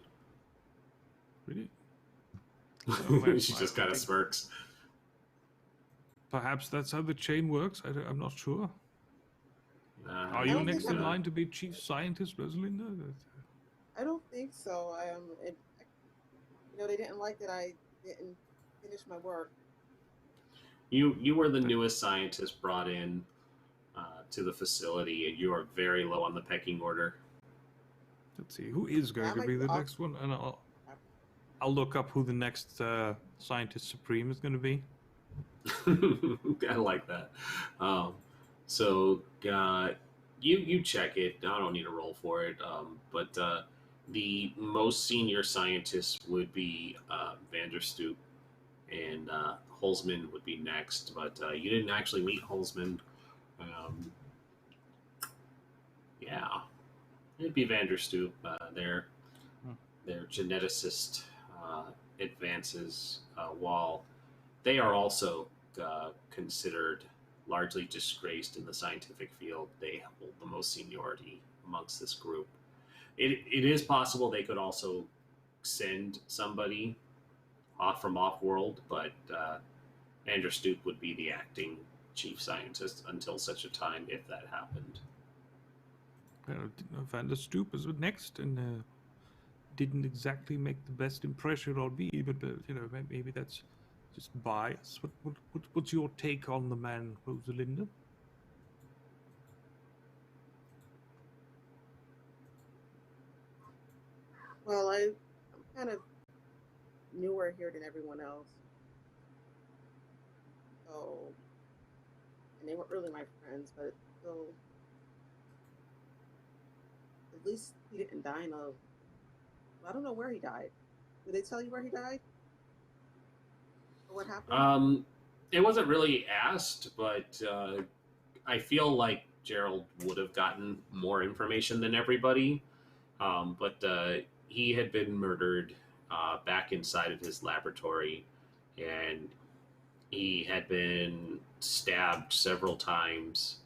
Really? She just kind of smirks. Perhaps that's how the chain works. I'm not sure. Are you don't next think in I'm- line to be chief scientist, Rosalinda? I don't think so. They didn't like that I didn't finish my work. You were the newest scientist brought in to the facility, and you are very low on the pecking order. Let's see, who is going to be the next one? And I'll look up who the next scientist supreme is going to be. I like that. So you check it. I don't need a roll for it. But the most senior scientist would be Vanderstoop, and Holzman would be next. But you didn't actually meet Holzman. Yeah, it'd be Vanderstoop. Their geneticist advances, while they are also considered largely disgraced in the scientific field, they hold the most seniority amongst this group. It is possible they could also send somebody off from off-world, but Vanderstoop would be the acting chief scientist until such a time, if that happened. Vanderstoop is next, and didn't exactly make the best impression on me, but maybe that's just bias. What's your take on the man, Rosalinda? Well, I'm kind of newer here than everyone else. So, and they weren't really my friends, but still, at least he didn't die of. I don't know where he died. Did they tell you where he died? Or what happened? It wasn't really asked, but I feel like Gerald would have gotten more information than everybody. But he had been murdered back inside of his laboratory, and he had been stabbed several times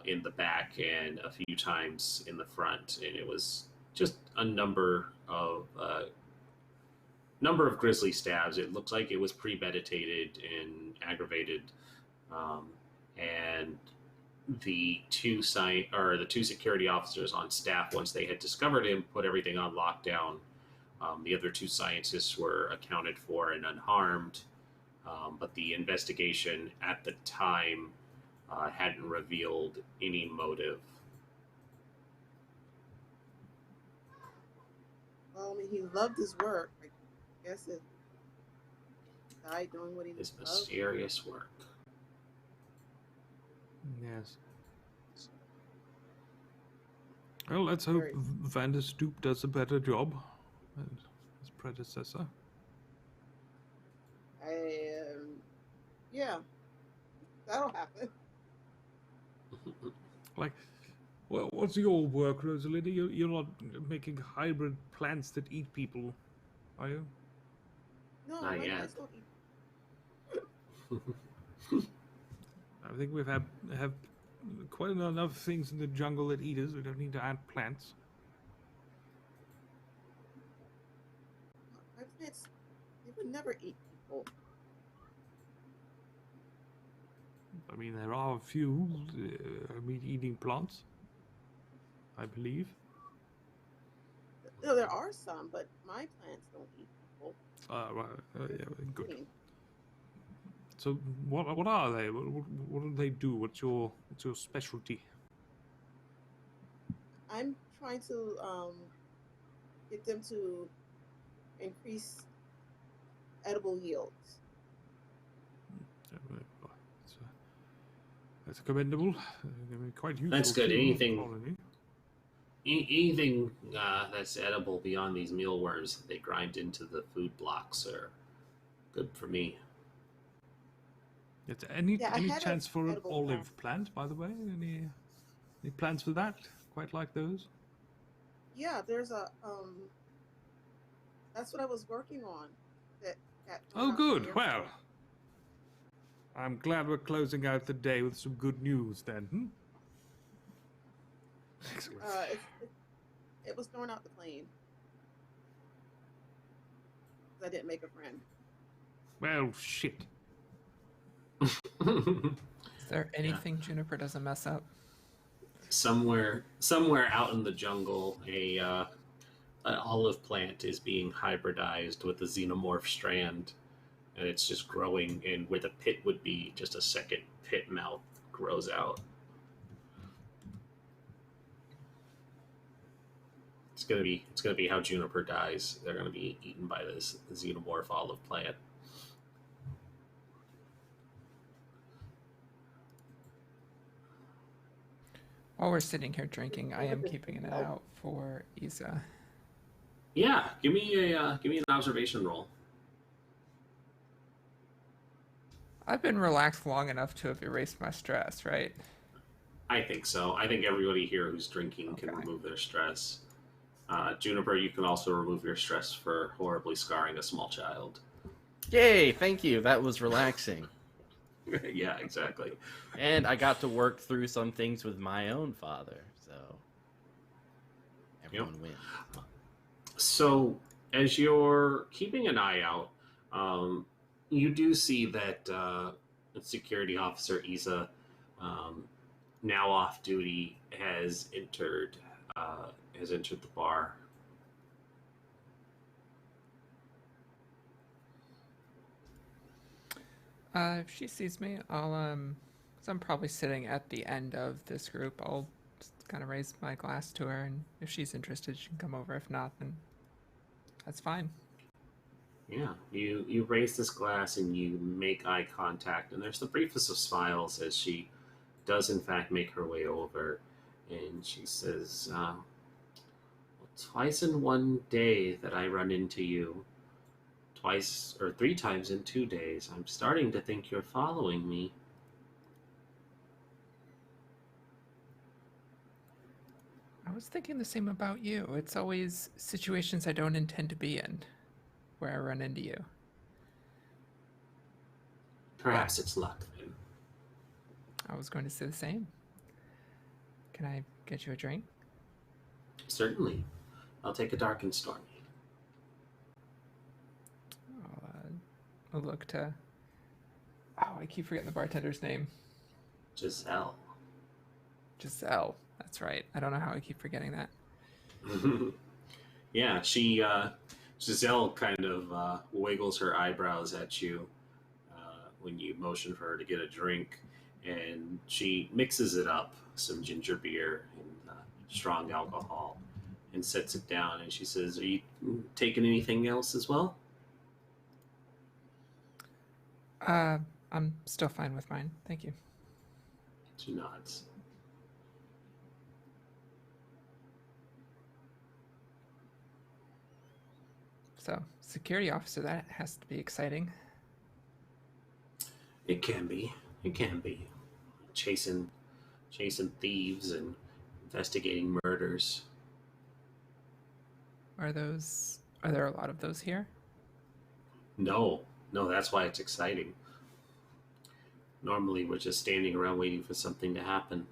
in the back and a few times in the front, and it was just a number of grisly stabs. It looked like it was premeditated and aggravated, and the two security officers on staff, once they had discovered him, put everything on lockdown. The other two scientists were accounted for and unharmed, but the investigation at the time hadn't revealed any motive. Well, I mean, he loved his work. I guess it died doing what he His loved. mysterious work. Yes. Well, let's hope Vander Stoop does a better job than his predecessor. Yeah, that'll happen. Like, well, what's your work, Rosalinda? You're not making hybrid plants that eat people, are you? No, Not my yet. plants don't eat. I think we have quite enough things in the jungle that eat us. We don't need to add plants. My plants, they would never eat people. I mean, there are a few meat-eating plants, I believe. No, there are some, but my plants don't eat people. Right. Yeah, good. So, what are they? What do they do? What's your specialty? I'm trying to get them to increase edible yields. That's commendable. Quite useful. That's good. to Anything colony. Anything that's edible beyond these mealworms they grind into the food blocks are good for me. Any had chance an for an edible olive plant, by the way? Any plans for that? Quite like those? Yeah, there's a that's what I was working on. That Oh, good. Well, I'm glad we're closing out the day with some good news then. Excellent. It was thrown out the plane. I didn't make a friend. Well, shit. Is there anything Juniper doesn't mess up? Somewhere out in the jungle, an olive plant is being hybridized with a xenomorph strand, and it's just growing. And where the pit would be, just a second pit mouth grows out. It's gonna be how Juniper dies. They're gonna be eaten by this xenomorph olive plant. While we're sitting here drinking, I am keeping an eye out for Isa. Yeah, give me an observation roll. I've been relaxed long enough to have erased my stress, right? I think so. I think everybody here who's drinking can remove their stress. Juniper, you can also remove your stress for horribly scarring a small child. Yay, thank you. That was relaxing. Yeah, exactly. And I got to work through some things with my own father, so everyone wins. So, as you're keeping an eye out, you do see that security officer Isa, now off duty, has entered the bar. If she sees me, I'll, cause I'm probably sitting at the end of this group, I'll just kind of raise my glass to her, and if she's interested, she can come over. If not, then that's fine. Yeah, you raise this glass and you make eye contact, and there's the briefest of smiles as she does in fact make her way over, and she says, well, twice in one day that I run into you. Twice or 3 times in 2 days. I'm starting to think you're following me. I was thinking the same about you. It's always situations I don't intend to be in where I run into you. Perhaps it's luck then. I was going to say the same. Can I get you a drink? Certainly. I'll take a dark and stormy. I'll look to... Oh, I keep forgetting the bartender's name. Giselle. Giselle. That's right. I don't know how I keep forgetting that. Yeah, Giselle kind of wiggles her eyebrows at you when you motion for her to get a drink, and she mixes it up, some ginger beer and strong alcohol, and sets it down, and she says, are you taking anything else as well? I'm still fine with mine. Thank you. She nods. So, security officer, that has to be exciting. It can be. It can be. Chasing thieves and investigating murders. Are there a lot of those here? No, that's why it's exciting. Normally, we're just standing around waiting for something to happen.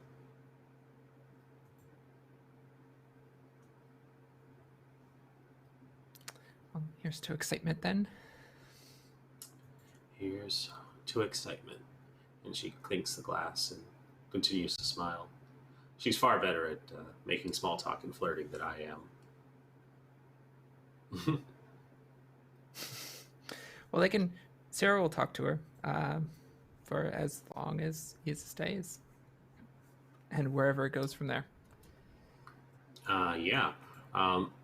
Well, here's to excitement then. Here's to excitement. And she clinks the glass and continues to smile. She's far better at making small talk and flirting than I am. Well, Sarah will talk to her for as long as he stays, and wherever it goes from there. Yeah.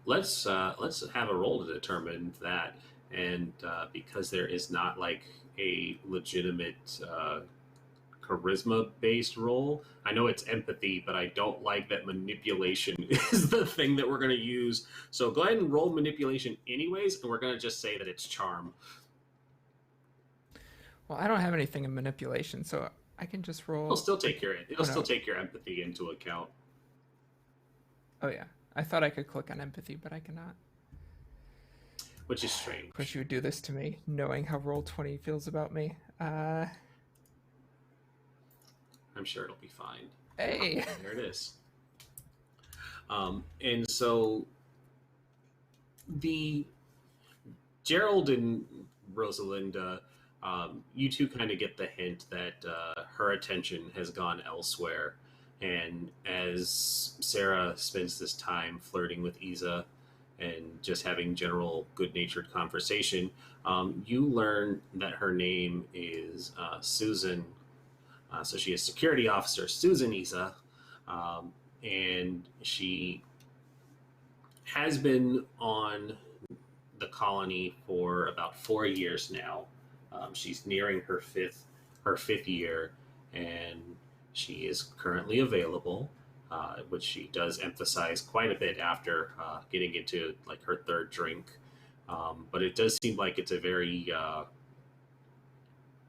Let's have a roll to determine that, and because there is not like a legitimate charisma-based roll. I know it's empathy, but I don't like that manipulation is the thing that we're going to use. So go ahead and roll manipulation anyways, and we're going to just say that it's charm. Well, I don't have anything in manipulation, so I can just roll. It'll still take your empathy into account. Oh yeah, I thought I could click on empathy, but I cannot. Which is strange. Of course, you would do this to me, knowing how Roll20 feels about me. I'm sure it'll be fine. Hey! There it is. And so the Gerald and Rosalinda, you two kind of get the hint that her attention has gone elsewhere. And as Sarah spends this time flirting with Isa and just having general good-natured conversation, you learn that her name is Susan. So she is security officer Susan Isa, and she has been on the colony for about 4 years now. She's nearing her fifth year, and she is currently available, which she does emphasize quite a bit after getting into like her third drink. But it does seem like it's a very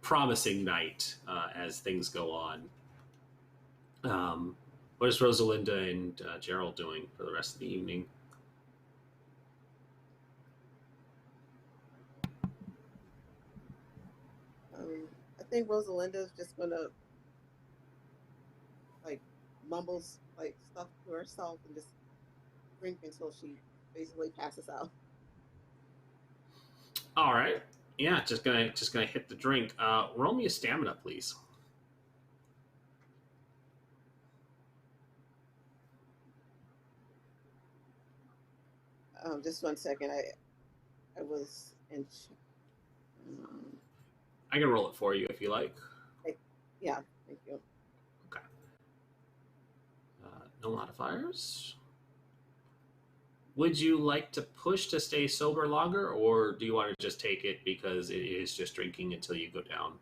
promising night as things go on. What is Rosalinda and Gerald doing for the rest of the evening? I think Rosalinda's just gonna like mumbles like stuff to herself and just drink until she basically passes out. All right. Yeah, just gonna hit the drink. Roll me a stamina, please. Just 1 second. I was in. I can roll it for you if you like. Yeah, thank you. Okay. No modifiers. Would you like to push to stay sober longer, or do you want to just take it because it is just drinking until you go down?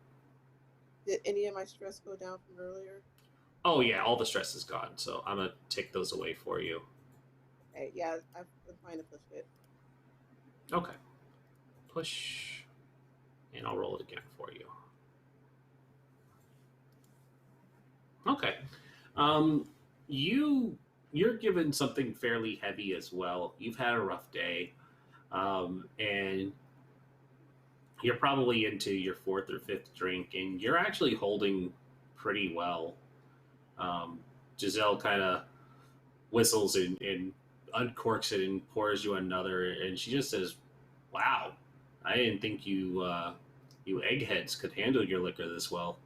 Did any of my stress go down from earlier? Oh yeah, all the stress is gone. So I'm gonna take those away for you. Okay, yeah, I've been trying to push it. Okay. Push, and I'll roll it again for you. Okay. Um, you're given something fairly heavy as well. You've had a rough day, and you're probably into your fourth or fifth drink, and you're actually holding pretty well. Um, Giselle kind of whistles and uncorks it and pours you another, and she just says, "Wow, I didn't think you eggheads could handle your liquor this well."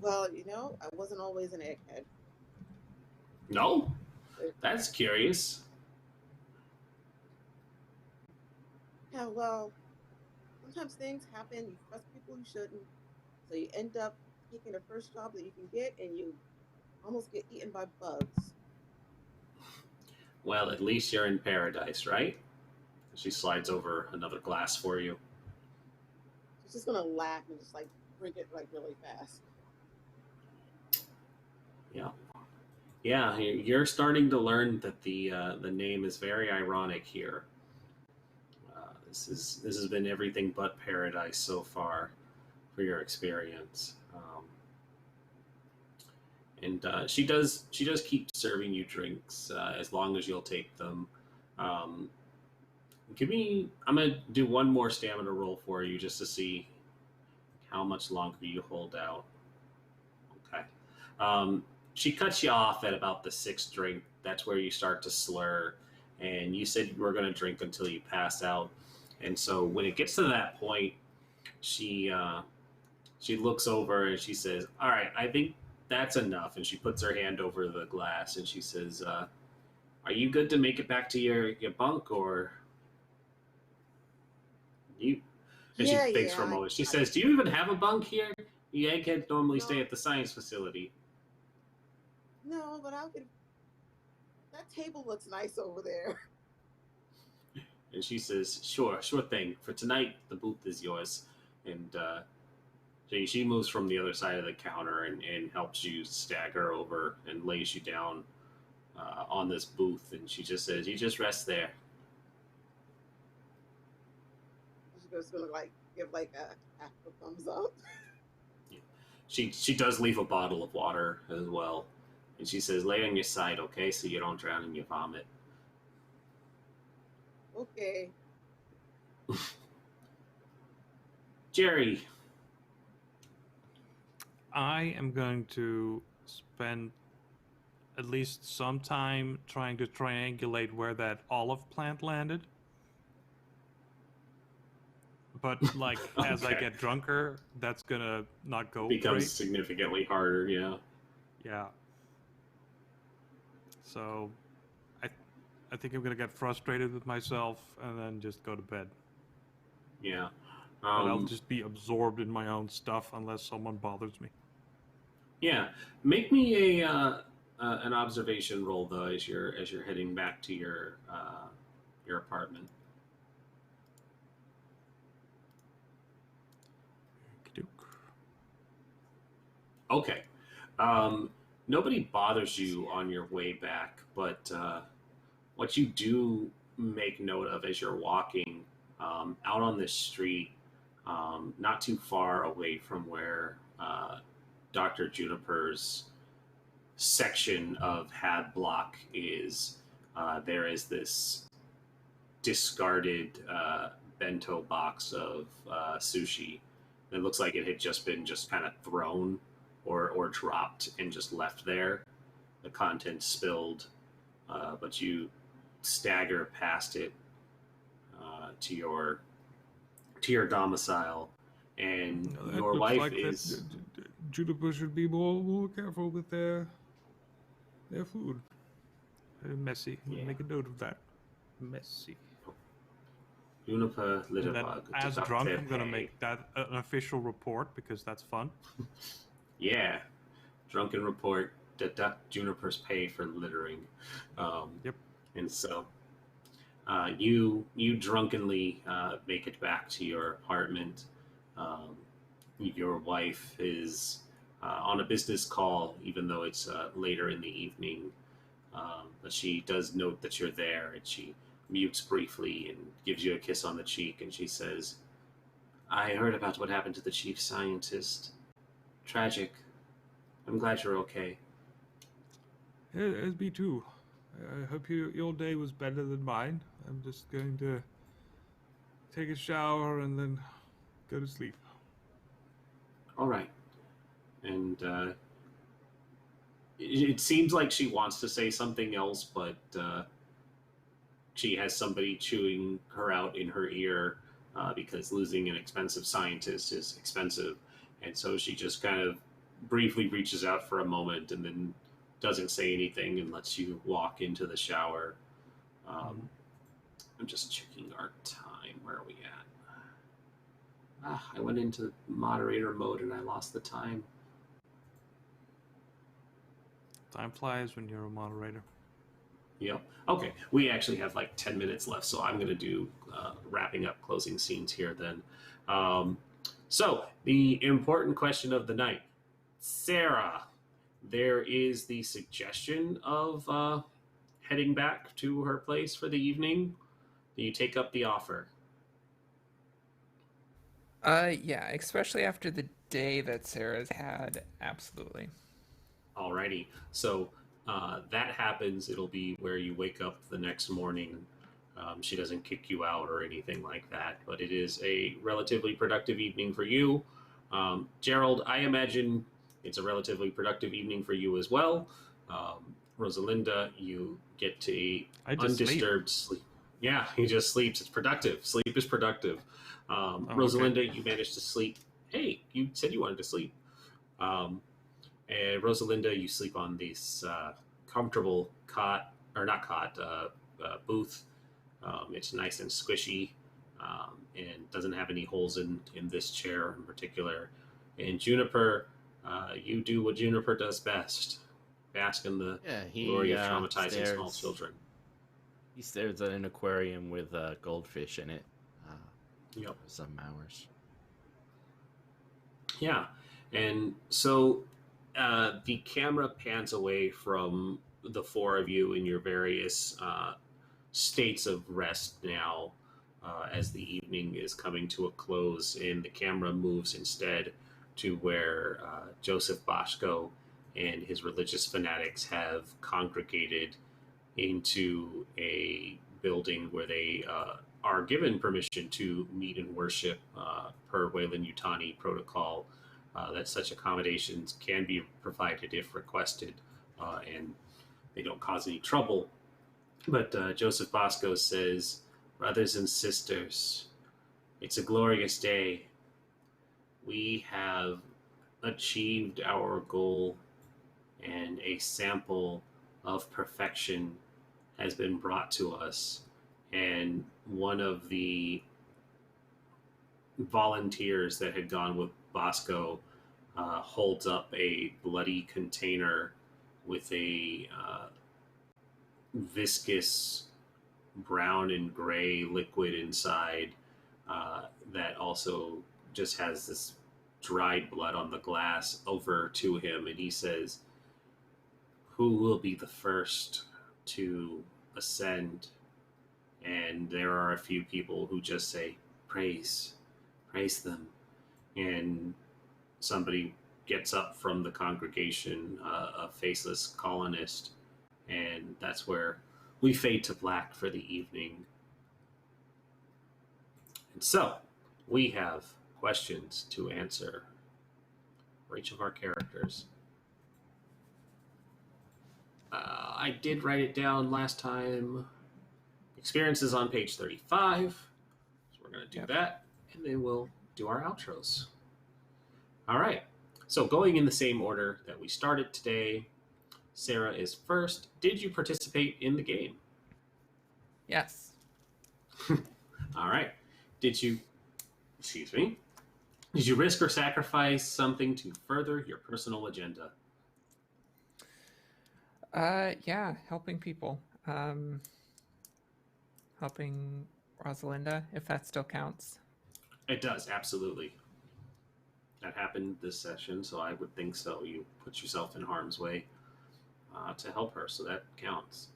Well, I wasn't always an egghead. No, But, that's curious. yeah, well, sometimes things happen. You trust people you shouldn't, so you end up taking the first job that you can get, and you almost get eaten by bugs. Well, at least you're in paradise, right? She slides over another glass for you. She's just gonna laugh and just like drink it like really fast. Yeah. Yeah, you're starting to learn that the name is very ironic here. This has been everything but paradise so far for your experience, and she does keep serving you drinks as long as you'll take them. Um, I'm gonna do one more stamina roll for you just to see how much longer you hold out. Okay. She cuts you off at about the sixth drink. That's where you start to slur. And you said you were going to drink until you pass out. And so when it gets to that point, she looks over and she says, "All right, I think that's enough." And she puts her hand over the glass and she says, "Are you good to make it back to your bunk, or you?" And she thinks for a moment. She says, "Do you even have a bunk here? The eggheads normally stay at the science facility." No, but that table looks nice over there. And she says, sure thing. For tonight, the booth is yours." And she moves from the other side of the counter and helps you stagger over and lays you down on this booth. And she just says, "You just rest there." She's just gonna like give like a half a thumbs up. Yeah. She does leave a bottle of water as well. And she says, "Lay on your side, okay, so you don't drown in your vomit." Okay. Jerry. I am going to spend at least some time trying to triangulate where that olive plant landed. But like as I get drunker, that's gonna not go Becomes great. significantly harder, yeah. Yeah. So I think I'm gonna get frustrated with myself and then just go to bed. Yeah. But I'll just be absorbed in my own stuff unless someone bothers me. Yeah. Make me an observation roll though as you're heading back to your apartment. Okay. Nobody bothers you on your way back, but what you do make note of as you're walking out on this street, not too far away from where Dr. Juniper's section of Had Block is, there is this discarded bento box of sushi. It looks like it had just been kind of thrown or dropped and just left there. The contents spilled, but you stagger past it to your domicile, and your wife like is. Juniper should be more careful with their food. Very messy. Yeah. Make a note of that. Messy. Juniper Litterbug. As drunk, I'm gonna make that an official report because that's fun. Yeah, drunken report. Deduct Juniper's pay for littering. Yep. And so you drunkenly make it back to your apartment. Your wife is on a business call, even though it's later in the evening. But she does note that you're there, and she mutes briefly and gives you a kiss on the cheek, and she says, I heard about what happened to the chief scientist. Tragic. I'm glad you're okay. Yeah, me too. I hope your day was better than mine. I'm just going to take a shower and then go to sleep. All right. And it seems like she wants to say something else, but she has somebody chewing her out in her ear because losing an expensive scientist is expensive. And so she just kind of briefly reaches out for a moment and then doesn't say anything and lets you walk into the shower. I'm just checking our time. Where are we at? I went into moderator mode and I lost the time. Time flies when you're a moderator. Yep. Okay. We actually have like 10 minutes left, so I'm going to do wrapping up closing scenes here then. So, the important question of the night. Sarah, there is the suggestion of heading back to her place for the evening. Do you take up the offer? Yeah, especially after the day that Sarah's had, absolutely. Alrighty. So that happens. It'll be where you wake up the next morning. She doesn't kick you out or anything like that, but it is a relatively productive evening for you. Gerald, I imagine it's a relatively productive evening for you as well. Rosalinda, you get to undisturbed sleep. Yeah, he just sleeps. It's productive. Sleep is productive. Rosalinda, okay. You managed to sleep. Hey, you said you wanted to sleep. And Rosalinda, you sleep on this comfortable cot, or not cot, booth. It's nice and squishy and doesn't have any holes in this chair in particular. And Juniper, you do what Juniper does best. Bask in the glory of traumatizing small children. He stares at an aquarium with goldfish in it for some hours. Yeah, and so the camera pans away from the four of you in your various states of rest now as the evening is coming to a close, and the camera moves instead to where Joseph Boschko and his religious fanatics have congregated into a building where they are given permission to meet and worship per Weyland-Yutani protocol. That such accommodations can be provided if requested, and they don't cause any trouble. But Joseph Bosco says, brothers and sisters, it's a glorious day. We have achieved our goal, and a sample of perfection has been brought to us. And one of the volunteers that had gone with Bosco holds up a bloody container with a viscous brown and gray liquid inside that also just has this dried blood on the glass over to him, and he says, who will be the first to ascend? And there are a few people who just say, praise them. And somebody gets up from the congregation, a faceless colonist, and that's where we fade to black for the evening. And so, we have questions to answer for each of our characters. I did write it down last time. Experiences on page 35. So we're going to do that, and then we'll do our outros. All right. So going in the same order that we started today, Sarah is first. Did you participate in the game? Yes. All right. Did you risk or sacrifice something to further your personal agenda? Yeah, helping people. Helping Rosalinda, if that still counts. It does, absolutely. That happened this session, so I would think so. You put yourself in harm's way to help her, so that counts.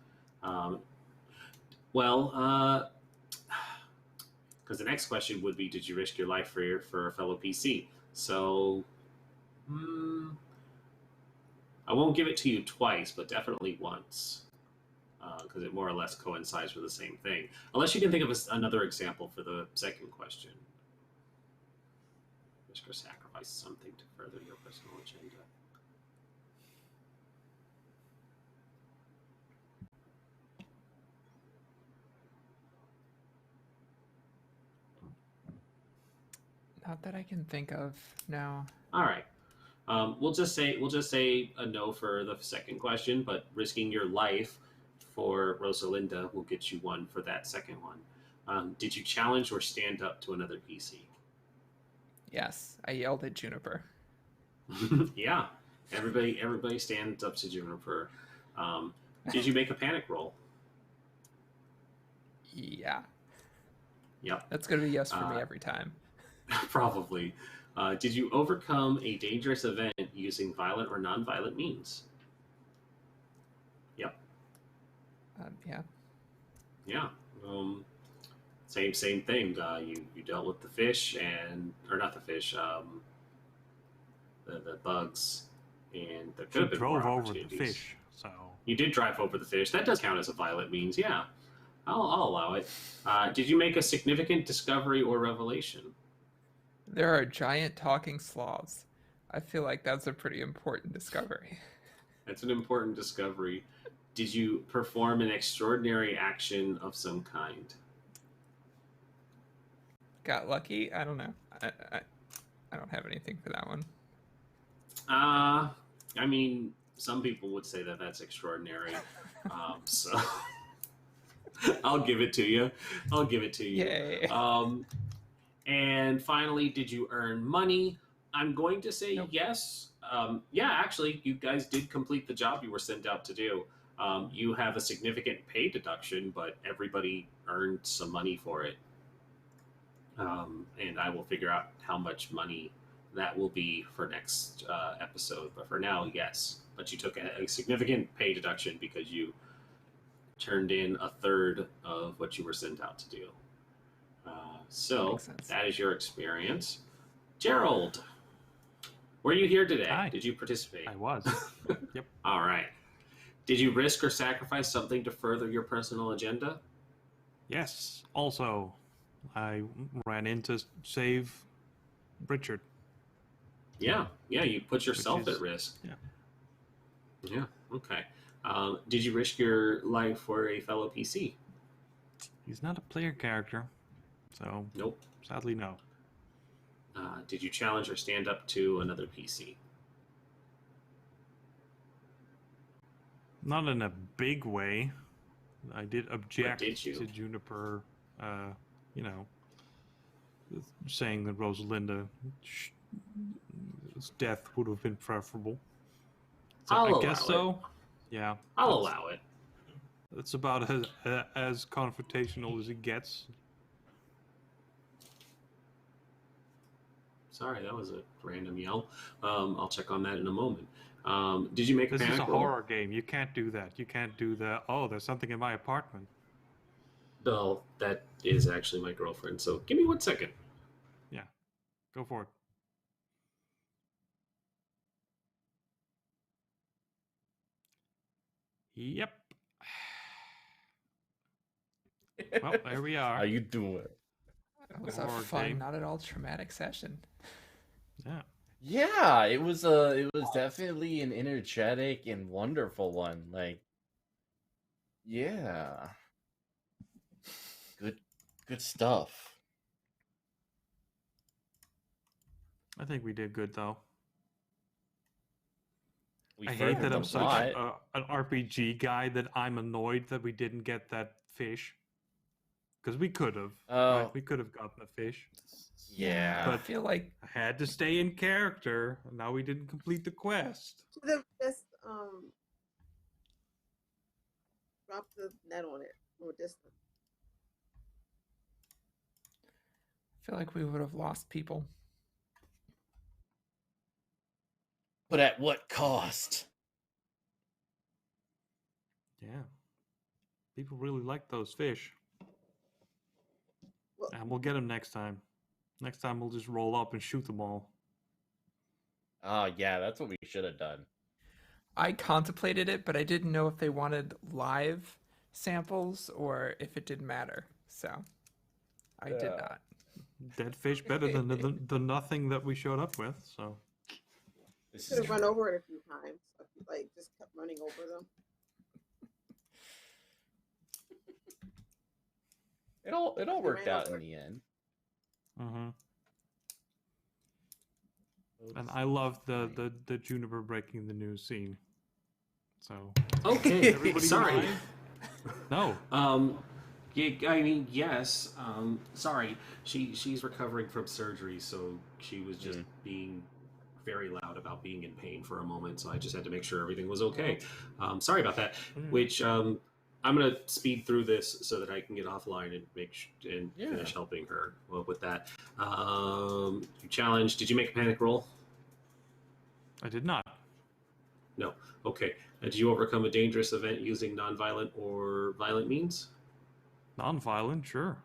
Um, well, because the next question would be, did you risk your life for a fellow PC? So, I won't give it to you twice, but definitely once, because it more or less coincides with the same thing. Unless you can think of another example for the second question. Risk or sacrifice something to further your personal agenda. Not that I can think of now. All right. We'll just say a no for the second question, but risking your life for Rosalinda will get you one for that second one. Did you challenge or stand up to another PC? Yes, I yelled at Juniper. Yeah, everybody stands up to Juniper. Did you make a panic roll? Yeah. Yep. That's going to be yes for me every time. Probably. Did you overcome a dangerous event using violent or non-violent means? Yep. Yeah. Yeah. Same thing. You dealt with the fish or not the fish. The bugs, and there could have been more drove opportunities. over the fish, so you did drive over the fish. That does count as a violent means. Yeah, I'll allow it. Did you make a significant discovery or revelation? There are giant talking sloths. I feel like that's a pretty important discovery. That's an important discovery. Did you perform an extraordinary action of some kind? Got lucky? I don't know. I don't have anything for that one. I mean, some people would say that that's extraordinary. So I'll give it to you. Yay. And finally, did you earn money? I'm going to say Nope. yes. Yeah, actually, you guys did complete the job you were sent out to do. You have a significant pay deduction, but everybody earned some money for it. And I will figure out how much money that will be for next episode. But for now, yes. But you took a significant pay deduction because you turned in a third of what you were sent out to do. So that is your experience. Gerald, were you here today? Hi. Did you participate? I was. Yep. All right. Did you risk or sacrifice something to further your personal agenda? Yes. Also, I ran in to save Richard. Yeah, you put yourself at risk. Yeah, okay. Did you risk your life for a fellow PC? He's not a player character, so Nope. Sadly, no. Did you challenge or stand up to another PC? Not in a big way. I did object to Juniper, saying that Rosalinda's death would have been preferable. So I'll I guess allow so. it. Yeah. I'll allow it. It's about as confrontational as it gets. Sorry, that was a random yell. I'll check on that in a moment. Did you make a This panic is a roll? horror game. You can't do that. You can't do the, oh, there's something in my apartment. No, that is actually my girlfriend. So give me 1 second. Yeah, go for it. Yep. Well, there we are. How you doing? It was a fun, not at all traumatic session. Yeah. Yeah, it was definitely an energetic and wonderful one. Like, yeah, good stuff. I think we did good though. We I hate that furthered I'm the such plot. an RPG guy that I'm annoyed that we didn't get that fish. Because we could have. Right? We could have gotten the fish. Yeah. But I feel like I had to stay in character. Now we didn't complete the quest. Should have just dropped the net on it from a distance. I feel like we would have lost people. But at what cost? Yeah. People really like those fish. Well, And we'll get them next time. Next time we'll just roll up and shoot them all. Oh, yeah, that's what we should have done. I contemplated it, but I didn't know if they wanted live samples or if it didn't matter. So I did not. Dead fish better than the nothing that we showed up with. So This should is have run over it a few times. Like, just kept running over them. It all worked ran out over in it. the end. Mm-hmm. And I love the Juniper breaking the news scene. So Okay, everybody sorry. mind? No. Yeah, I mean, yes. Sorry, she's recovering from surgery, so she was just being very loud about being in pain for a moment. So I just had to make sure everything was okay. Sorry about that. Which I'm gonna speed through this so that I can get offline and finish helping her with that. You challenged. Did you make a panic roll? I did not. No. Okay. Did you overcome a dangerous event using non-violent or violent means? Non-violent, sure.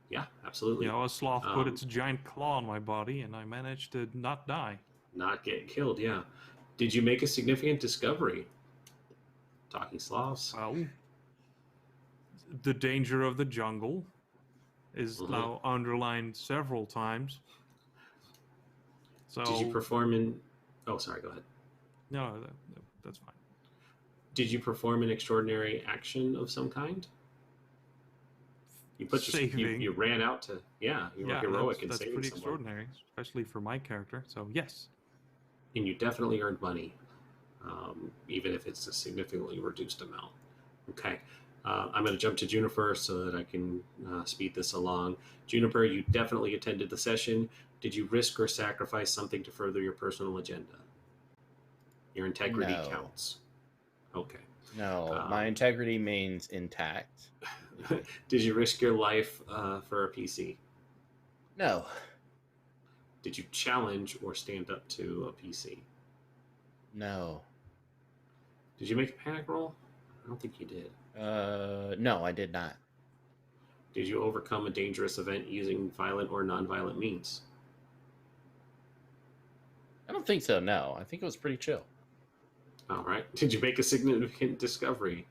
Yeah, absolutely. You know, a sloth put its giant claw on my body, and I managed to not die. Not get killed, yeah. Did you make a significant discovery? Talking sloths. Well, the danger of the jungle is now underlined several times. So did you perform in... Oh, sorry, go ahead. No, that's fine. Did you perform an extraordinary action of some kind? You put you ran out to... Yeah, you were heroic in saving someone. That's pretty extraordinary, especially for my character, so yes. And you definitely earned money, even if it's a significantly reduced amount. Okay. I'm going to jump to Juniper so that I can speed this along. Juniper, you definitely attended the session. Did you risk or sacrifice something to further your personal agenda? Your integrity counts. Okay. No, my integrity remains intact. Did you risk your life for a PC? No. Did you challenge or stand up to a PC? No. Did you make a panic roll? I don't think you did. No, I did not. Did you overcome a dangerous event using violent or non-violent means? I don't think so, no. I think it was pretty chill. All right. Did you make a significant discovery?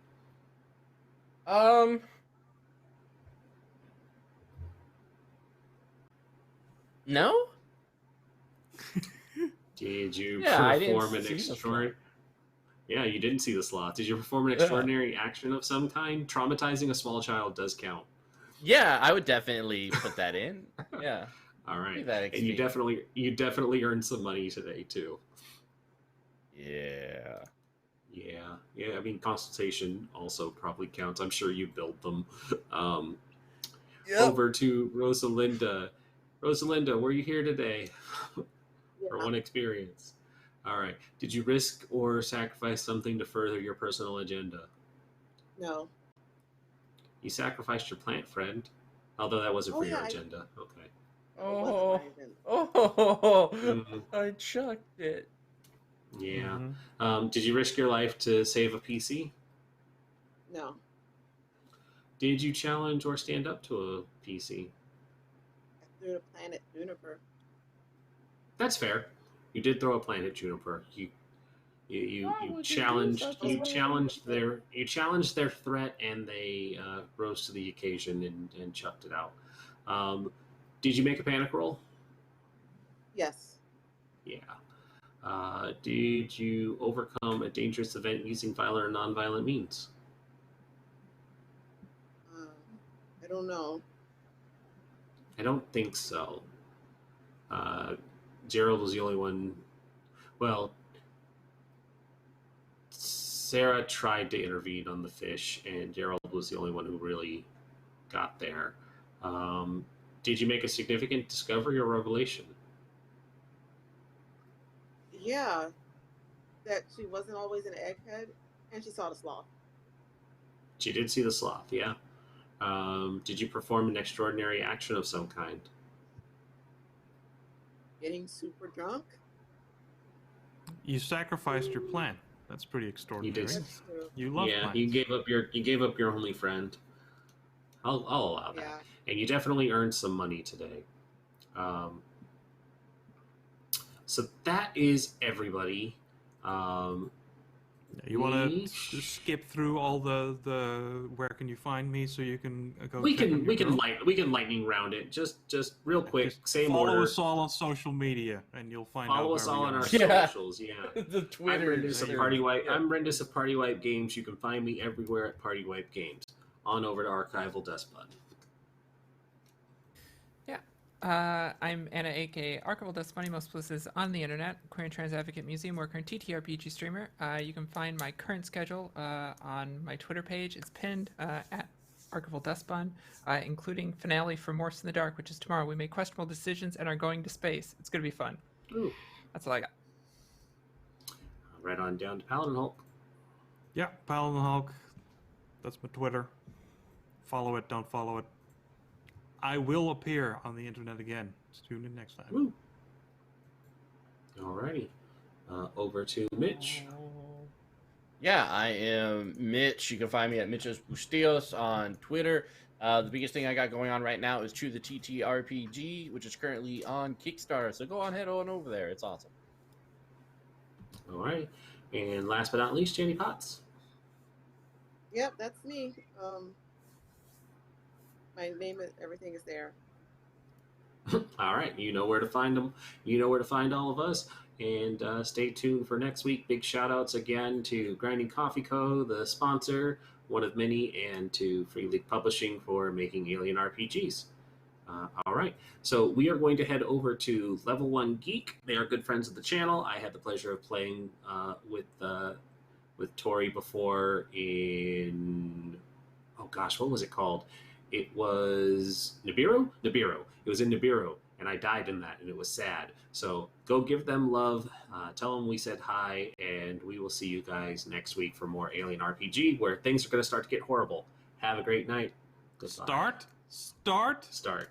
No? Did you perform an extraordinary... Yeah, you didn't see the sloth. Did you perform an extraordinary action of some kind? Traumatizing a small child does count. Yeah, I would definitely put that in. Yeah. All right. And you definitely earned some money today too. Yeah. Yeah. I mean, consultation also probably counts. I'm sure you billed them. Over to Rosalinda. Rosalinda, were you here today for one experience? All right. Did you risk or sacrifice something to further your personal agenda? No. You sacrificed your plant friend, although that wasn't for your agenda. Okay. I chucked it. Yeah. Did you risk your life to save a PC? No. Did you challenge or stand up to a PC? I threw a planet Juniper. That's fair. You did throw a planet Juniper. You challenged their threat, and they rose to the occasion and chucked it out. Did you make a panic roll? Yes. Yeah. Did you overcome a dangerous event using violent or non-violent means? I don't know. I don't think so. Gerald was the only one. Well, Sarah tried to intervene on the fish, and Gerald was the only one who really got there. Did you make a significant discovery or revelation? Yeah. That she wasn't always an egghead, and she saw the sloth. She did see the sloth, yeah. Did you perform an extraordinary action of some kind? Getting super drunk? You sacrificed your plan. That's pretty extraordinary. did. That's true. You love Yeah, plans. you gave up your only friend. I'll allow that. Yeah. And you definitely earned some money today. So that is everybody. You want to skip through all the where can you find me so you can go. We check on can your girl? lightning round it. Just real quick, Just same follow order. us all on social media, and you'll find out. Follow us where all we on are. our Yeah. socials. Yeah. The Twitter. I'm Rendis of Partywipegames. You can find me everywhere at Partywipegames. On over to ArchivalDustBun. I'm Anna, aka ArchivalDustBun, most places on the internet. Queer and Trans Advocate Museum, worker and TTRPG streamer. You can find my current schedule on my Twitter page. It's pinned at ArchivalDustBun, including finale for Morse in the Dark, which is tomorrow. We make questionable decisions and are going to space. It's going to be fun. Ooh. That's all I got. Right on down to PaladinHulk. Yeah, PaladinHulk. That's my Twitter. Follow it, don't follow it. I will appear on the internet again. Tune in next time. Woo. Alrighty. Over to Mitch. Yeah, I am Mitch. You can find me at Mitchsbustillos on Twitter. The biggest thing I got going on right now is True the TTRPG, which is currently on Kickstarter. So go on, head on over there. It's awesome. Alright. And last but not least, Jenny Potts. Yep, that's me. My name is everything is there. All right, you know where to find them. You know where to find all of us. And stay tuned for next week. Big shout outs again to Grinding Coffee Co., the sponsor, one of many, and to Free League Publishing for making Alien RPGs. All right, so we are going to head over to Level 1 Geek. They are good friends of the channel. I had the pleasure of playing with Tori before in, oh gosh, what was it called? It was Nibiru? Nibiru. It was in Nibiru, and I died in that, and it was sad. So go give them love, tell them we said hi, and we will see you guys next week for more Alien RPG, where things are going to start to get horrible. Have a great night. Goodbye. Start. Start.